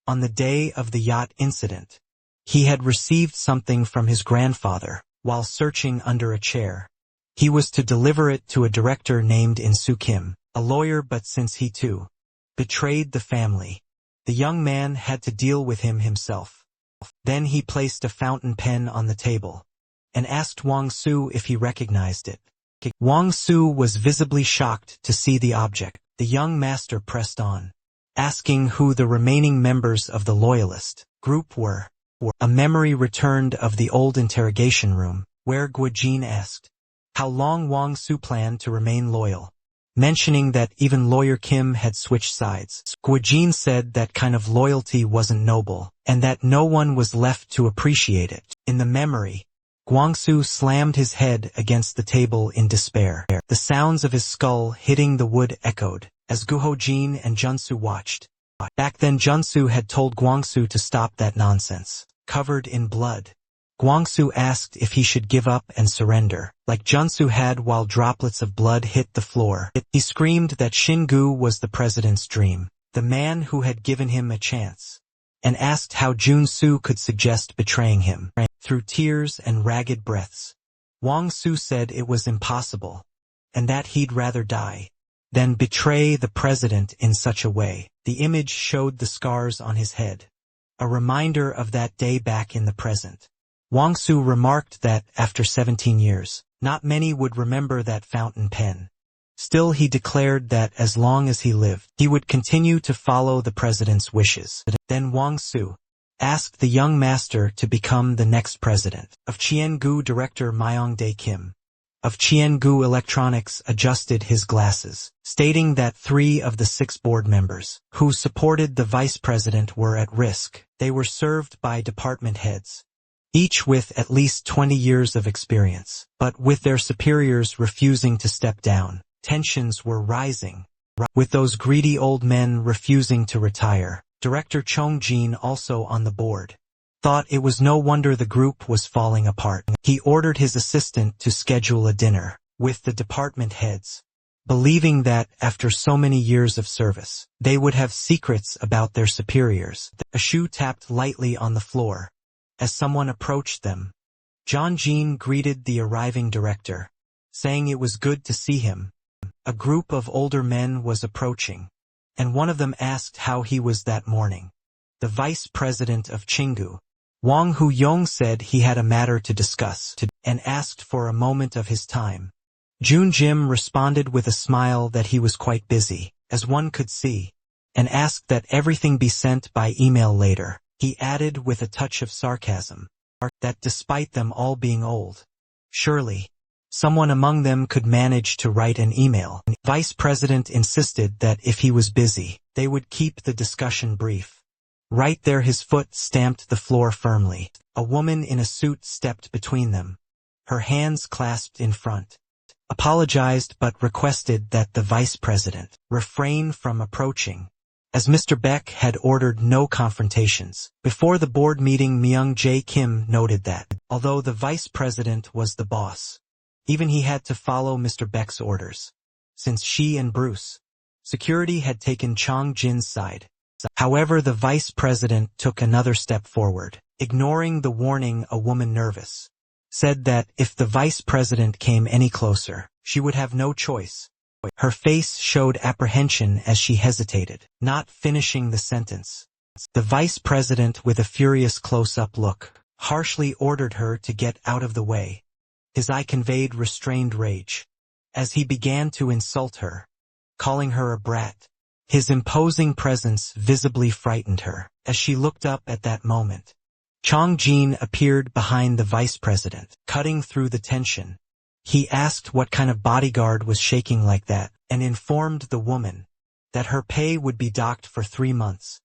on the day of the yacht incident, he had received something from his grandfather while searching under a chair. He was to deliver it to a director named In-Soo Kim, a lawyer, but since he too betrayed the family, the young man had to deal with him himself. Then he placed a fountain pen on the table and asked Guangsu if he recognized it. Guangsu was visibly shocked to see the object. The young master pressed on, asking who the remaining members of the loyalist group were. A memory returned of the old interrogation room, where Guojin asked how long Guangsu planned to remain loyal, mentioning that even lawyer Kim had switched sides. Guojin said that kind of loyalty wasn't noble, and that no one was left to appreciate it. In the memory, Guangsu slammed his head against the table in despair. The sounds of his skull hitting the wood echoed as Guhojin and Junsu watched. Back then, Junsu had told Guangsu to stop that nonsense. Covered in blood, Guangsu asked if he should give up and surrender, like Junsu had. While droplets of blood hit the floor, he screamed that Xingu was the president's dream, the man who had given him a chance, and asked how Junsu could suggest betraying him. Through tears and ragged breaths, Guangsu said it was impossible, and that he'd rather die than betray the president in such a way. The image showed the scars on his head, a reminder of that day back in the present. Guangsu remarked that after 17 years, not many would remember that fountain pen. Still he declared that as long as he lived, he would continue to follow the president's wishes. Then Wang Su asked the young master to become the next president. Of Chiengu director Myong-dae Kim of Chiengu Electronics adjusted his glasses, stating that 3 of the 6 board members who supported the vice president were at risk. They were served by department heads, each with at least 20 years of experience, but with their superiors refusing to step down. Tensions were rising, with those greedy old men refusing to retire. Director Chong Jin, also on the board, thought it was no wonder the group was falling apart. He ordered his assistant to schedule a dinner with the department heads, believing that, after so many years of service, they would have secrets about their superiors. A shoe tapped lightly on the floor as someone approached them. John Jean greeted the arriving director, saying it was good to see him. A group of older men was approaching, and one of them asked how he was that morning. The vice president of Chingu, Wang Hu-yong, said he had a matter to discuss and asked for a moment of his time. Jun Jim responded with a smile that he was quite busy, as one could see, and asked that everything be sent by email later. He added with a touch of sarcasm that despite them all being old, surely someone among them could manage to write an email. Vice President insisted that if he was busy, they would keep the discussion brief. Right there his foot stamped the floor firmly. A woman in a suit stepped between them, her hands clasped in front, apologized but requested that the Vice President refrain from approaching, as Mr. Beck had ordered no confrontations. Before the board meeting, Myung-jae Kim noted that, although the Vice President was the boss, even he had to follow Mr. Beck's orders, since she and Bruce, security, had taken Chong Jin's side. However, the vice president took another step forward, ignoring the warning. A woman, nervous, said that if the vice president came any closer, she would have no choice. Her face showed apprehension as she hesitated, not finishing the sentence. The vice president, with a furious close-up look, harshly ordered her to get out of the way. His eye conveyed restrained rage, as he began to insult her, calling her a brat. His imposing presence visibly frightened her. As she looked up at that moment, Chong Jin appeared behind the vice president, cutting through the tension. He asked what kind of bodyguard was shaking like that, and informed the woman that her pay would be docked for 3 months.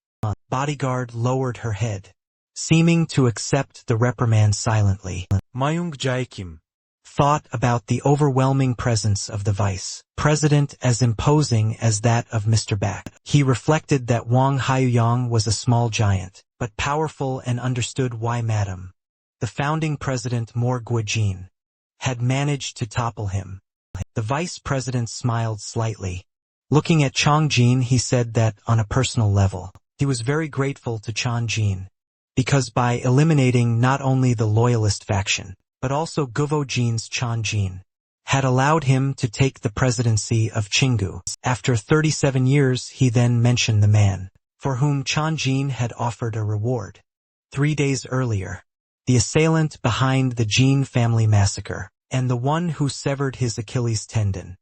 Bodyguard lowered her head, seeming to accept the reprimand silently. Myung-jae Kim Thought about the overwhelming presence of the vice president as imposing as that of Mr. Beck. He reflected that Wang Haiyang was a small giant, but powerful, and understood why Madam, the founding president Mo Guijin, had managed to topple him. The vice president smiled slightly. Looking at Chong Jin, he said that, on a personal level, he was very grateful to Chong Jin, because by eliminating not only the loyalist faction, but also Guvo Jin's Chong Jin, had allowed him to take the presidency of Chingu. After 37 years, he then mentioned the man for whom Chong Jin had offered a reward 3 days earlier, the assailant behind the Jin family massacre, and the one who severed his Achilles tendon.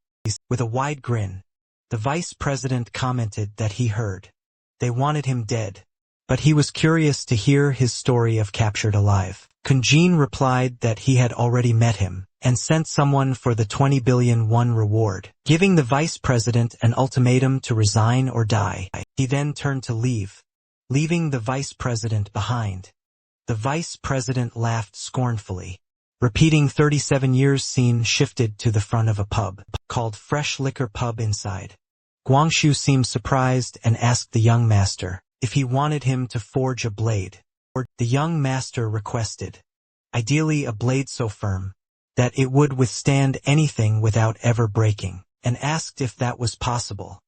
With a wide grin, the vice president commented that he heard they wanted him dead, but he was curious to hear his story of captured alive. Kun Jin replied that he had already met him, and sent someone for the 20 billion won reward, giving the vice president an ultimatum to resign or die. He then turned to leave, leaving the vice president behind. The vice president laughed scornfully, repeating 37 years. Scene shifted to the front of a pub, called Fresh Liquor Pub inside. Guangshu seemed surprised and asked the young master if he wanted him to forge a blade. The young master requested, ideally a blade so firm that it would withstand anything without ever breaking, and asked if that was possible.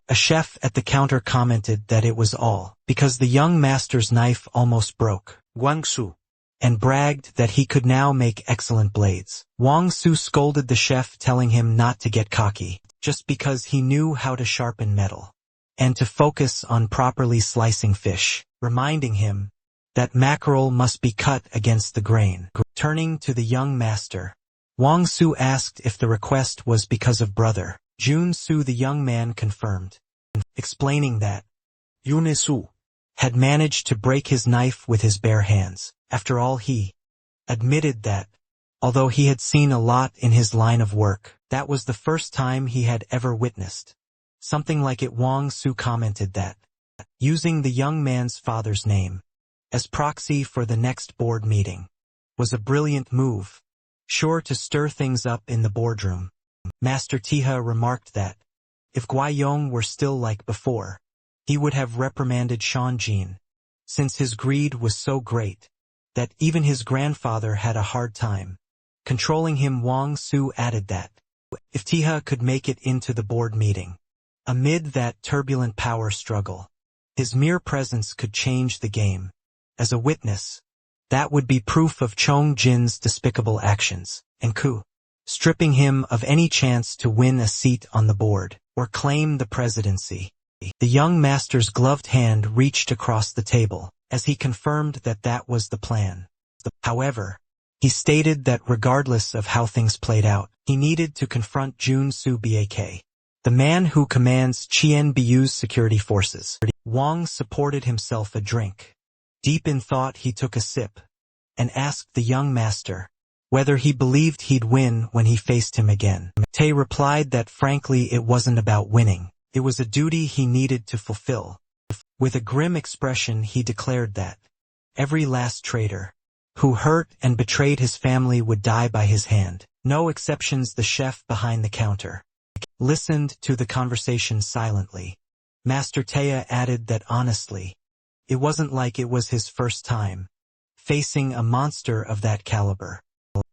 A chef at the counter commented that it was all because the young master's knife almost broke, Wang Su, and bragged that he could now make excellent blades. Wang Su scolded the chef, telling him not to get cocky, just because he knew how to sharpen metal, and to focus on properly slicing fish, reminding him that mackerel must be cut against the grain. Turning to the young master, Wang Su asked if the request was because of brother Jun-soo, the young man, confirmed, explaining that Yune-soo had managed to break his knife with his bare hands. After all, he admitted that, although he had seen a lot in his line of work, that was the first time he had ever witnessed something like it. Wang-soo commented that using the young man's father's name as proxy for the next board meeting was a brilliant move, sure to stir things up in the boardroom. Master Tiha remarked that if Guayong were still like before, he would have reprimanded Shanjin, since his greed was so great that even his grandfather had a hard time controlling him. Wang-soo added that if Tiha could make it into the board meeting, amid that turbulent power struggle, his mere presence could change the game. As a witness, that would be proof of Chong Jin's despicable actions, and coup, stripping him of any chance to win a seat on the board or claim the presidency. The young master's gloved hand reached across the table as he confirmed that that was the plan. However, he stated that regardless of how things played out, he needed to confront Jun-soo Bak, the man who commands Chien Biu's security forces. Wang supported himself a drink. Deep in thought, he took a sip and asked the young master whether he believed he'd win when he faced him again. Tae replied that frankly it wasn't about winning, it was a duty he needed to fulfill. With a grim expression, he declared that every last traitor who hurt and betrayed his family would die by his hand. No exceptions. The chef behind the counter listened to the conversation silently. Master Taya added that honestly, it wasn't like it was his first time facing a monster of that caliber.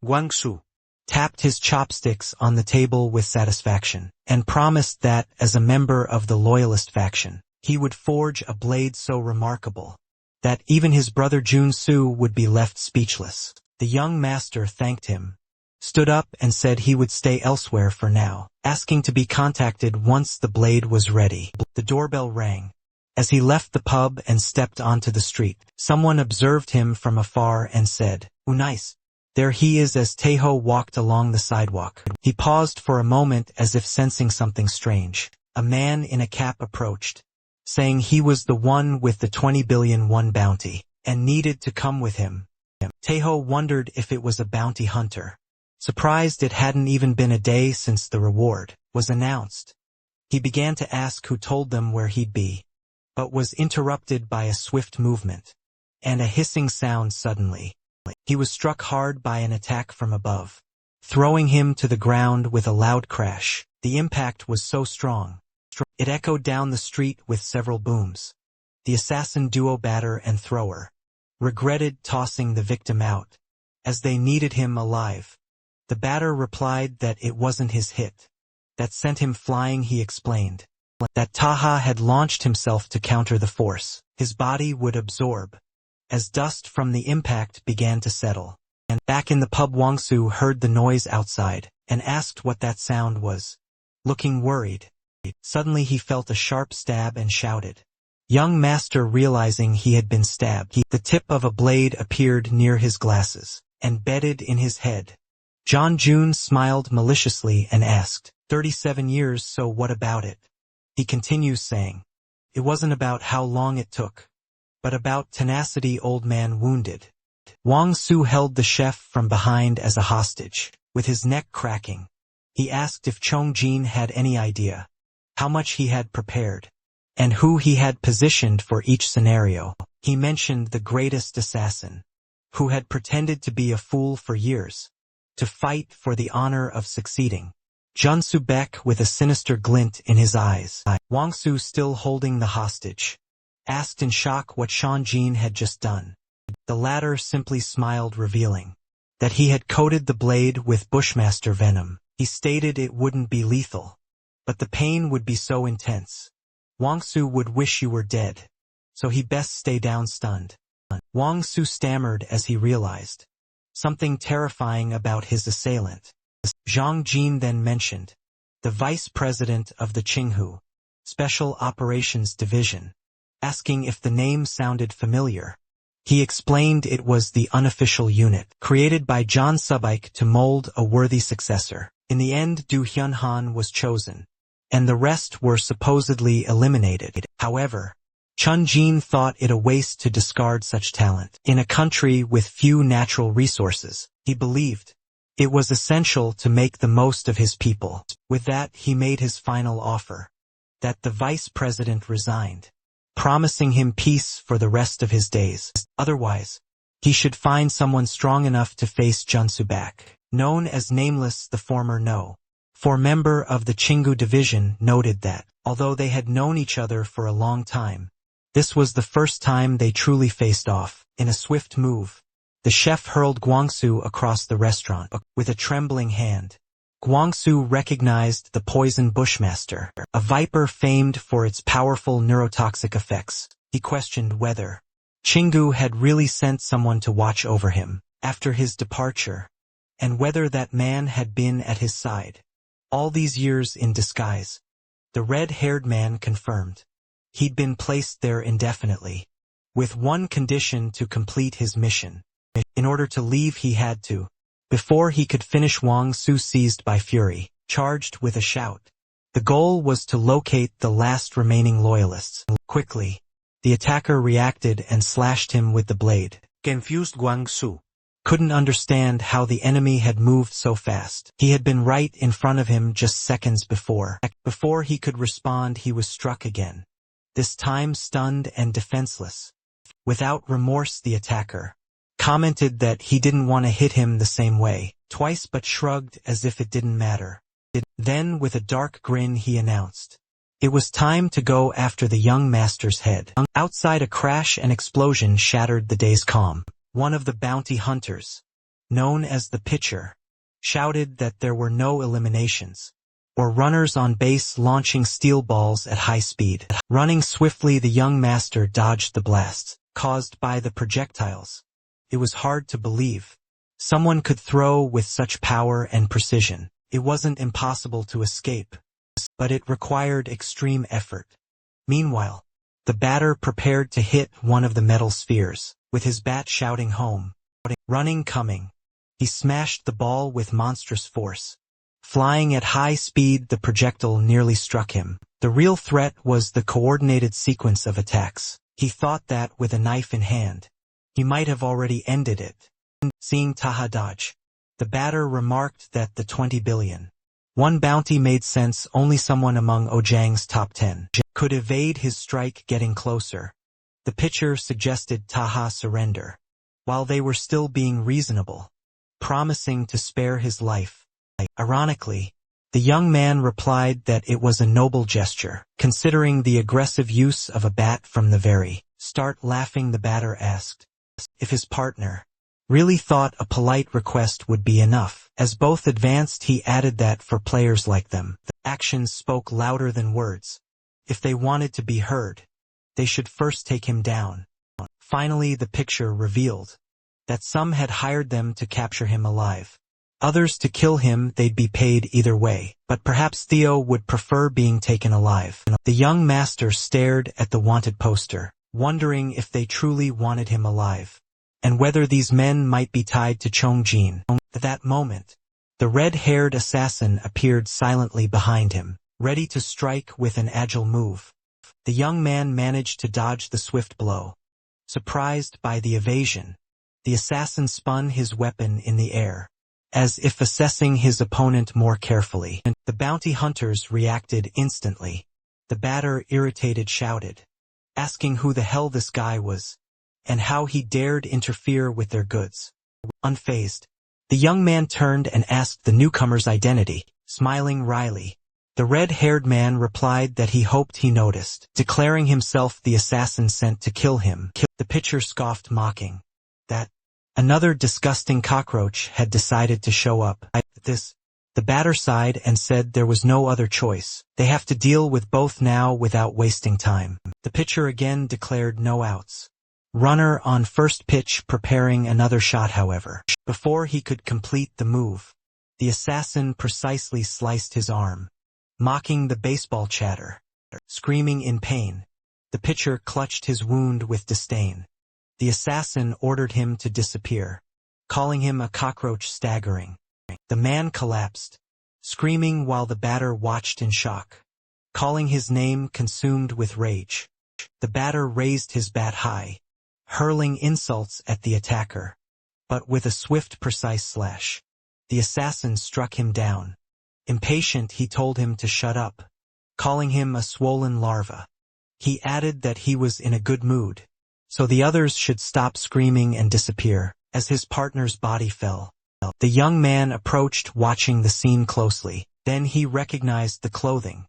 Wang-soo Tapped his chopsticks on the table with satisfaction, and promised that, as a member of the loyalist faction, he would forge a blade so remarkable that even his brother Jun-soo would be left speechless. The young master thanked him, stood up and said he would stay elsewhere for now, asking to be contacted once the blade was ready. The doorbell rang. As he left the pub and stepped onto the street, someone observed him from afar and said, "Nice. There he is." As Taeho walked along the sidewalk, he paused for a moment as if sensing something strange. A man in a cap approached, saying he was the one with the 20 billion won bounty, and needed to come with him. Taeho wondered if it was a bounty hunter. Surprised it hadn't even been a day since the reward was announced, he began to ask who told them where he'd be, but was interrupted by a swift movement and a hissing sound suddenly. He was struck hard by an attack from above, throwing him to the ground with a loud crash. The impact was so strong, it echoed down the street with several booms. The assassin duo, batter and thrower, regretted tossing the victim out, as they needed him alive. The batter replied that it wasn't his hit that sent him flying. He explained that Taha had launched himself to counter the force his body would absorb, as dust from the impact began to settle. And back in the pub, Wang-soo heard the noise outside, and asked what that sound was. Looking worried, suddenly he felt a sharp stab and shouted. Young master, realizing he had been stabbed, the tip of a blade appeared near his glasses, and bedded in his head. John June smiled maliciously and asked, 37 years, so what about it? He continues saying, it wasn't about how long it took, but about tenacity. Old man wounded. Wang-soo held the chef from behind as a hostage, with his neck cracking. He asked if Chong Jin had any idea how much he had prepared, and who he had positioned for each scenario. He mentioned the greatest assassin, who had pretended to be a fool for years, to fight for the honor of succeeding. Junsu Beck, with a sinister glint in his eyes, Wang-soo still holding the hostage, asked in shock what Shan Jin had just done. The latter simply smiled, revealing that he had coated the blade with Bushmaster venom. He stated it wouldn't be lethal, but the pain would be so intense. Wang-soo would wish you were dead, so he best stay down. Stunned, Wang-soo stammered as he realized something terrifying about his assailant. Zhang Jin then mentioned the vice president of the Qinghu Special Operations Division, asking if the name sounded familiar. He explained it was the unofficial unit created by John Subike to mold a worthy successor. In the end, Du Hyun-han was chosen, and the rest were supposedly eliminated. However, Chun Jin thought it a waste to discard such talent. In a country with few natural resources, he believed it was essential to make the most of his people. With that, he made his final offer, that the vice president resigned, promising him peace for the rest of his days. Otherwise, he should find someone strong enough to face Junsu back. Known as Nameless, the former No. 4 member of the Chingu division, noted that, although they had known each other for a long time, this was the first time they truly faced off. In a swift move, the chef hurled Guangsu across the restaurant. With a trembling hand, Guangsu recognized the poison bushmaster, a viper famed for its powerful neurotoxic effects. He questioned whether Chingu had really sent someone to watch over him after his departure, and whether that man had been at his side all these years in disguise. The red-haired man confirmed he'd been placed there indefinitely, with one condition: to complete his mission. In order to leave, he had to. Before he could finish, Wang Su, seized by fury, charged with a shout. The goal was to locate the last remaining loyalists. Quickly, the attacker reacted and slashed him with the blade. Confused Wang Su Couldn't understand how the enemy had moved so fast. He had been right in front of him just seconds before. Before he could respond, he was struck again, this time stunned and defenseless. Without remorse, the attacker commented that he didn't want to hit him the same way twice, but shrugged as if it didn't matter. Then, with a dark grin, he announced it was time to go after the young master's head. Outside, a crash and explosion shattered the day's calm. One of the bounty hunters, known as the Pitcher, shouted that there were no eliminations, or runners on base launching steel balls at high speed. Running swiftly, the young master dodged the blasts caused by the projectiles. It was hard to believe someone could throw with such power and precision. It wasn't impossible to escape, but it required extreme effort. Meanwhile, the batter prepared to hit one of the metal spheres, with his bat shouting home. Running, coming, he smashed the ball with monstrous force. Flying at high speed, the projectile nearly struck him. The real threat was the coordinated sequence of attacks. He thought that, with a knife in hand, he might have already ended it. Seeing Taha dodge, the batter remarked that the 20 billion one bounty made sense. Only someone among Ojang's top 10 could evade his strike. Getting closer, the pitcher suggested Taha surrender, while they were still being reasonable, promising to spare his life. Ironically, the young man replied that it was a noble gesture, considering the aggressive use of a bat from the very start. Laughing, the batter asked if his partner really thought a polite request would be enough. As both advanced, he added that for players like them, the actions spoke louder than words. If they wanted to be heard, they should first take him down. Finally, the picture revealed that some had hired them to capture him alive, others to kill him. They'd be paid either way, but perhaps Theo would prefer being taken alive. The young master stared at the wanted poster, wondering if they truly wanted him alive, and whether these men might be tied to Chongjin. At that moment, the red-haired assassin appeared silently behind him, ready to strike with an agile move. The young man managed to dodge the swift blow. Surprised by the evasion, the assassin spun his weapon in the air, as if assessing his opponent more carefully. The bounty hunters reacted instantly. The batter, irritated, shouted, asking who the hell this guy was, and how he dared interfere with their goods. Unfazed, the young man turned and asked the newcomer's identity, smiling wryly. The red-haired man replied that he hoped he noticed, declaring himself the assassin sent to kill him. The pitcher scoffed, mocking that another disgusting cockroach had decided to show up. At this, the batter sighed and said there was no other choice. They have to deal with both now without wasting time. The pitcher again declared no outs. Runner on first pitch preparing another shot. However, before he could complete the move, the assassin precisely sliced his arm, mocking the baseball chatter. Screaming in pain, the pitcher clutched his wound with disdain. The assassin ordered him to disappear, calling him a cockroach. Staggering, the man collapsed, screaming while the batter watched in shock. calling his name consumed with rage. The batter raised his bat high, hurling insults at the attacker. But with a swift, precise slash, the assassin struck him down. Impatient, he told him to shut up, calling him a swollen larva. He added that he was in a good mood, so the others should stop screaming and disappear. As his partner's body fell, the young man approached, watching the scene closely. Then he recognized the clothing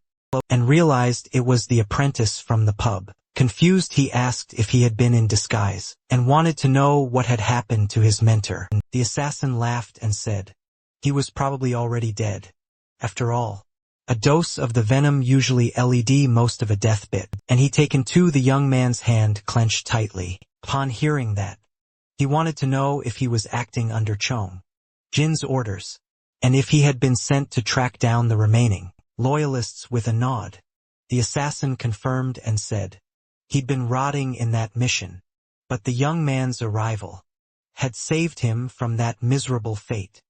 and realized it was the apprentice from the pub. Confused, he asked if he had been in disguise, and wanted to know what had happened to his mentor. The assassin laughed and said, he was probably already dead. After all, a dose of the venom usually led most of a death bit, and he taken to the young man's hand clenched tightly. Upon hearing that, he wanted to know if he was acting under Chong Jin's orders, and if he had been sent to track down the remaining loyalists. With a nod, the assassin confirmed and said he'd been rotting in that mission, but the young man's arrival had saved him from that miserable fate.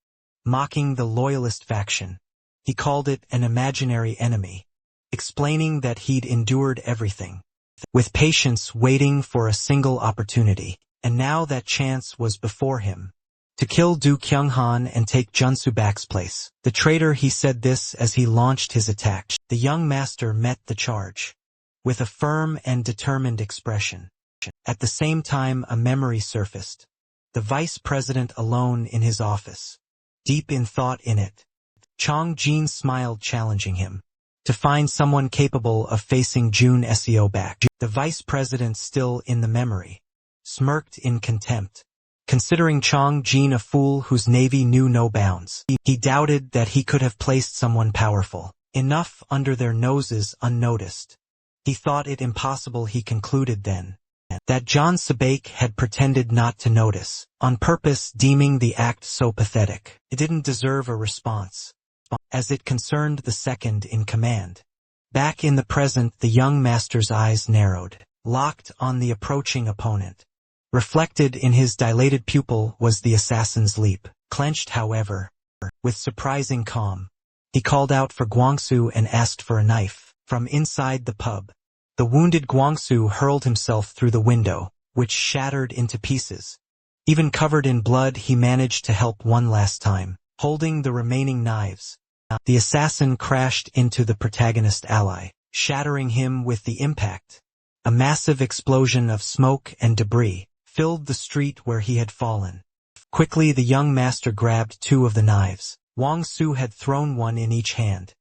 Mocking the loyalist faction, he called it an imaginary enemy, explaining that he'd endured everything with patience, waiting for a single opportunity, and now that chance was before him to kill Du Kyung-han and take Junsu back's place. The traitor, he said this as he launched his attack. The young master met the charge with a firm and determined expression. At the same time, a memory surfaced. The vice president alone in his office, deep in thought in it. Chong Jin smiled, challenging him to find someone capable of facing Jun Seo back. The vice president, still in the memory, smirked in contempt, considering Chong Jin a fool whose navy knew no bounds. He doubted that he could have placed someone powerful enough under their noses unnoticed. He thought it impossible, he concluded then, that John Sabek had pretended not to notice, on purpose, deeming the act so pathetic. It didn't deserve a response, as it concerned the second in command. Back in the present, the young master's eyes narrowed, locked on the approaching opponent. Reflected in his dilated pupil was the assassin's leap. Clenched, however, with surprising calm, he called out for Guangsu and asked for a knife. From inside the pub, the wounded Guangsu hurled himself through the window, which shattered into pieces. Even covered in blood, he managed to help one last time, holding the remaining knives. The assassin crashed into the protagonist ally, shattering him with the impact. A massive explosion of smoke and debris filled the street where he had fallen. Quickly, the young master grabbed two of the knives. Wang Su had thrown one in each hand.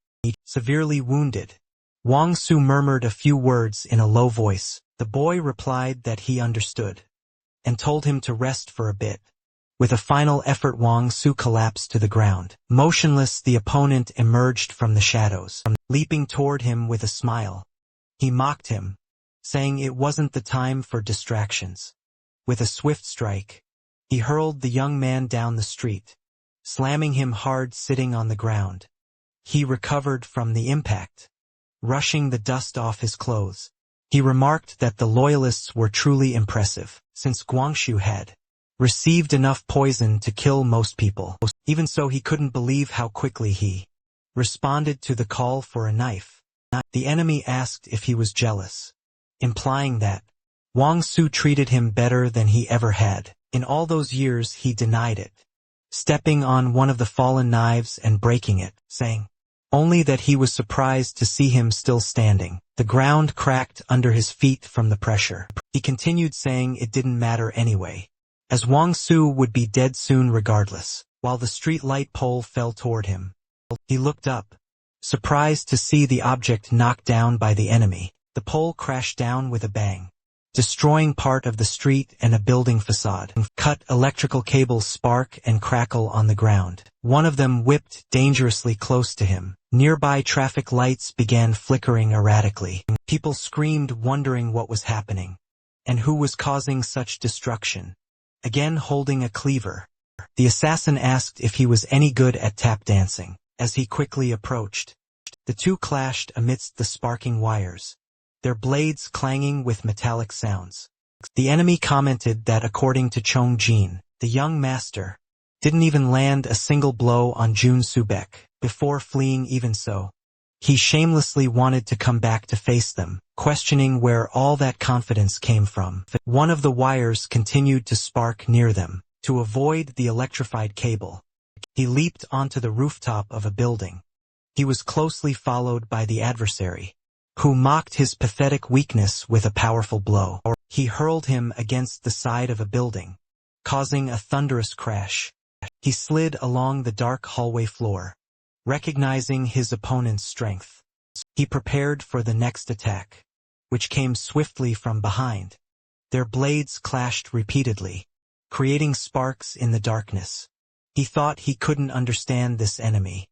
Severely wounded, Wang Su murmured a few words in a low voice. The boy replied that he understood, and told him to rest for a bit. With a final effort, Wang Su collapsed to the ground. Motionless, the opponent emerged from the shadows, leaping toward him with a smile. He mocked him, saying it wasn't the time for distractions. With a swift strike, he hurled the young man down the street, slamming him hard, sitting on the ground. He recovered from the impact, rushing the dust off his clothes. He remarked that the loyalists were truly impressive, since Guangxu had received enough poison to kill most people. Even so, he couldn't believe how quickly he responded to the call for a knife. The enemy asked if he was jealous, implying that Wang Su treated him better than he ever had. In all those years, he denied it, stepping on one of the fallen knives and breaking it, saying only that he was surprised to see him still standing. The ground cracked under his feet from the pressure. He continued, saying it didn't matter anyway, as Wang Su would be dead soon regardless. While the street light pole fell toward him, he looked up, surprised to see the object knocked down by the enemy. The pole crashed down with a bang, destroying part of the street and a building facade. Cut electrical cables spark and crackle on the ground. One of them whipped dangerously close to him. Nearby traffic lights began flickering erratically. People screamed, wondering what was happening, and who was causing such destruction. Again holding a cleaver, the assassin asked if he was any good at tap dancing. As he quickly approached, the two clashed amidst the sparking wires, their blades clanging with metallic sounds. The enemy commented that according to Chong Jin, the young master didn't even land a single blow on Jun Subek before fleeing. Even so, He shamelessly wanted to come back to face them, questioning where all that confidence came from. One of the wires continued to spark near them. To avoid the electrified cable, he leaped onto the rooftop of a building. He was closely followed by the adversary, who mocked his pathetic weakness with a powerful blow. He hurled him against the side of a building, causing a thunderous crash. He slid along the dark hallway floor, recognizing his opponent's strength. He prepared for the next attack, which came swiftly from behind. Their blades clashed repeatedly, creating sparks in the darkness. He thought he couldn't understand this enemy.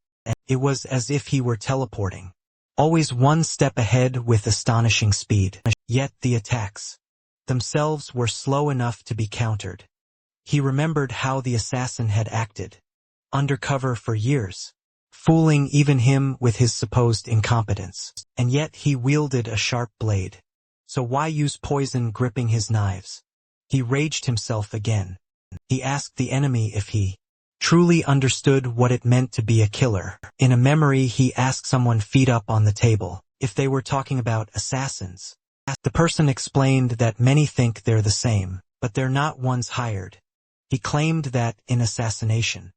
It was as if he were teleporting, always one step ahead with astonishing speed. Yet the attacks themselves were slow enough to be countered. He remembered how the assassin had acted, undercover for years, fooling even him with his supposed incompetence. And yet he wielded a sharp blade. So why use poison gripping his knives? He raged himself again. He asked the enemy if he truly understood what it meant to be a killer. In a memory he asked someone feet up on the table if they were talking about assassins. The person explained that many think they're the same, but they're not ones hired. He claimed that, in assassination,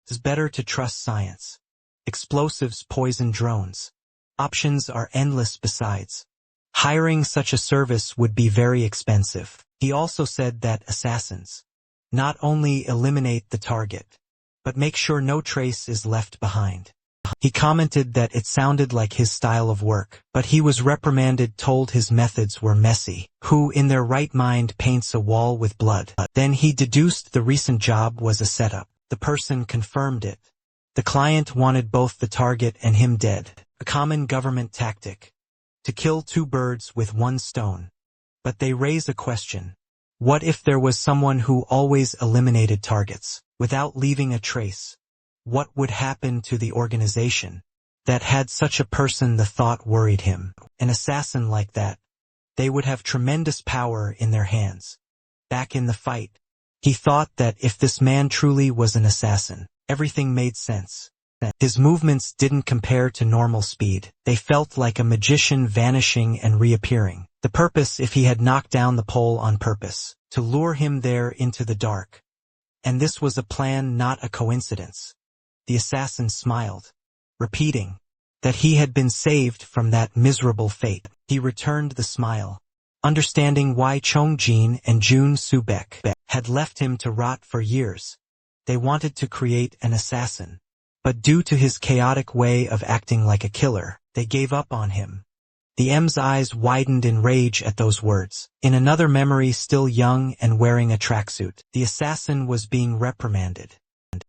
it's better to trust science. Explosives poison drones. Options are endless besides. Hiring such a service would be very expensive. He also said that assassins not only eliminate the target, but make sure no trace is left behind. He commented that it sounded like his style of work, but he was reprimanded, told his methods were messy. Who in their right mind paints a wall with blood? Then he deduced the recent job was a setup. The person confirmed it. The client wanted both the target and him dead, a common government tactic, to kill two birds with one stone. But they raise a question. What if there was someone who always eliminated targets, without leaving a trace? What would happen to the organization that had such a person? The thought worried him. An assassin like that, they would have tremendous power in their hands. Back in the fight, he thought that if this man truly was an assassin, everything made sense. His movements didn't compare to normal speed. They felt like a magician vanishing and reappearing. The purpose, if he had knocked down the pole on purpose, to lure him there into the dark. And this was a plan, not a coincidence. The assassin smiled, repeating that he had been saved from that miserable fate. He returned the smile, understanding why Chong Jin and Jun Subek had left him to rot for years. They wanted to create an assassin, but due to his chaotic way of acting like a killer, they gave up on him. The M's eyes widened in rage at those words. In another memory, still young and wearing a tracksuit, the assassin was being reprimanded.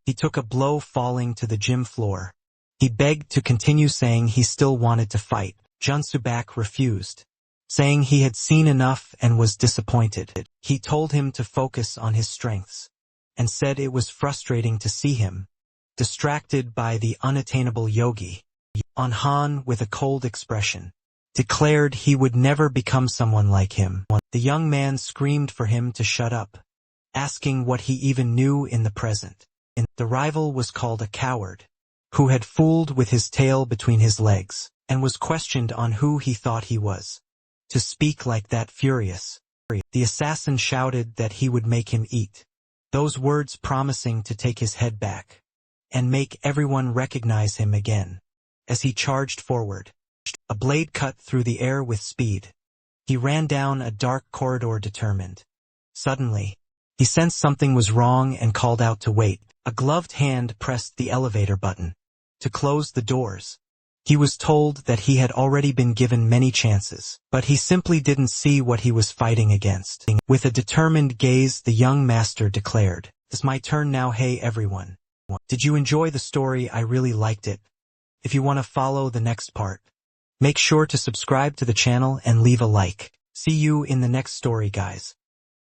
He took a blow, falling to the gym floor. He begged to continue, saying he still wanted to fight. Jun Subak refused, saying he had seen enough and was disappointed. He told him to focus on his strengths, and said it was frustrating to see him distracted by the unattainable yogi. On Han, with a cold expression, declared he would never become someone like him. The young man screamed for him to shut up, asking what he even knew in the present. The rival was called a coward, who had fooled with his tail between his legs, and was questioned on who he thought he was, to speak like that. Furious, the assassin shouted that he would make him eat. Those words promising to take his head back, and make everyone recognize him again. As he charged forward, a blade cut through the air with speed. He ran down a dark corridor determined. Suddenly, he sensed something was wrong and called out to wait. A gloved hand pressed the elevator button to close the doors. He was told that he had already been given many chances, but he simply didn't see what he was fighting against. With a determined gaze, the young master declared, "It's my turn now. Hey everyone. Did you enjoy the story? I really liked it. If you want to follow the next part, make sure to subscribe to the channel and leave a like. See you in the next story, guys."